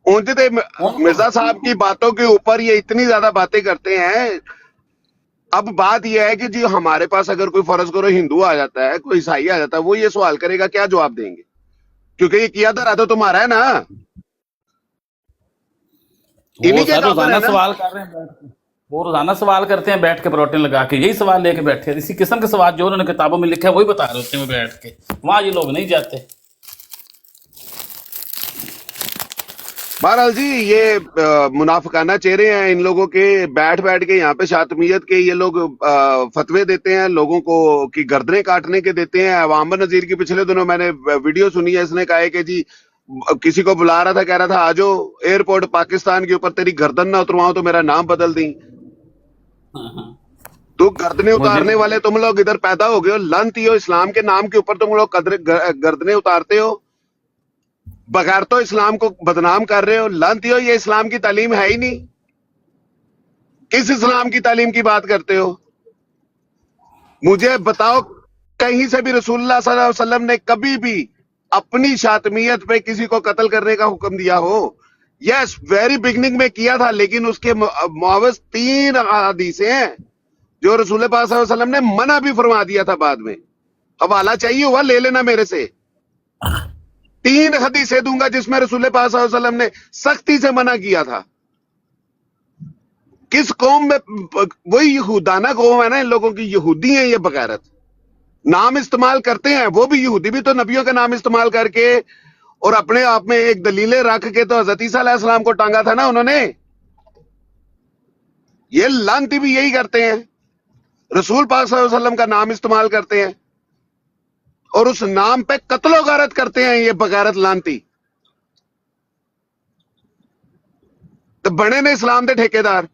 ऊंचते मिर्जा साहब की बातों के ऊपर ये इतनी ज्यादा बातें करते हैं। अब बात यह है कि जी हमारे पास अगर कोई फर्ज करो हिंदू आ जाता है, कोई ईसाई आ जाता है, वो ये सवाल करेगा, क्या जवाब देंगे? क्योंकि ये किया धरा तो तुम्हारा है ना, इन्हीं के रोजाना सवाल कर रहे हैं बैठ के, वो रोजाना सवाल करते हैं बैठ के प्रोटीन लगा के, यही सवाल लेके बैठे हैं। इसी किस्म के सवाल जो उन्होंने किताबों में लिखे हैं वही बता रहे होते हैं बैठ के, वहां ये लोग नहीं जाते। बहरहाल जी ये मुनाफिकाना चेहरे हैं इन लोगों के, बैठ के यहाँ पे शातमियत के ये लोग फतवे देते हैं लोगों को कि गर्दनें काटने के देते हैं। आमर नजीर की पिछले दिनों मैंने वीडियो सुनी है, इसने कहा है कि जी किसी को बुला रहा था, कह रहा था आजो एयरपोर्ट पाकिस्तान के ऊपर, तेरी गर्दन ना उतरवाऊं तो मेरा नाम बदल दी। तो गर्दनें उतारने वाले तुम लोग इधर पैदा हो गए हो, लानती हो, इस्लाम के नाम के ऊपर तुम लोग गर्दनें उतारते हो, बगैर तो इस्लाम को बदनाम कर रहे हो, लानती हो। ये इस्लाम की तालीम है ही नहीं। किस इस्लाम की तालीम की बात करते हो? मुझे बताओ कहीं से भी रसूलुल्लाह सल्लल्लाहु अलैहि वसल्लम ने कभी भी अपनी शातमियत पे किसी को कत्ल करने का हुक्म दिया हो? यस, वेरी बिगनिंग में किया था, लेकिन उसके मुआवज 3 हदीसें हैं जो रसूल पाक सल्लल्लाहु अलैहि वसल्लम ने मना भी फरमा दिया था। बाद में हवाला चाहिए हुआ ले लेना मेरे से, 3 हदीसें दूंगा जिसमें रसूल पाक सल्लल्लाहु अलैहि वसल्लम ने सख्ती से मना किया था। किस कौम में? वही यहूदाना कौम है ना इन लोगों की, यहूदी हैं ये बगैरत, नाम इस्तेमाल करते हैं। वो भी यहूदी भी तो नबियों का नाम इस्तेमाल करके और अपने आप में एक दलीलें रख के तो हज़रत ईसा अलैहिस्सलाम को टांगा था ना उन्होंने। ये लानती भी यही करते हैं, रसूल पाक सल्लल्लाहु अलैहि वसल्लम का नाम इस्तेमाल करते हैं और उस नाम पे कत्लो गारत करते हैं ये बगैरत लानती। तो बने ने इस्लाम के ठेकेदार,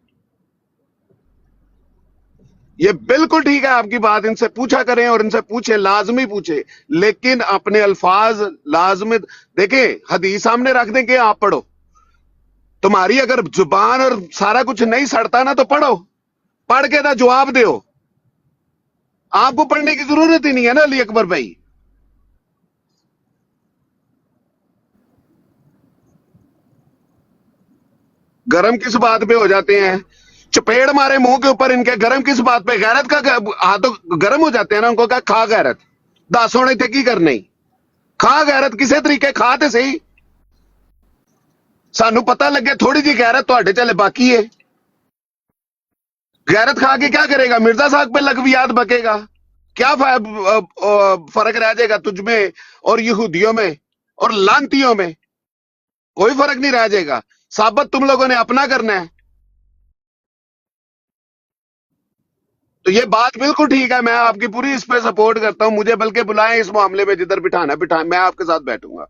ये बिल्कुल ठीक है आपकी बात, इनसे पूछा करें और इनसे पूछे, लाजमी पूछे, लेकिन अपने अल्फाज लाजमी देखें, हदीस सामने रख दें कि आप पढ़ो। तुम्हारी अगर जुबान और सारा कुछ नहीं सड़ता ना तो पढ़ो, पढ़ के ना जवाब दो। आपको पढ़ने की जरूरत ही नहीं है ना अली अकबर भाई। गरम किस बात पे हो जाते हैं, चपेड़ मारे मुंह के ऊपर इनके, गरम किस बात पे, गैरत का हाथों गरम हो जाते हैं ना, उनको कहा खा गैरत, दस होने थे की करनी, खा गैरत किसी तरीके खा ते सही, सानू पता लगे थोड़ी जी गैरत तुहाडे चले बाकी है। गैरत खा के क्या करेगा, मिर्जा साहब पे लकवियात बकेगा, क्या फर्क रह जाएगा तुझ में और यहूदियों में और लांतियों में, कोई फर्क नहीं रह जाएगा। साबित तुम लोगों ने अपना करना है। तो ये बात बिल्कुल ठीक है, मैं आपकी पूरी इस पे सपोर्ट करता हूं, मुझे बल्कि बुलाएं इस मामले में, जिधर बिठाना बिठा, मैं आपके साथ बैठूंगा।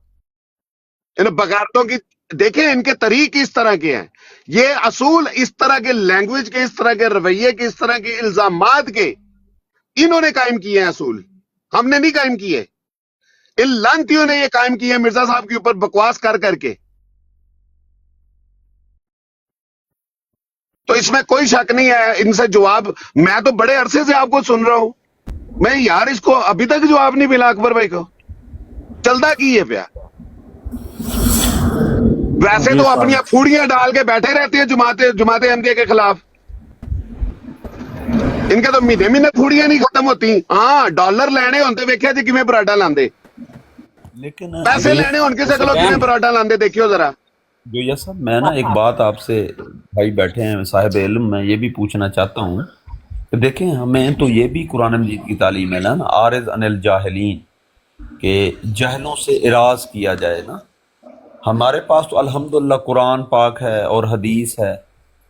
इन बगावतों की देखें, इनके तरीके इस तरह के हैं, ये असूल इस तरह के, लैंग्वेज के इस तरह के, रवैये के इस तरह के, इल्जामात के इन्होंने कायम किए हैं असूल, हमने नहीं कायम किए। इन लांतियों ने ये कायम किए मिर्जा साहब के ऊपर बकवास कर करके। तो इसमें कोई शक नहीं है, इनसे जवाब, मैं तो बड़े अरसे से आपको सुन रहा हूं, मैं यार इसको अभी तक जवाब नहीं मिला अकबर भाई को, चलता की है प्या। वैसे तो अपनी फूड़ियां डाल के बैठे रहते हैं जुमाते अहमदिया के खिलाफ, इनके तो महीने महीने फूड़ियां नहीं खत्म होती। हाँ, डॉलर लेने होते वेख्या जी किवें पराठा लांदे, लेकिन पैसे लेने होन किसी को किवें पराठा लांदे, देखियो जरा। जोया साहब, मैं ना एक बात आपसे, भाई बैठे हैं साहिब इल्म, मैं ये भी पूछना चाहता हूँ कि देखें, हमें तो ये भी कुरान मजीद की तालीम है ना, आरिज अनिल जाहिलीन, के जहलों से इराज किया जाए ना। हमारे पास तो अल्हम्दुलिल्लाह कुरान पाक है और हदीस है,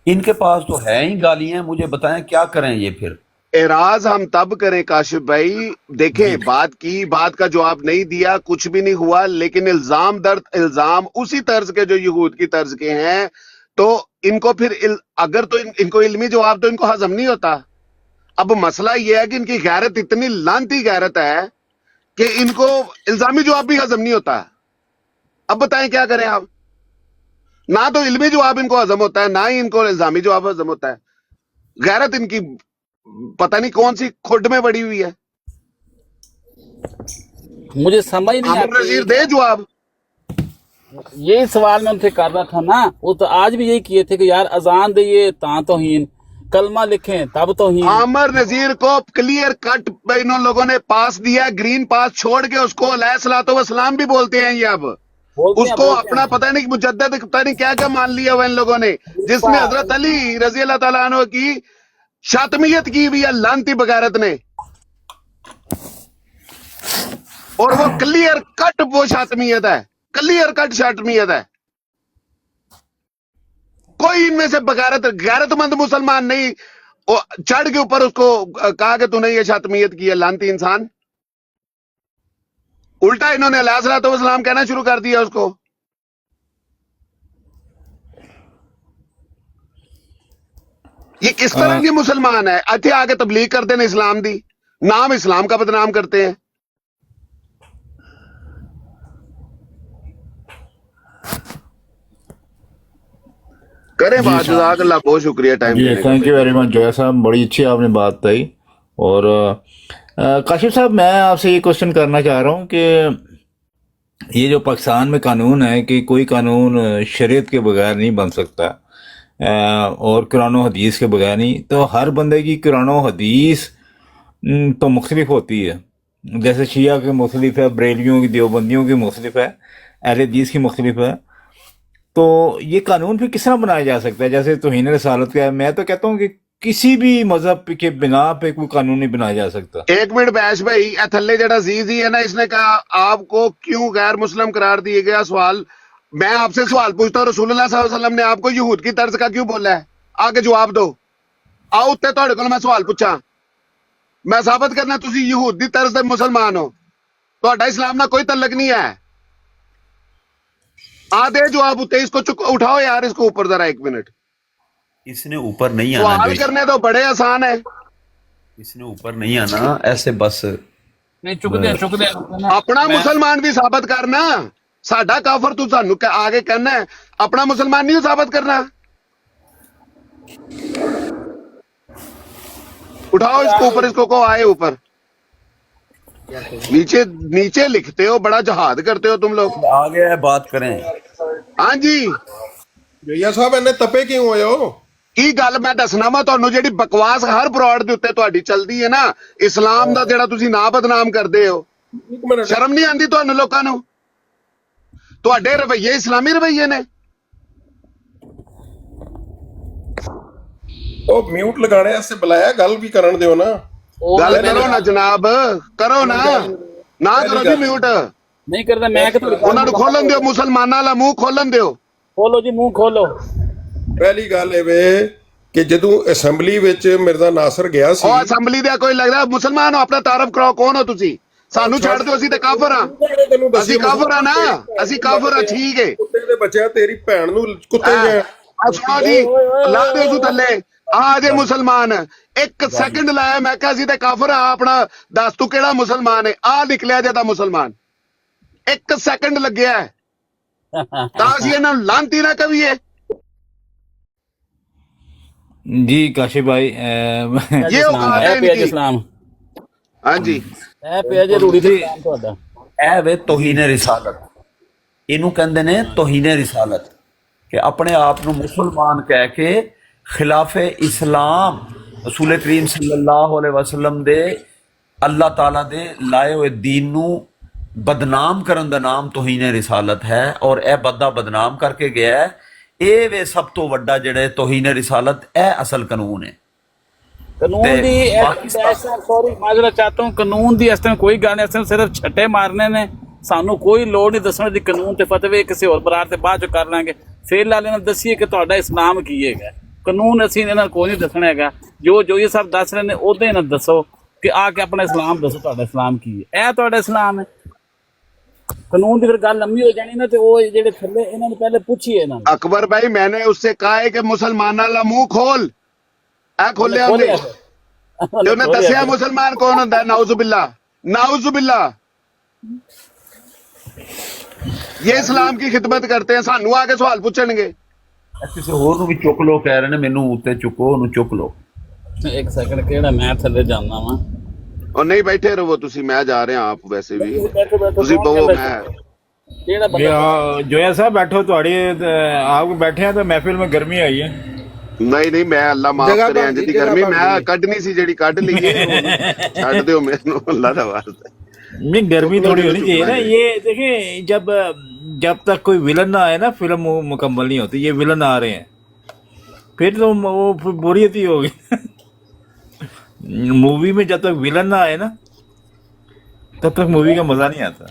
इनके पास तो है ही गालियां। मुझे बताएं क्या करें ये फिर? एराज हम तब करें काशिफ भाई, देखें बात की, बात का जवाब नहीं दिया, कुछ भी नहीं हुआ, लेकिन इल्जाम दर इल्जाम उसी तर्ज के जो यहूद की तर्ज के हैं, तो इनको फिर अगर तो इनको इल्मी जवाब तो इनको हजम नहीं होता। अब मसला यह है कि इनकी गैरत इतनी लानती गैरत है कि इनको इल्जामी जवाब भी हजम नहीं होता। अब बताएं क्या करें आप, ना तो इल्मी जवाब इनको हजम होता है, ना ही इनको इल्जामी जवाब हजम होता है। गैरत इनकी पता नहीं कौन सी खुड में बड़ी हुई है। मुझे समझ नहीं आमिर नजीर दे जवाब। यही सवाल मैं उनसे कर रहा था ना, वो तो आज भी यही किए थे कि यार अजान दिए ता तौहीन, कलमा लिखें तब तौहीन। आमिर नजीर को क्लियर कट इन लोगों ने पास दिया, ग्रीन पास छोड़ के उसको अलैहिस्सलातु वस्सलाम भी बोलते हैं। ये अब उसको अपना पता नहीं मुजद्दद पता नहीं क्या क्या मान लिया हुआ इन लोगों ने, जिसमें हजरत अली रजी अल्लाह ताला अन्हु की शातमियत की भी है लानती बगारत ने, और वो क्लियर कट वो शातमियत है, क्लियर कट शातमियत है। कोई इनमें से बगारत गैरतमंद मुसलमान नहीं चढ़ के ऊपर उसको कहा कि तूने ये शातमियत की है, लानती इंसान। उल्टा इन्होंने अलैहिस्सलातु वस्सलाम कहना शुरू कर दिया उसको। ये किस तरह के मुसलमान है, अच्छे आगे तबलीग करते हैं इस्लाम दी, नाम इस्लाम का बदनाम करते हैं। करें बात, जज़ाकल्लाह, बहुत शुक्रिया टाइम देने का। Thank you very much Zoya साहब, बड़ी अच्छी आपने बात बताई। और काशिफ साहब, मैं आपसे ये क्वेश्चन करना चाह रहा हूँ कि ये जो पाकिस्तान में कानून है कि कोई कानून शरीयत के बगैर नहीं बन सकता और कुरान और हदीस के बगैर नहीं, तो हर बंदे की कुरान और हदीस तो मुख्तलिफ होती है, जैसे शिया की मुख्तलिफ है, बरेलियों की, देवबंदियों की मुख्तलिफ है, अहले हदीस की मुख्तलिफ है। तो ये कानून फिर किस तरह बनाया जा सकता है? जैसे तौहीन रिसालत का है, मैं तो कहता हूँ कि किसी भी मजहब के बिना पे कोई कानून नहीं बनाया जा सकता। एक मिनट बैश भाई, थल्ले जड़ा जीज ही है ना, इसने कहा आपको क्यों गैर मुस्लिम करार दिए गया। सवाल मैं आपसे सवाल पूछता हूँ, रसूलुल्लाह सल्लल्लाहु अलैहि वसल्लम ने आपको यहूद की तर्ज का क्यों बोला है? आगे जवाब दो। आओ उत्ते तुहाडे कोल मैं सवाल पूछा, मैं साबित करना तुसी यहूदी तर्ज दे मुसलमान हो, तुहाडा इस्लाम ना कोई तल्लक नहीं है। आधे जवाब उत्ते, इसको उठाओ यार, इसको ऊपर जरा 1 मिनट। इसने ऊपर नहीं आना, सवाल करने तो बड़े आसान है। किसी ने ऊपर नहीं आना ऐसे बस ਨਹੀਂ ਚੁੱਕਦੇ ਆਪਣਾ ਮੁਸਲਮਾਨ ਵੀ ਸਾਬਤ ਕਰਨਾ, ਸਾਡਾ ਕਾਫਰ ਤੂੰ ਸਾਨੂੰ ਆ ਕੇ ਕਹਿਣਾ ਹੈ, ਆਪਣਾ ਮੁਸਲਮਾਨ ਨਹੀਂ ਸਾਬਤ करना। उठाओ इसको ऊपर, इसको को आए ऊपर। नीचे नीचे लिखते हो, बड़ा जहाद करते हो तुम लोग। आगे है बात करें। हाँ जी ਜਈਆ ਸਾਹਿਬ ਇੰਨੇ ਤਪੇ ਕਿਉਂ ਹੋਏ ਹੋ? ਕੀ ਗੱਲ ਮੈਂ ਦੱਸਣਾ ਵਾ ਤੁਹਾਨੂੰ, ਜਿਹੜੀ ਬਕਵਾਸ ਹਰ ਬਰੋਡ ਦੇ ਉੱਤੇ ਤੁਹਾਡੀ ਚੱਲਦੀ ਹੈ ਨਾ, ਇਸਲਾਮ ਦਾ ਜਿਹੜਾ ਤੁਸੀਂ ਨਾਂ ਬਦਨਾਮ ਕਰਦੇ ਹੋ, ਸ਼ਰਮ ਨਹੀਂ ਆਉਂਦੀ ਤੁਹਾਨੂੰ ਲੋਕਾਂ ਨੂੰ? ਤੁਹਾਡੇ ਰਵੱਈਏ ਇਸਲਾਮੀ ਰਵੱਈਏ ਨੇ। ਉਹ ਮਿਊਟ ਲਗਾਣੇ ਵਾਸਤੇ ਬੁਲਾਇਆ, ਗੱਲ ਵੀ ਕਰਨ ਦਿਓ ਨਾ। ਗੱਲ ਕਰੋ ਨਾ ਜਨਾਬ, ਕਰੋ ਨਾ, ਨਾ ਕਰੋ ਜੀ ਮਿਊਟ। ਨਹੀਂ ਕਰਦਾ ਮੈਂ ਕਿ ਉਹਨਾਂ ਨੂੰ ਖੋਲਣ ਦਿਓ, ਮੁਸਲਮਾਨਾਂ ਦਾ ਮੂੰਹ ਖੋਲਣ ਦਿਓ। ਖੋਲੋ ਜੀ ਮੂੰਹ ਖੋਲੋ। ਪਹਿਲੀ ਗੱਲ ਇਹ ਵੇ ਕਿ ਜਦੋਂ ਅਸੈਂਬਲੀ ਵਿੱਚ ਮਿਰਜ਼ਾ ਨਾਸਰ ਗਿਆ ਸੀ, ਉਹ ਅਸੈਂਬਲੀ ਦਾ ਕੋਈ ਲੱਗਦਾ ਮੁਸਲਮਾਨ ਹੋ? ਆਪਣਾ ਤਾਰਫ ਕਰਾਓ, ਕੌਣ ਹੋ ਤੁਸੀਂ? ਸਾਨੂੰ ਛੱਡ ਦਿਓ, ਅਸੀਂ ਤੇ ਕਾਫਰ ਆ। ਅਸੀਂ ਕਾਫਰ ਆ ਨਾ, ਅਸੀਂ ਕਾਫਰ ਆ, ਠੀਕ ਹੈ। ਕੁੱਤੇ ਦੇ ਬੱਚਿਆ ਤੇਰੀ ਭੈਣ ਨੂੰ ਕੁੱਤੇ ਜੇ ਅੱਛਾ ਜੀ, ਲਾ ਦਿਓ ਤੂੰ ਥੱਲੇ। ਆ ਜੇ ਮੁਸਲਮਾਨ, 1 ਸੈਕਿੰਡ ਲਾਇਆ, ਮੈਂ ਕਿਹਾ ਅਸੀਂ ਤੇ ਕਾਫਰ ਆ। ਆਪਣਾ ਦੱਸ ਤੂੰ ਕਿਹੜਾ ਮੁਸਲਮਾਨ ਹੈ? ਆ ਨਿਕਲਿਆ ਜੇ ਤਾਂ ਮੁਸਲਮਾਨ, 1 ਸੈਕਿੰਡ ਲੱਗਿਆ ਤਾਂ ਅਸੀਂ ਇਹਨਾਂ ਨੂੰ ਲਾਂਤੀ ਨਾ ਕਹੀਏ। जी काशिफ भाई ये औकात है इनकी। इस्लाम हाँ जी, ਇਹ ਪਿਆ ਜੇ ਰੂੜੀ ਤੇ ਇਸਲਾਮ ਤੁਹਾਡਾ। ਇਹ ਵੇ ਤੋਹੀਨੇ ਰਿਸਾਲਤ, ਇਹਨੂੰ ਕਹਿੰਦੇ ਨੇ ਤੋਹੀਨੇ ਰਿਸਾਲਤ, ਕਿ ਆਪਣੇ ਆਪ ਨੂੰ ਮੁਸਲਮਾਨ ਕਹਿ ਕੇ ਖਿਲਾਫੇ ਇਸਲਾਮ ਰਸੂਲ ਕਰੀਮ ਸੱਲੱਲਾਹੁ ਅਲੈਹਿ ਵਸੱਲਮ ਦੇ ਅੱਲਾਹ ਤਾਲਾ ਦੇ ਲਾਏ ਹੋਏ ਦੀਨ ਨੂੰ ਬਦਨਾਮ ਕਰਨ ਦਾ ਨਾਮ ਤੋਹੀਨੇ ਰਿਸਾਲਤ ਹੈ। ਔਰ ਇਹ ਬੰਦਾ ਬਦਨਾਮ ਕਰਕੇ ਗਿਆ ਹੈ। ਇਹ ਵੇ ਸਭ ਤੋਂ ਵੱਡਾ ਜਿਹੜਾ ਤੋਹੀਨੇ ਰਿਸਾਲਤ, ਇਹ ਅਸਲ ਕਾਨੂੰਨ ਹੈ। ਕਾਨੂੰਨ ਦੀ ਸੌਰੀ ਮਾਜ਼ਰਤ ਚਾਹਤਾ ਹੂੰ, ਕਾਨੂੰਨ ਦੀ ਇਸ ਟਾਈਮ ਕੋਈ ਗੱਲ ਨਹੀਂ, ਇਸ ਟਾਈਮ ਸਿਰਫ ਛੱਟੇ ਮਾਰਨੇ ਨੇ। ਸਾਨੂੰ ਕੋਈ ਲੋੜ ਨਹੀਂ ਦੱਸਣ ਦੀ ਕਾਨੂੰਨ ਤੇ ਫਤਵੇ ਕਿਸੇ ਹੋਰ ਬਰਾਰ ਤੇ ਬਾਅਦ ਚ ਕਰ ਲਾਂਗੇ। ਫੇਰ ਲਾਲੇ ਨਾਲ ਦੱਸੀਏ ਕਿ ਤੁਹਾਡਾ ਇਸਲਾਮ ਕੀ ਹੈਗਾ। ਕਾਨੂੰਨ ਅਸੀਂ ਇਹਨਾਂ ਨੂੰ ਕੋਈ ਨਹੀਂ ਦੱਸਣਾ ਹੈਗਾ। ਜੋ ਇਹ ਸਭ ਦੱਸ ਰਹੇ ਨੇ ਉਹਦੇ ਇਹਨਾਂ ਦੱਸੋ ਕਿ ਆ ਕੇ ਆਪਣਾ ਇਸਲਾਮ ਦੱਸੋ, ਤੁਹਾਡਾ ਇਸਲਾਮ ਕੀ ਹੈ। ਇਹ ਤੁਹਾਡਾ ਇਸਲਾਮ ਹੈ। कानून की फिर गल लंबी हो जानी ना, तो वो जेडे थल्ले इन्होंने पहले पूछिए ना। अकबर भाई मैंने उससे कहा है कि मुसलमाना ला मुंह खोल, आ खोले हमने तो उन्हें दसिया मुसलमान कौन होता है। नाउजुबिल्ला, नाउजुबिल्ला, ये इस्लाम की खिदमत करते हैं, सानू आके सवाल पूछणगे। ਕਿਸੇ ਹੋਰ ਨੂੰ ਵੀ ਚੁੱਕ ਲੋ, ਕਹਿ ਰਹੇ ਨੇ ਮੈਨੂੰ ਉੱਤੇ ਚੁੱਕੋ, ਉਹਨੂੰ ਚੁੱਕ ਲੋ। 1 ਸੈਕਿੰਡ, ਕਿਹੜਾ ਮੈਂ ਥੱਲੇ ਜਾਣਾ ਵਾ। और नहीं बैठे रहो तुसी, मैं जा रहे हैं आप वैसे भी तुसी बहो, मैं जोया साहब बैठो, थोड़ी आप बैठे हैं तो महफिल में गर्मी आई है। नहीं मैं अल्लाह माफ करे इंज दी गर्मी मैं कढनी सी जेडी कढ ली है, छੱਡ ਦਿਓ ਮੈਨੂੰ अल्लाह ਦਾ वास्ता। नहीं गर्मी थोड़ी होनी चाहिए ना। ये देखिए जब तक कोई विलन ना आए ना, फिल्म मुकम्मल नहीं होती। ये विलन आ रहे हैं, फिर तो वो बोरियत ही होगी। मूवी में जब तक विलन ना आए ना, तब तक मूवी का मजा नहीं आता।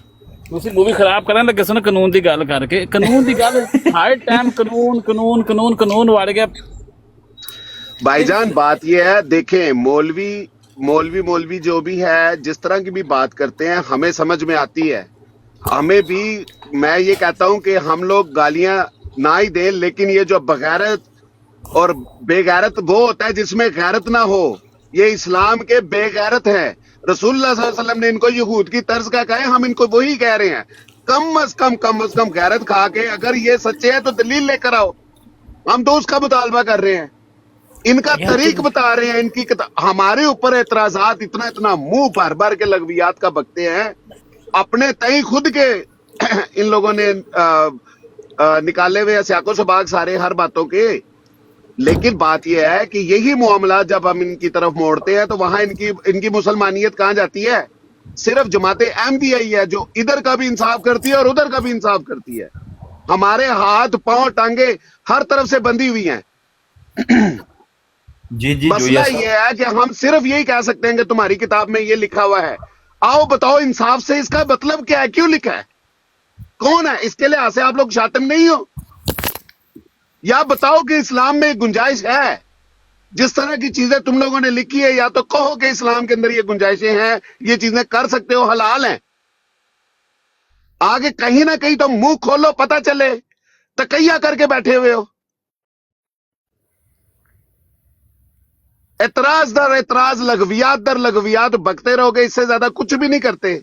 ਤੁਸੀਂ मूवी खराब ਕਰਨ ਲੱਗੇ ਸਨ ਕਾਨੂੰਨ ਦੀ ਗੱਲ ਕਰਕੇ। ਕਾਨੂੰਨ ਦੀ ਗੱਲ ਹਰ ਟਾਈਮ ਕਾਨੂੰਨ ਕਾਨੂੰਨ ਕਾਨੂੰਨ ਕਾਨੂੰਨ ਵੜ ਗਿਆ। भाईजान बात ये है, देखें मौलवी जो भी है, जिस तरह की भी बात करते हैं, हमें समझ में आती है। हमें भी, मैं ये कहता हूं कि हम लोग गालियां ना ही दें, लेकिन ये जो बगैरत और बेगैरत वो होता है जिसमें गैरत ना हो। ये इस्लाम के बेगैरत है। रसूलुल्लाह सल्लल्लाहु अलैहि वसल्लम ने इनको यहूद की तर्ज का कहा है, हम इनको वही कह रहे हैं। कम अज कम गैरत खा के अगर ये सच्चे हैं तो दलील लेकर आओ। हम तो उसका मुतालबा कर रहे हैं, इनका तरीक बता रहे हैं। इनकी हमारे ऊपर एतराजात इतना मुंह भर के लगवियात का बकते हैं। अपने तई खुद के इन लोगों ने निकाले हुए स्याको सबाग सारे हर बातों के। लेकिन बात यह है कि यही मामला जब हम इनकी तरफ मोड़ते हैं तो वहां इनकी मुसलमानियत कहां जाती है? सिर्फ जमात अहमदिया ही है जो इधर का भी इंसाफ करती है और उधर का भी इंसाफ करती है। हमारे हाथ पांव टांगे हर तरफ से बंधी हुई हैं। जी मसला ये है कि हम सिर्फ यही कह सकते हैं कि तुम्हारी किताब में ये लिखा हुआ है, आओ बताओ इंसाफ से इसका मतलब क्या है, क्यों लिखा है, कौन है? इसके लिहाज से आप लोग शातिम नहीं हो? या बताओ कि इस्लाम में गुंजाइश है? जिस तरह की चीजें तुम लोगों ने लिखी है, या तो कहो कि इस्लाम के अंदर ये गुंजाइशें हैं, ये चीजें कर सकते हो, हलाल हैं। आगे कहीं ना कहीं तो मुंह खोलो, पता चले। तकैया करके बैठे हुए हो। एतराज दर एतराज, लगवियात दर लगवियात बकते रहोगे, इससे ज्यादा कुछ भी नहीं करते।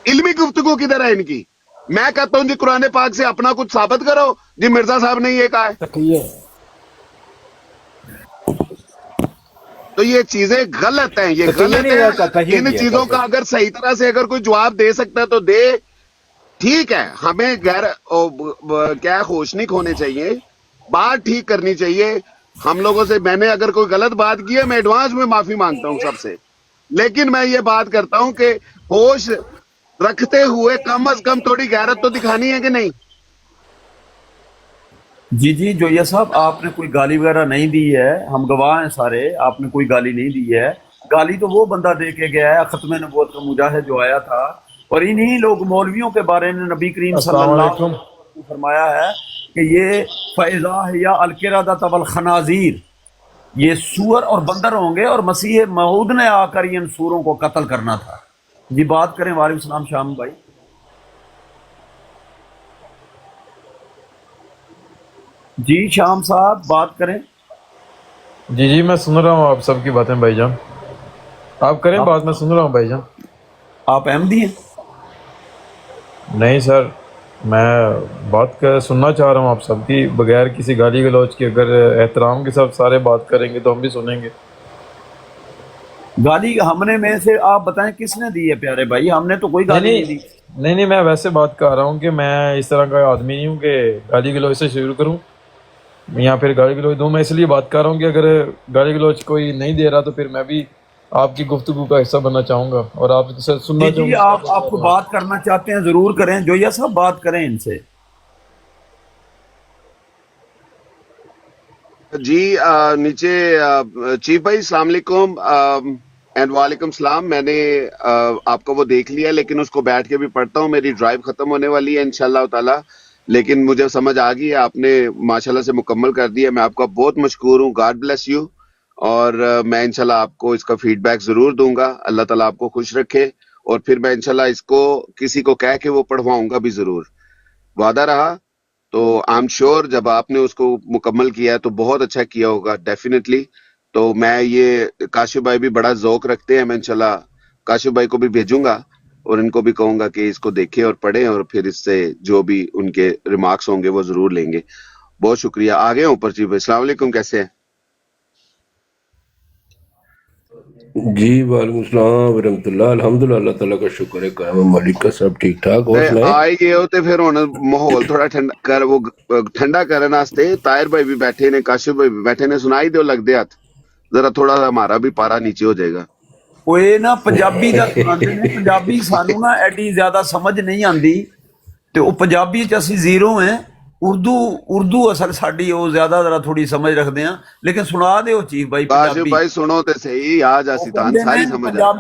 इल्मी गुफ्तगू किधर है इनकी? मैं कहता हूं जी कुरान पाक से अपना कुछ साबित करो जी, मिर्जा साहब ने ये कहा है। तो ये चीजें गलत हैं, ये गलत है। इन चीजों का अगर सही तरह से अगर कोई जवाब दे सकता है तो दे, ठीक है। हमें क्या होशनिक होने चाहिए, बात ठीक करनी चाहिए हम लोगों से। मैंने अगर कोई गलत बात की है, मैं एडवांस में माफी मांगता हूं सबसे, लेकिन मैं ये बात करता हूं कि होश रखते हुए कम अज कम थोड़ी गैरत तो दिखानी है कि नहीं। जी जी जोया साहब, आपने कोई गाली वगैरह नहीं दी है, हम गवाह हैं सारे, आपने कोई गाली नहीं दी है। गाली तो वो बंदा दे के गया है, खत्म नबूवत का मुजाहिद जो आया था, और इन्हीं लोग मौलवियों के बारे में नबी करीम सल्लल्लाहु अलैहि वसल्लम ने फरमाया है कि ये फैज़ा है या अलकिरादा तवल खनाजीर, ये सूअर और बंदर होंगे, और मसीह मऊद ने आकर इन सूरों को कत्ल करना था। जी बात करें। वालेकुम सलाम शाम भाई। जी शाम साहब बात करें। जी जी मैं सुन रहा हूँ आप सबकी बातें भाईजान, आप करें बात, मैं सुन रहा हूँ भाईजान। आप अहमदी हैं? नहीं सर, मैं बात सुनना चाह रहा हूँ आप सबकी, बगैर किसी गाली गलौज के। अगर एहतराम के साथ सारे बात करेंगे तो हम भी सुनेंगे। गाली हमने में से आप बताएं किसने दी है प्यारे भाई? हमने तो कोई गाली नहीं दी। नहीं, मैं वैसे बात कर रहा हूँ कि मैं इस तरह का आदमी नहीं हूँ कि गाली गलौज से शुरू करूँ या फिर गाली गलौज दूँ। मैं इसलिए बात कर रहा हूँ कि अगर गाली गलौज कोई नहीं दे रहा तो फिर मैं भी आपकी गुफ्तगू का हिस्सा बनना चाहूँगा और आप सुनना चाहूँगा। आपको बात करना चाहते हैं जरूर करें, जोया साहब बात करें इनसे। जी नीचे चीफ भाई अस्सलाम वालेकुम एंड वालेकुम सलाम। मैंने आपका वो देख लिया, लेकिन उसको बैठ के भी पढ़ता हूँ। मेरी ड्राइव खत्म होने वाली है इंशाल्लाह ताला, लेकिन मुझे समझ आ गई है, आपने माशाल्लाह से मुकम्मल कर दिया। मैं आपका बहुत मशकूर हूँ, गॉड ब्लेस यू। और मैं इंशाल्लाह आपको इसका फीडबैक जरूर दूंगा। अल्लाह ताला आपको खुश रखे, और फिर मैं इंशाल्लाह इसको किसी को कह के वो पढ़वाऊंगा भी जरूर, वादा रहा। तो आई एम श्योर जब आपने उसको मुकम्मल किया है तो बहुत अच्छा किया होगा डेफिनेटली। तो मैं ये काशिफ भाई भी बड़ा ज़ौक रखते हैं, मैं इंशाल्लाह काशिफ भाई को भी भेजूंगा और इनको भी कहूंगा कि इसको देखें और पढ़ें, और फिर इससे जो भी उनके रिमार्क्स होंगे वो जरूर लेंगे। बहुत शुक्रिया। आगे ऊपर जी भाई, अस्सलाम वालेकुम, कैसे हैं? जी वालेकुम सलाम व रहमतुल्लाह। अल्हम्दुलिल्लाह, अल्लाह ताला का शुक्र है, कायम मालिक का, सब ठीक ठाक। और सुनाए आए गए हो ते फिर हुण माहौल थोड़ा ठंडा कर, वो ठंडा करने वास्ते ताहिर भाई भी बैठे ने, काशिफ भाई भी बैठे ने, सुनाई दो लगदे हाथ, जरा थोड़ा सा हमारा भी पारा नीचे हो जाएगा। ओए ना पंजाबी दा सुनाते ने, पंजाबी सानू ना एडी ज्यादा समझ नहीं आंदी, ते ओ पंजाबी च असी जीरो हैं। उर्दू असल साडी ओ ज्यादा जरा थोड़ी समझ रखते हैं, लेकिन सुना दो चीफ भाई काशिफ भाई सुनो ते सही, आ जासी तान सारी समझ आ।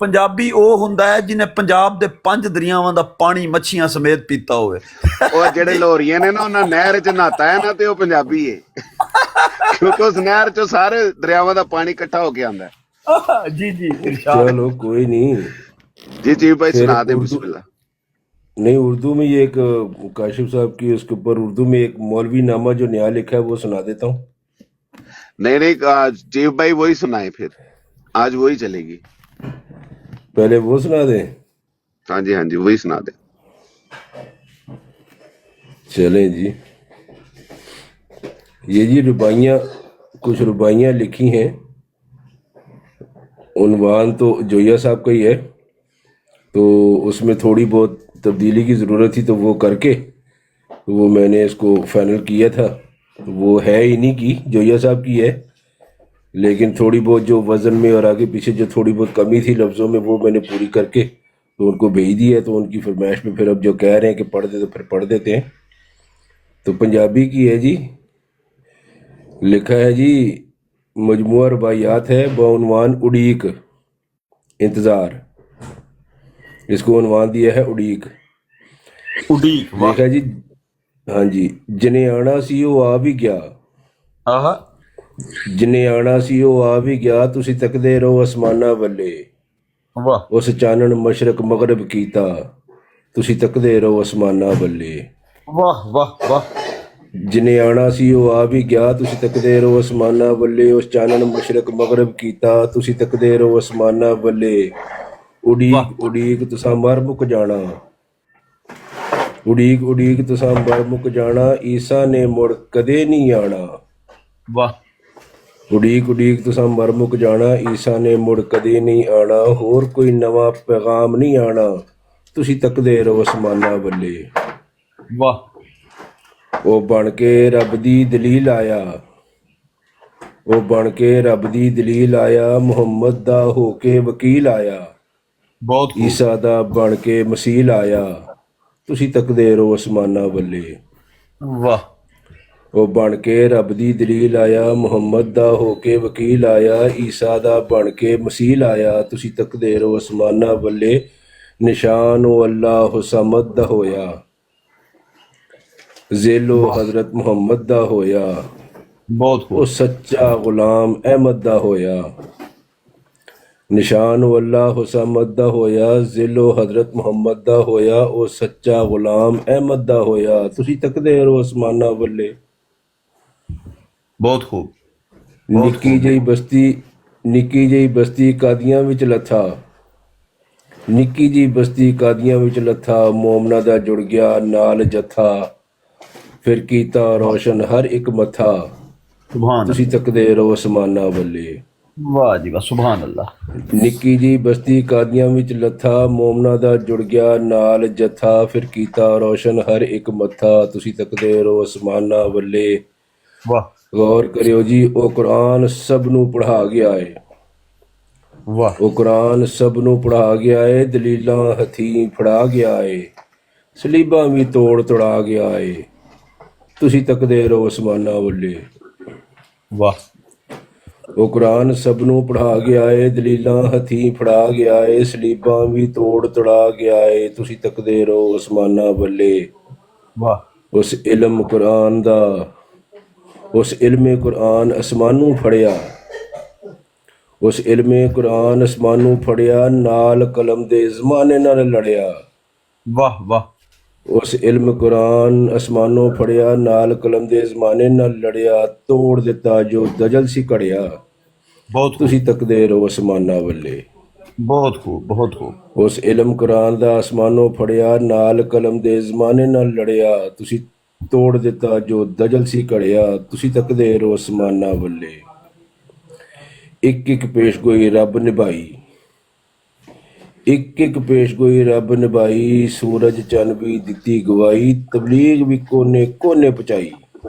पंजाबी ਉਹ ਹੁੰਦਾ ਹੈ ਜਿਹਨੇ ਪੰਜਾਬ ਦੇ 5 ਦਰਿਆਵਾਂ ਦਾ ਪਾਣੀ ਮੱਛੀਆਂ ਸਮੇਤ ਪੀਤਾ ਹੋਵੇ। ਉਹ ਜਿਹੜੇ ਲੋਰੀਆਂ ਨੇ ਨਾ, ਉਹਨਾਂ ਨਹਿਰ 'ਚ ਨਹਾਤਾ ਹੈ ਨਾ, ਤੇ ਉਹ ਪੰਜਾਬੀ ਏ, ਕਿਉਂਕਿ ਉਸ ਨਹਿਰ 'ਚੋਂ ਸਾਰੇ ਦਰਿਆਵਾਂ ਦਾ ਪਾਣੀ ਇਕੱਠਾ ਹੋ ਕੇ ਆਉਂਦਾ ਹੈ। जी जी इरशाद। चलो कोई नहीं जी चीफ भाई सुना दे बिस्मिल्लाह। नहीं, उर्दू में ये एक काशिफ साहब की, उसके ऊपर उर्दू में एक मौलवी नामा जो नया लिखा है वो सुना देता हूँ। नहीं चीफ भाई वही सुनाए, फिर आज वही चलेगी। पहले वो सुना दे। हाँ जी वही सुना दे। चलें जी। ये जी रुबाइयाँ, कुछ रुबाइयाँ लिखी हैं। उन्वान तो जोया साहब का ही है, तो उसमें थोड़ी बहुत तब्दीली की ज़रूरत थी, तो वो करके तो वो मैंने इसको फाइनल किया था। तो वो है इन्हीं की, जोया साहब की है, लेकिन थोड़ी बहुत जो वज़न में और आगे पीछे जो थोड़ी बहुत कमी थी लफ्ज़ों में, वो मैंने पूरी करके तो उनको भेज दी है। तो उनकी फरमाइश पे फिर अब जो कह रहे हैं कि पढ़ दे तो फिर पढ़ देते हैं। तो पंजाबी की है जी, लिखा है जी, मजमुआ रुबाइयात है बउनवान उड़ीक इंतज़ार। इसको उन्वान दिया है उड़ीक। लिखा जी, हाँ जी, जिन्हें आना सी वो आ भी गया, जिन्हें आना सी वो आ भी गया, तुसी तकदे रहो आसमाना वल्ले, उस चानन मशरक मगरब कीता, तुसी तकदे रहो आसमाना वल्ले। वाह वाह वाह ਜਿਨੇ ਆਣਾ ਸੀ ਉਹ ਆ ਵੀ ਗਿਆ, ਤੁਸੀਂ ਤੱਕਦੇ ਰਹੋ ਅਸਮਾਨਾਂ ਵੱਲੇ, ਉਸ ਚਾਨਣ ਮਸ਼ਰਕ ਮਗਰਬ ਕੀਤਾ, ਤੁਸੀਂ ਤੱਕਦੇ ਰਹੋ ਅਸਮਾਨਾਂ ਵੱਲੇ। ਉਡੀਕ ਉਡੀਕ ਤੁਸਾਂ ਮਰ ਮੁੱਕ ਜਾਣਾ, ਉਡੀਕ ਉਡੀਕ ਤੁਸਾਂ ਮਰ ਮੁੱਕ ਜਾਣਾ, ਈਸਾ ਨੇ ਮੁੜ ਕਦੇ ਨਹੀਂ ਆਣਾ। ਵਾਹ। ਉਡੀਕ ਉਡੀਕ ਤੁਸਾਂ ਮਰ ਮੁੱਕ ਜਾਣਾ, ਈਸਾ ਨੇ ਮੁੜ ਕਦੇ ਨਹੀਂ ਆਣਾ, ਹੋਰ ਕੋਈ ਨਵਾਂ ਪੈਗਾਮ ਨਹੀਂ ਆਣਾ, ਤੁਸੀਂ ਤੱਕਦੇ ਰਹੋ ਅਸਮਾਨਾਂ ਵੱਲੇ। ਵਾਹ। ਉਹ ਬਣ ਕੇ ਰੱਬ ਦੀ ਦਲੀਲ ਆਇਆ, ਉਹ ਬਣ ਕੇ ਰੱਬ ਦੀ ਦਲੀਲ ਆਇਆ, ਮੁਹੰਮਦ ਦਾ ਹੋ ਕੇ ਵਕੀਲ ਆਇਆ, ਬਹੁਤ ਈਸਾ ਦਾ ਬਣ ਕੇ ਮਸੀਲ ਆਇਆ, ਤੁਸੀਂ ਤੱਕਦੇ ਰਹੋ ਅਸਮਾਨਾਂ ਵੱਲੇ। ਵਾਹ। ਉਹ ਬਣ ਕੇ ਰੱਬ ਦੀ ਦਲੀਲ ਆਇਆ, ਮੁਹੰਮਦ ਦਾ ਹੋ ਕੇ ਵਕੀਲ ਆਇਆ, ਈਸਾ ਦਾ ਬਣ ਕੇ ਮਸੀਲ ਆਇਆ, ਤੁਸੀਂ ਤੱਕਦੇ ਰਹੋ ਅਸਮਾਨਾਂ ਵੱਲੇ। ਨਿਸ਼ਾਨ ਉਹ ਅੱਲਾਹ ਸਮਦ ਦਾ ਹੋਇਆ, ਜ਼ੇਲੋ ਹਜ਼ਰਤ ਮੁਹੰਮਦ ਦਾ ਹੋਇਆ, ਬਹੁਤ ਉਹ ਸੱਚਾ ਗੁਲਾਮ ਅਹਿਮਦ ਦਾ ਹੋਇਆ। ਨਿਸ਼ਾਨ ਉਹ ਅੱਲਾਹ ਸਮਦ ਦਾ ਹੋਇਆ, ਜ਼ੇਲੋ ਹਜ਼ਰਤ ਮੁਹੰਮਦ ਦਾ ਹੋਇਆ, ਉਹ ਸੱਚਾ ਗੁਲਾਮ ਅਹਿਮਦ ਦਾ ਹੋਇਆ, ਤੁਸੀਂ ਤੱਕਦੇ ਰਹੋ ਅਸਮਾਨਾਂ ਵੱਲੇ। ਬਹੁਤ ਖੂਬ। ਨਿੱਕੀ ਜਿਹੀ ਬਸਤੀ ਕਾਦੀਆਂ ਵਿੱਚ ਲੱਥਾ, ਨਿੱਕੀ ਜਿਹੀ ਬਸਤੀ ਕਾਦੀਆਂ ਵਿੱਚ ਲੱਥਾ, ਮੋਮਨਾ ਦਾ ਜੁੜ ਗਿਆ ਨਾਲ ਜੱਥਾ, ਫਿਰ ਕੀਤਾ ਰੋਸ਼ਨ ਹਰ ਇੱਕ ਮੱਥਾ, ਤੁਸੀਂ ਤੱਕਦੇ ਰਹੋ ਅਸਮਾਨਾਂ ਵੱਲੇ। ਵਾਹ ਜੀ ਵਾਹ, ਸੁਭਾਨ ਅੱਲਾਹ। ਨਿੱਕੀ ਜਿਹੀ ਬਸਤੀ ਕਾਦੀਆਂ ਵਿੱਚ ਲੱਥਾ, ਮੋਮਨਾ ਦਾ ਜੁੜ ਗਿਆ ਨਾਲ ਜੱਥਾ, ਫਿਰ ਕੀਤਾ ਰੋਸ਼ਨ ਹਰ ਇੱਕ ਮੱਥਾ, ਤੁਸੀਂ ਤੱਕਦੇ ਰਹੋ ਅਸਮਾਨਾਂ ਵੱਲੇ। ਵਾਹ। ਗੌਰ ਕਰਿਓ ਜੀ, ਉਹ ਕੁਰਾਨ ਸਭ ਨੂੰ ਪੜ੍ਹਾ ਗਿਆ ਏ, ਵਾਹ। ਉਹ ਕੁਰਾਨ ਸਭ ਨੂੰ ਪੜ੍ਹਾ ਗਿਆ ਏ, ਦਲੀਲਾਂ ਹੱਥੀਂ ਫੜਾ ਗਿਆ ਏ, ਸਲੀਬਾਂ ਵੀ ਤੋੜ ਤੁੜਾ ਗਿਆ ਏ, ਤੁਸੀਂ ਤੱਕਦੇ ਰਹੋ ਅਸਮਾਨਾਂ ਵੱਲੇ। ਵਾਹ। ਉਹ ਕੁਰਾਨ ਸਭ ਨੂੰ ਪੜ੍ਹਾ ਗਿਆ ਏ, ਦਲੀਲਾਂ ਹੱਥੀਂ ਫੜਾ ਗਿਆ ਏ, ਸਲੀਬਾਂ ਵੀ ਤੋੜ ਤੁੜਾ ਗਿਆ ਏ, ਤੁਸੀਂ ਤੱਕਦੇ ਰਹੋ ਅਸਮਾਨਾਂ ਵੱਲੇ। ਵਾਹ। ਉਸ ਇਲਮ ਕੁਰਾਨ ਦਾ, ਉਸ ਇਲਮੇ ਕੁਰਾਨ ਅਸਮਾਨੂੰ ਫੜਿਆ, ਉਸ ਇਲਮੇ ਕੁਰਾਨ ਅਸਮਾਨੂੰ ਫੜਿਆ, ਨਾਲ ਕਲਮ ਦੇ ਜ਼ਮਾਨੇ ਨਾਲ ਲੜਿਆ। ਵਾਹ ਵਾਹ। ਉਸ ਇਲਮ ਕੁਰਾਨ ਅਸਮਾਨੋਂ ਫੜਿਆ, ਨਾਲ ਕਲਮ ਦੇ ਜ਼ਮਾਨੇ ਨਾਲ ਲੜਿਆ, ਤੋੜ ਦਿੱਤਾ ਜੋ ਦਜਲ ਸੀ ਘੜਿਆ, ਬਹੁਤ ਤੁਸੀਂ ਤੱਕਦੇ ਰਹੋ ਅਸਮਾਨਾਂ ਵੱਲੇ। ਬਹੁਤ ਖੂਬ, ਬਹੁਤ ਖੂਬ। ਉਸ ਇਲਮ ਕੁਰਾਨ ਦਾ ਅਸਮਾਨੋਂ ਫੜਿਆ, ਨਾਲ ਕਲਮ ਦੇ ਜ਼ਮਾਨੇ ਨਾਲ ਲੜਿਆ, ਤੁਸੀਂ ਤੋੜ ਦਿੱਤਾ ਜੋ ਦਜਲ ਸੀ ਘੜਿਆ, ਤੁਸੀਂ ਤੱਕਦੇ ਰਹੋ ਅਸਮਾਨਾਂ ਵੱਲੇ। ਇੱਕ ਇੱਕ ਪੇਸ਼ਗੋਈ ਰੱਬ ਨਿਭਾਈ, ਇੱਕ ਇੱਕ ਪੇਸ਼ਗੋਈ ਰੱਬ ਨਿਭਾਈ, ਸੂਰਜ ਚੰਨ ਵੀ ਦਿੱਤੀ ਗਵਾਹੀ, ਤਬਲੀਗ ਵੀ ਕੋਨੇ ਕੋਨੇ ਪਹੁੰਚਾਈ।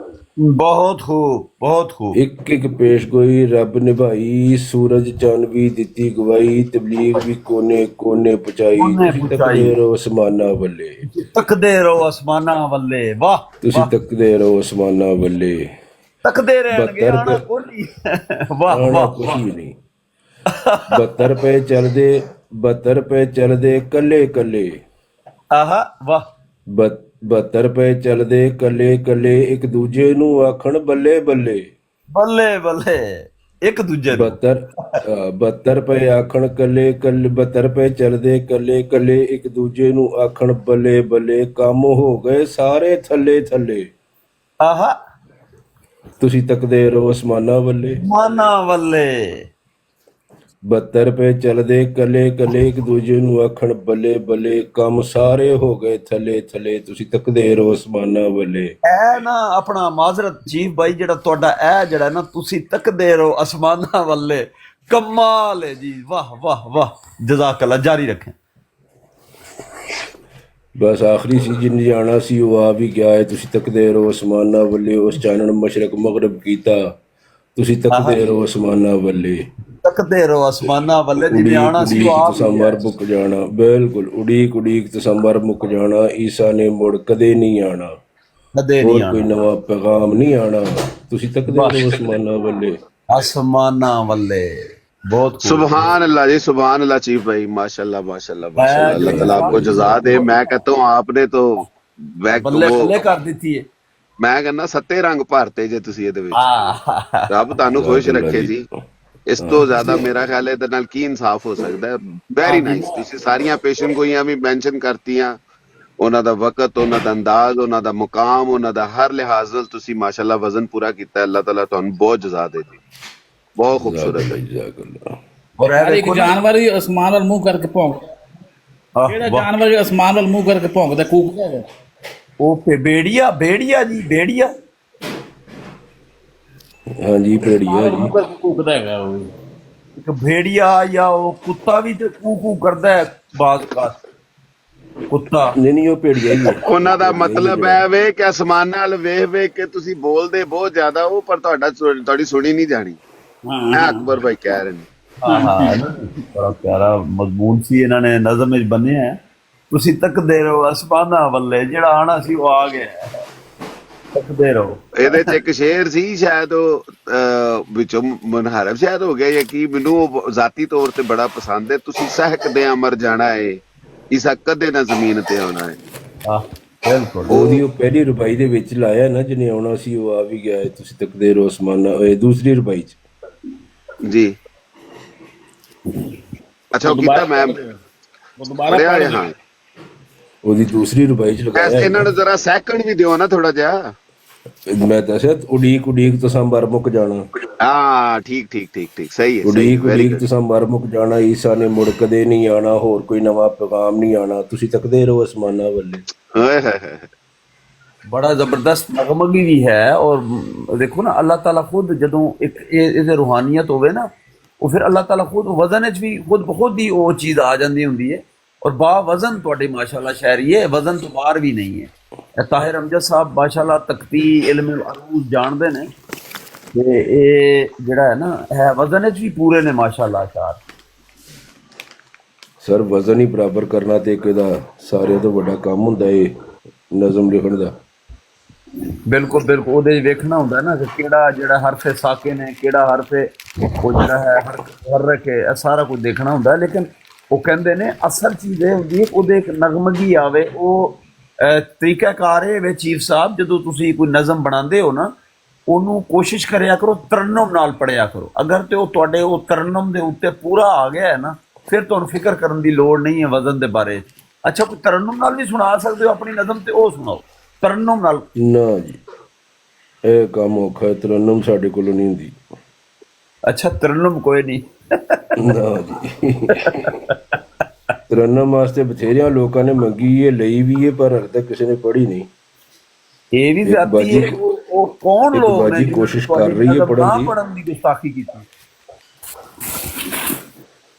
ਬਹੁਤ ਖੂਬ, ਬਹੁਤ ਖੂਬ। ਇੱਕ ਇੱਕ ਪੇਸ਼ਗੋਈ ਰੱਬ ਨਿਭਾਈ, ਸੂਰਜ ਚੰਨ ਵੀ ਦਿੱਤੀ ਗਵਾਹੀ, ਤਬਲੀਗ ਵੀ ਕੋਨੇ ਕੋਨੇ ਪਹੁੰਚਾਈ, ਤੁਸੀਂ ਤੱਕਦੇ ਰਹੋ ਅਸਮਾਨਾਂ ਵੱਲੇ। ਤੱਕਦੇ ਰਹੋ ਅਸਮਾਨਾਂ ਵੱਲੇ। ਵਾਹ। ਤੁਸੀਂ ਤੱਕਦੇ ਰਹੋ ਅਸਮਾਨਾਂ ਵੱਲੇ। ਤੱਕਦੇ ਰਹਿਣਗੇ, ਆਣਾ ਕੋਈ। ਵਾਹ ਵਾਹ। ਕੁਛ ਵੀ ਨਹੀਂ। 72 ਰੁਪਏ ਚੱਲਦੇ, 72 ਰੁਪਏ ਚੱਲਦੇ ਕੱਲੇ ਕੱਲੇ। ਆਹਾ ਵਾਹ। 72 ਰੁਪਏ ਚੱਲਦੇ ਕੱਲੇ ਕੱਲੇ, ਇੱਕ ਦੂਜੇ ਨੂੰ ਆਖਣ ਬੱਲੇ ਬੱਲੇ। ਬੱਲੇ ਬੱਲੇ, ਇੱਕ ਦੂਜੇ ਨੂੰ। 72 ਰੁਪਏ ਆਖਣ ਕੱਲੇ ਕੱਲੇ, 72 ਰੁਪਏ ਚੱਲਦੇ ਕੱਲੇ ਕੱਲੇ, ਇੱਕ ਦੂਜੇ ਨੂੰ ਆਖਣ ਬੱਲੇ ਬੱਲੇ, ਕੰਮ ਹੋ ਗਏ ਸਾਰੇ ਥੱਲੇ ਥੱਲੇ। ਆਹਾ। ਤੁਸੀਂ ਤੱਕਦੇ ਰਹੋ ਅਸਮਾਨਾਂ ਵੱਲੇ। ਅਸਮਾਨਾਂ ਵੱਲੇ। 72 ਰੁਪਏ ਚੱਲਦੇ ਕੱਲੇ ਕੱਲੇ, ਇੱਕ ਦੂਜੇ ਨੂੰ ਆਖਣ ਬੱਲੇ ਬੱਲੇ, ਕੰਮ ਸਾਰੇ ਹੋ ਗਏ ਥੱਲੇ ਥੱਲੇ, ਤੁਸੀਂ ਤੱਕਦੇ ਰਹੋ ਅਸਮਾਨਾਂ ਵੱਲੇ। ਇਹ ਨਾ ਆਪਣਾ ਮਾਜ਼ਰਤ ਚੀਫ ਬਾਈ, ਜਿਹੜਾ ਤੁਹਾਡਾ ਇਹ ਜਿਹੜਾ ਨਾ ਤੁਸੀਂ ਤੱਕਦੇ ਰਹੋ ਅਸਮਾਨਾਂ ਵੱਲੇ, ਕਮਾਲ ਹੈ ਜੀ। ਵਾਹ ਵਾਹ ਵਾਹ, ਜਜ਼ਾਕੱਲਾ, ਜਾਰੀ ਰੱਖੇਂ। ਬਸ ਆਖਰੀ ਸੀ ਜਿੰਨ ਜਾਣਾ ਸੀ ਉਹ ਆ ਵੀ ਗਿਆ ਹੈ, ਤੁਸੀਂ ਤੱਕਦੇ ਰਹੋ ਅਸਮਾਨਾਂ ਵੱਲੇ, ਉਸ ਚਾਨਣ ਮਸ਼ਰਕ ਮਗਰਬ ਕੀਤਾ, ਤੁਸੀਂ ਤੱਕਦੇ ਰਹੋ ਅਸਮਾਨਾਂ ਵੱਲੇ। ਤੱਕਦੇ ਰਹੋ ਅਸਮਾਨਾਂ ਵੱਲੇ, ਜਿੰਨੇ ਆਣਾ ਸੀ ਉਹ ਆਪ ਤੁਸਾਂ ਮਰ ਮੁੱਕ ਜਾਣਾ। ਬਿਲਕੁਲ, ਉਡੀਕ ਉਡੀਕ ਤੁਸਾਂ ਮਰ ਮੁੱਕ ਜਾਣਾ, ਈਸਾ ਨੇ ਮੁੜ ਕਦੇ ਨਹੀਂ ਆਣਾ, ਕਦੇ ਨਹੀਂ ਹੋਰ ਕੋਈ ਨਵਾਂ ਪੈਗਾਮ ਨਹੀਂ ਆਣਾ, ਤੁਸੀਂ ਤੱਕਦੇ ਰਹੋ ਅਸਮਾਨਾਂ ਵੱਲੇ। आसमाना वल्ले बहुत सुभान अल्लाह जी, सुभान अल्लाह चीफ भाई, माशाल्लाह माशाल्लाह माशाल्लाह, अल्लाह ताला आपको जज़ा दे। मैं कहता हूँ आपने तो बल्ले बल्ले कर दी है। मैं कहना सत्ते रंग भरते जे तुसी ਇਹਦੇ ਵਿੱਚ। ਰੱਬ ਤੁਹਾਨੂੰ ਖੁਸ਼ ਰੱਖੇ ਜੀ। ਇਸ ਤੋਂ ਜ਼ਿਆਦਾ ਮੇਰਾ ਖਿਆਲ ਹੈ ਇਹਦੇ ਨਾਲ ਕੀ ਇਨਸਾਫ ਹੋ ਸਕਦਾ ਹੈ। Very nice. ਤੁਸੀਂ ਸਾਰੀਆਂ ਪੇਸ਼ਨ ਗੋਈਆਂ ਵੀ ਮੈਂਸ਼ਨ ਕਰਤੀਆਂ, ਉਹਨਾਂ ਦਾ ਵਕਤ, ਉਹਨਾਂ ਦਾ ਅੰਦਾਜ਼, ਉਹਨਾਂ ਦਾ ਮੁਕਾਮ, ਉਹਨਾਂ ਦਾ ਹਰ ਲਿਹਾਜ਼ ਨਾਲ ਤੁਸੀਂ ਮਾਸ਼ਾਅੱਲਾ ਵਜ਼ਨ ਪੂਰਾ ਕੀਤਾ। ਅੱਲਾਹ ਤਾਲਾ ਤੁਹਾਨੂੰ ਬਹੁਤ ਜਜ਼ਾ ਦੇ ਜੀ। ਬਹੁਤ ਖੂਬਸੂਰਤ ਹੈ। ਔਰ ਇੱਕ ਜਾਨਵਰ ਹੀ ਅਸਮਾਨ ਵੱਲ ਮੂੰਹ ਕਰਕੇ ਭੌਂਕਦਾ। ਕਿਹੜਾ ਜਾਨਵਰ ਅਸਮਾਨ ਵੱਲ ਮੂੰਹ ਕਰਕੇ ਭੌਂਕਦਾ, ਕੂਕਦਾ ਹੈ? ਉਹ ਬੇੜੀਆ ਜੀ, ਬੇੜੀਆ। ਹਾਂਜੀ ਭੇੜੀਆ ਜੀ, ਕੂਕਦਾ ਹੈਗਾ ਉਹ। ਇੱਕ ਭੇੜੀਆ ਜਾਂ ਉਹ ਕੁੱਤਾ ਵੀ ਤੇ ਕੂ ਕਰਦਾ ਹੈ ਬਾਜ਼ ਦਾ ਕੁੱਤਾ। ਨਹੀਂ ਉਹ ਭੇੜੀਆ ਹੀ ਹੈ। ਉਹਨਾਂ ਦਾ ਮਤਲਬ ਹੈ ਵੇ ਕਿ ਅਸਮਾਨ ਨਾਲ ਵੇਖ ਕੇ ਤੁਸੀਂ ਬੋਲਦੇ ਬਹੁਤ ਜ਼ਿਆਦਾ ਹੋ, ਪਰ ਤੁਹਾਡੀ ਸੁਣੀ ਨਹੀਂ ਜਾਣੀ। ਅਕਬਰ ਭਾਈ ਕਹਿ ਰਹੇ ਨੇ। ਬੜਾ ਪਿਆਰਾ ਮਜ਼ਮੂਨ ਸੀ, ਇਹਨਾਂ ਨੇ ਨਜ਼ਮ ਵਿੱਚ ਬੰਨਿਆ ਹੈ। ਤੁਸੀਂ ਤੱਕਦੇ ਰਹੋ ਅਸਮਾਨਾਂ ਵੱਲੇ, ਜਿਹੜਾ ਆਣਾ ਸੀ ਉਹ ਆ ਗਿਆ, ਤੱਕਦੇ ਰਹੋ। ਇਹਦੇ ਚ ਇੱਕ ਸ਼ੇਰ ਸੀ, ਸ਼ਾਇਦ ਉਹ ਵਿੱਚੋਂ ਮੁਨਹਰਫ ਸ਼ਾਇਦ ਹੋ ਗਿਆ ਜਾਂ ਕੀ, ਮੈਨੂੰ ਉਹ ਜ਼ਾਤੀ ਤੌਰ ਤੇ ਬੜਾ ਪਸੰਦ ਹੈ। ਤੁਸੀਂ ਸਹਿਕਦੇ ਮਰ ਜਾਣਾ ਹੈ, ਇਸਾ ਕਦੇ ਨਾ ਜ਼ਮੀਨ ਤੇ ਆਉਣਾ ਹੈ। ਬਿਲਕੁਲ ਉਹਦੀ ਉਹ ਪਹਿਲੀ ਰੁਬਾਈ ਦੇ ਵਿੱਚ ਲਾਇਆ ਨਾ, ਜਿਹਨੇ ਆਉਣਾ ਸੀ ਉਹ ਆ ਵੀ ਗਿਆ। ਤੁਸੀਂ ਤੱਕਦੇ ਰਹੋ ਅਸਮਾਨਾਂ, ਇਹ ਦੂਸਰੀ ਰੁਬਾਈ ਚ ਜੀ। ਅੱਛਾ ਉਹ ਕੀਤਾ ਮੈਂ ਪੜਿਆ ਹੈ। ਹਾਂ ਉਹਦੀ ਦੂਸਰੀ ਰੁਬਾਈ ਚ ਲਗਾਇਆ। ਇਹਨਾਂ ਨੂੰ ਜ਼ਰਾ ਸੈਕੰਡ ਵੀ ਦਿਓ ਨਾ ਥੋੜਾ ਜਿਹਾ। ਮੈਂ ਦੱਸਿਆ ਉਡੀਕ ਤੁਸਾਂ ਮਰ ਮੁੱਕ ਜਾਣਾ। ਹਾਂ ਠੀਕ ਸਹੀ ਹੈ। ਉਡੀਕ ਤੁਸਾਂ ਮਰ ਮੁੱਕ ਜਾਣਾ, ਈਸਾ ਨੇ ਮੁੜ ਕਦੇ ਨਹੀਂ ਆਣਾ, ਹੋਰ ਕੋਈ ਨਵਾਂ ਪੈਗਾਮ ਨਹੀਂ ਆਣਾ, ਤੁਸੀਂ ਤੱਕਦੇ ਰਹੋ ਅਸਮਾਨਾਂ ਵੱਲੇ। ਬੜਾ ਜ਼ਬਰਦਸਤ ਨਗਮਗੀ ਵੀ ਹੈ। ਔਰ ਦੇਖੋ ਨਾ, ਅੱਲਾਹ ਤਾਲਾ ਖੁਦ ਜਦੋਂ ਇੱਕ ਇਹਦੇ ਰੂਹਾਨੀਅਤ ਹੋਵੇ ਨਾ, ਉਹ ਫਿਰ ਅੱਲਾਹ ਤਾਲਾ ਖੁਦ ਵਜ਼ਨ 'ਚ ਵੀ ਖੁਦ ਹੀ ਉਹ ਚੀਜ਼ ਆ ਜਾਂਦੀ ਹੁੰਦੀ ਹੈ। ਔਰ ਬਾ ਵਜ਼ਨ ਤੁਹਾਡੇ ਮਾਸ਼ਾਅੱਲਾ ਸ਼ਾਇਰੀ ਹੈ, ਵਜ਼ਨ ਤੋਂ ਬਾਹਰ ਵੀ ਨਹੀਂ ਹੈ। ਤਾਹਿਰ ਅਮਜਦ ਸਾਹਿਬ ਮਾਸ਼ਾਅੱਲਾ ਤਖਤੀ ਇਲਮ ਅਰੂਜ਼ ਜਾਣਦੇ ਨੇ ਤੇ ਇਹ ਜਿਹੜਾ ਹੈ ਨਾ ਹੈ ਵਜ਼ਨ 'ਚ ਵੀ ਪੂਰੇ ਨੇ ਮਾਸ਼ਾਅੱਲਾ ਅਸ਼ਾਰ। ਸਰ ਵਜ਼ਨ ਹੀ ਬਰਾਬਰ ਕਰਨਾ ਤੇ ਇੱਕ ਇਹਦਾ ਸਾਰਿਆਂ ਤੋਂ ਵੱਡਾ ਕੰਮ ਹੁੰਦਾ ਹੈ ਨਜ਼ਮ ਲਿਖਣ ਦਾ। ਬਿਲਕੁਲ ਉਹਦੇ ਵੇਖਣਾ ਹੁੰਦਾ ਨਾ ਕਿ ਕਿਹੜਾ ਜਿਹੜਾ ਹਰਫ ਸਾਕੇ ਨੇ, ਕਿਹੜਾ ਹਰਫ ਉਹ ਜਿਹੜਾ ਹੈ ਹਰਕ ਹੈ, ਸਾਰਾ ਕੁਝ ਦੇਖਣਾ ਹੁੰਦਾ। ਲੇਕਿਨ ਉਹ ਕਹਿੰਦੇ ਨੇ ਅਸਲ ਚੀਜ਼ ਇਹ ਹੁੰਦੀ ਹੈ ਉਹਦੇ ਇੱਕ ਨਗਮਗੀ ਆਵੇ। ਉਹ ਤਰੀਕਾਕਾਰ ਇਹ ਵੇ ਚੀਫ ਸਾਹਿਬ, ਜਦੋਂ ਤੁਸੀਂ ਕੋਈ ਨਜ਼ਮ ਬਣਾਉਂਦੇ ਹੋ ਨਾ, ਉਹਨੂੰ ਕੋਸ਼ਿਸ਼ ਕਰਿਆ ਕਰੋ ਤਰਨਮ ਨਾਲ ਪੜ੍ਹਿਆ ਕਰੋ। ਅਗਰ ਤੇ ਉਹ ਤੁਹਾਡੇ ਉਹ ਤਰਨਮ ਦੇ ਉੱਤੇ ਪੂਰਾ ਆ ਗਿਆ ਹੈ ਨਾ, ਫਿਰ ਤੁਹਾਨੂੰ ਫਿਕਰ ਕਰਨ ਦੀ ਲੋੜ ਨਹੀਂ ਹੈ ਵਜ਼ਨ ਦੇ ਬਾਰੇ। ਅੱਛਾ ਕੋਈ ਤਰਨਮ ਨਾਲ ਵੀ ਸੁਣਾ ਸਕਦੇ ਹੋ ਆਪਣੀ ਨਜ਼ਮ, ਤੇ ਉਹ ਸੁਣਾਓ ਤਰਨਮ ਨਾਲ। ਨਾ ਜੀ ਇਹ ਕੰਮ ਔਖਾ, ਤਰਨਮ ਸਾਡੇ ਕੋਲੋਂ ਨਹੀਂ ਹੁੰਦੀ। ਅੱਛਾ ਤਰਨਮ ਕੋਈ ਨਹੀਂ। ਨਾ ਜੀ ਤਰਨਮ ਵਾਸਤੇ ਬਥੇਰਿਆਂ ਲੋਕਾਂ ਨੇ ਮੰਗੀ ਹੈ, ਲਈ ਵੀ ਹੈ, ਪਰ ਹਲੇ ਤੱਕ ਕਿਸੇ ਨੇ ਪੜ੍ਹੀ ਨਹੀਂ। ਇਹ ਵੀ ਜ਼ਾਤੀ ਹੈ। ਉਹ ਕੌਣ ਲੋਕ ਨੇ ਕੋਸ਼ਿਸ਼ ਕਰ ਰਹੀ ਹੈ ਪੜ੍ਹਨ ਦੀ ਗੁਸਤਾਖੀ ਕੀਤੀ।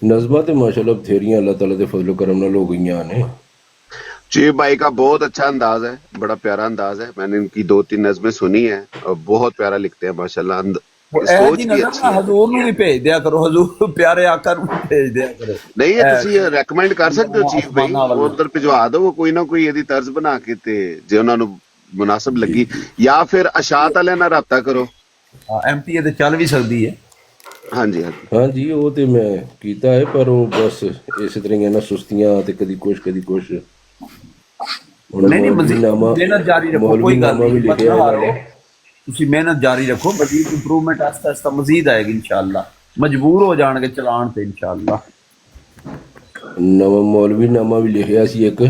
नज़्मा तो माशाल्लाह बथेरियां अल्लाह ताला के फजल करम नाल हो गईयां ने। चीफ भाई का बहुत अच्छा अंदाज है, बड़ा प्यारा अंदाज है। मैंने इनकी 2-3 नज़में सुनी है और बहुत प्यारा लिखते हैं माशाल्लाह। सोच भी अच्छी है। हजूर ਨੂੰ ਵੀ ਭੇਜ ਦਿਆ ਕਰੋ, ਹਜ਼ੂਰ ਪਿਆਰੇ ਆਕਾ ਨੂੰ ਭੇਜ ਦਿਆ ਕਰੋ। नहीं है ਤੁਸੀਂ ਰეკਮੈਂਡ ਕਰ ਸਕਦੇ ਹੋ ਚੀਫ ਭਾਈ, ਉਧਰ ਭਿਜਵਾ ਦਿਓ ਕੋਈ ਨਾ ਕੋਈ ਇਹਦੀ ਤਰਜ਼ ਬਣਾ ਕੇ, ਤੇ ਜੇ ਉਹਨਾਂ ਨੂੰ ਮੁਨਾਸਿਬ ਲੱਗੀ ਜਾਂ ਫਿਰ ਅਸ਼ਾਤ ਵਾਲਿਆਂ ਨਾਲ ਰਾਬਤਾ ਕਰੋ। ਐਮਪੀਏ ਤੇ ਚੱਲ ਵੀ ਸਕਦੀ ਹੈ। ਹਾਂਜੀ ਹਾਂਜੀ ਉਹ ਤੇ ਮੈਂ ਕੀਤਾ ਹੈ, ਪਰ ਉਹ ਬਸ ਇਸੇ ਤਰ੍ਹਾਂ ਇਹਨਾਂ ਸੁਸਤੀਆਂ ਤੇ ਕਦੀ ਕੁਛ ਨਹੀਂ ਮਿਹਨਤ ਜਾਰੀ ਰੱਖੋ, ਕੋਈ ਗੱਲ ਨਹੀਂ। ਤੁਸੀਂ ਮਿਹਨਤ ਜਾਰੀ ਰੱਖੋ, ਮਜ਼ੀਦ ਇੰਪਰੂਵਮੈਂਟ ਆਸਤਾ ਆਸਤਾ ਮਜ਼ੀਦ ਆਏਗੀ ਇਨਸ਼ਾਅੱਲਾ। ਮਜਬੂਰ ਹੋ ਜਾਣਗੇ ਚਲਾਉਣ ਤੇ ਇਨਸ਼ਾਅੱਲਾ। ਨਵਾਂ ਮੌਲਵੀ ਨਾਮਾ ਵੀ ਲਿਖਿਆ ਸੀ ਇੱਕ।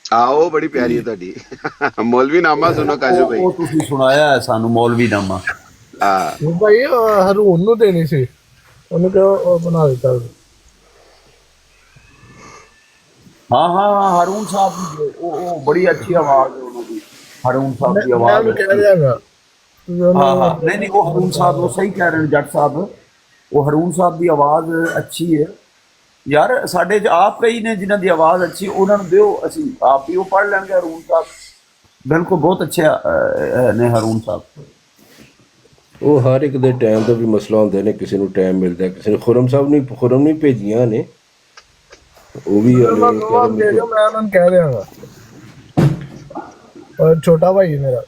ਆਓ ਬੜੀ ਪਿਆਰੀ ਹੈ ਤੁਹਾਡੀ ਮੌਲਵੀ ਨਾਮਾ। ਸੁਣੋ ਕਾਜੂ ਭਾਈ, ਉਹ ਤੁਸੀਂ ਸੁਣਾਇਆ ਹੈ ਸਾਨੂੰ ਮੌਲਵੀ ਨਾਮਾ। ਭਾਈ ਹਰੂਨ ਨੂੰ ਦੇਣੀ ਸੀ, ਉਹਨੂੰ ਕਿਹਾ ਬਣਾ ਦਿੱਤਾ। ਹਾਂ ਹरून ਸਾਹਿਬ ਦੀ ਉਹ ਬੜੀ ਅੱਛੀ ਆਵਾਜ਼ ਹੈ ਉਹਨਾਂ ਦੀ। ਹरून ਸਾਹਿਬ ਦੀ ਆਵਾਜ਼ ਨਹੀਂ ਉਹ ਹरून ਸਾਹਿਬ ਉਹ ਸਹੀ ਕਹਿ ਰਹੇ ਨੇ ਜੱਟ ਸਾਹਿਬ, ਉਹ ਹरून ਸਾਹਿਬ ਦੀ ਆਵਾਜ਼ ਅੱਛੀ ਹੈ ਯਾਰ। ਸਾਡੇ 'ਚ ਆਪ ਕਈ ਨੇ ਜਿਨ੍ਹਾਂ ਦੀ ਆਵਾਜ਼ ਅੱਛੀ, ਉਹਨਾਂ ਨੂੰ ਦਿਓ, ਅਸੀਂ ਆਪ ਹੀ ਉਹ ਪੜ੍ਹ ਲੈਣਗੇ। ਹरून ਸਾਹਿਬ ਬਿਲਕੁਲ ਬਹੁਤ ਅੱਛੇ ਨੇ ਹरून ਸਾਹਿਬ। ਉਹ ਹਰ ਇੱਕ ਦੇ ਟਾਈਮ ਦਾ ਵੀ ਮਸਲਾ ਹੁੰਦਾ ਨੇ, ਕਿਸੇ ਨੂੰ ਟਾਈਮ ਮਿਲਦਾ, ਕਿਸੇ ਨੂੰ। ਖੁਰਮ ਸਾਹਿਬ ਨੇ ਖੁਰਮ ਨਹੀਂ ਭੇਜੀਆਂ ਨੇ, ਉਹ ਵੀ ਮੈਂ ਉਹਨਾਂ ਨੂੰ ਕਹਿ ਦਿਆਂਗਾ। ਛੋਟਾ ਭਾਈ ਮੇਰਾ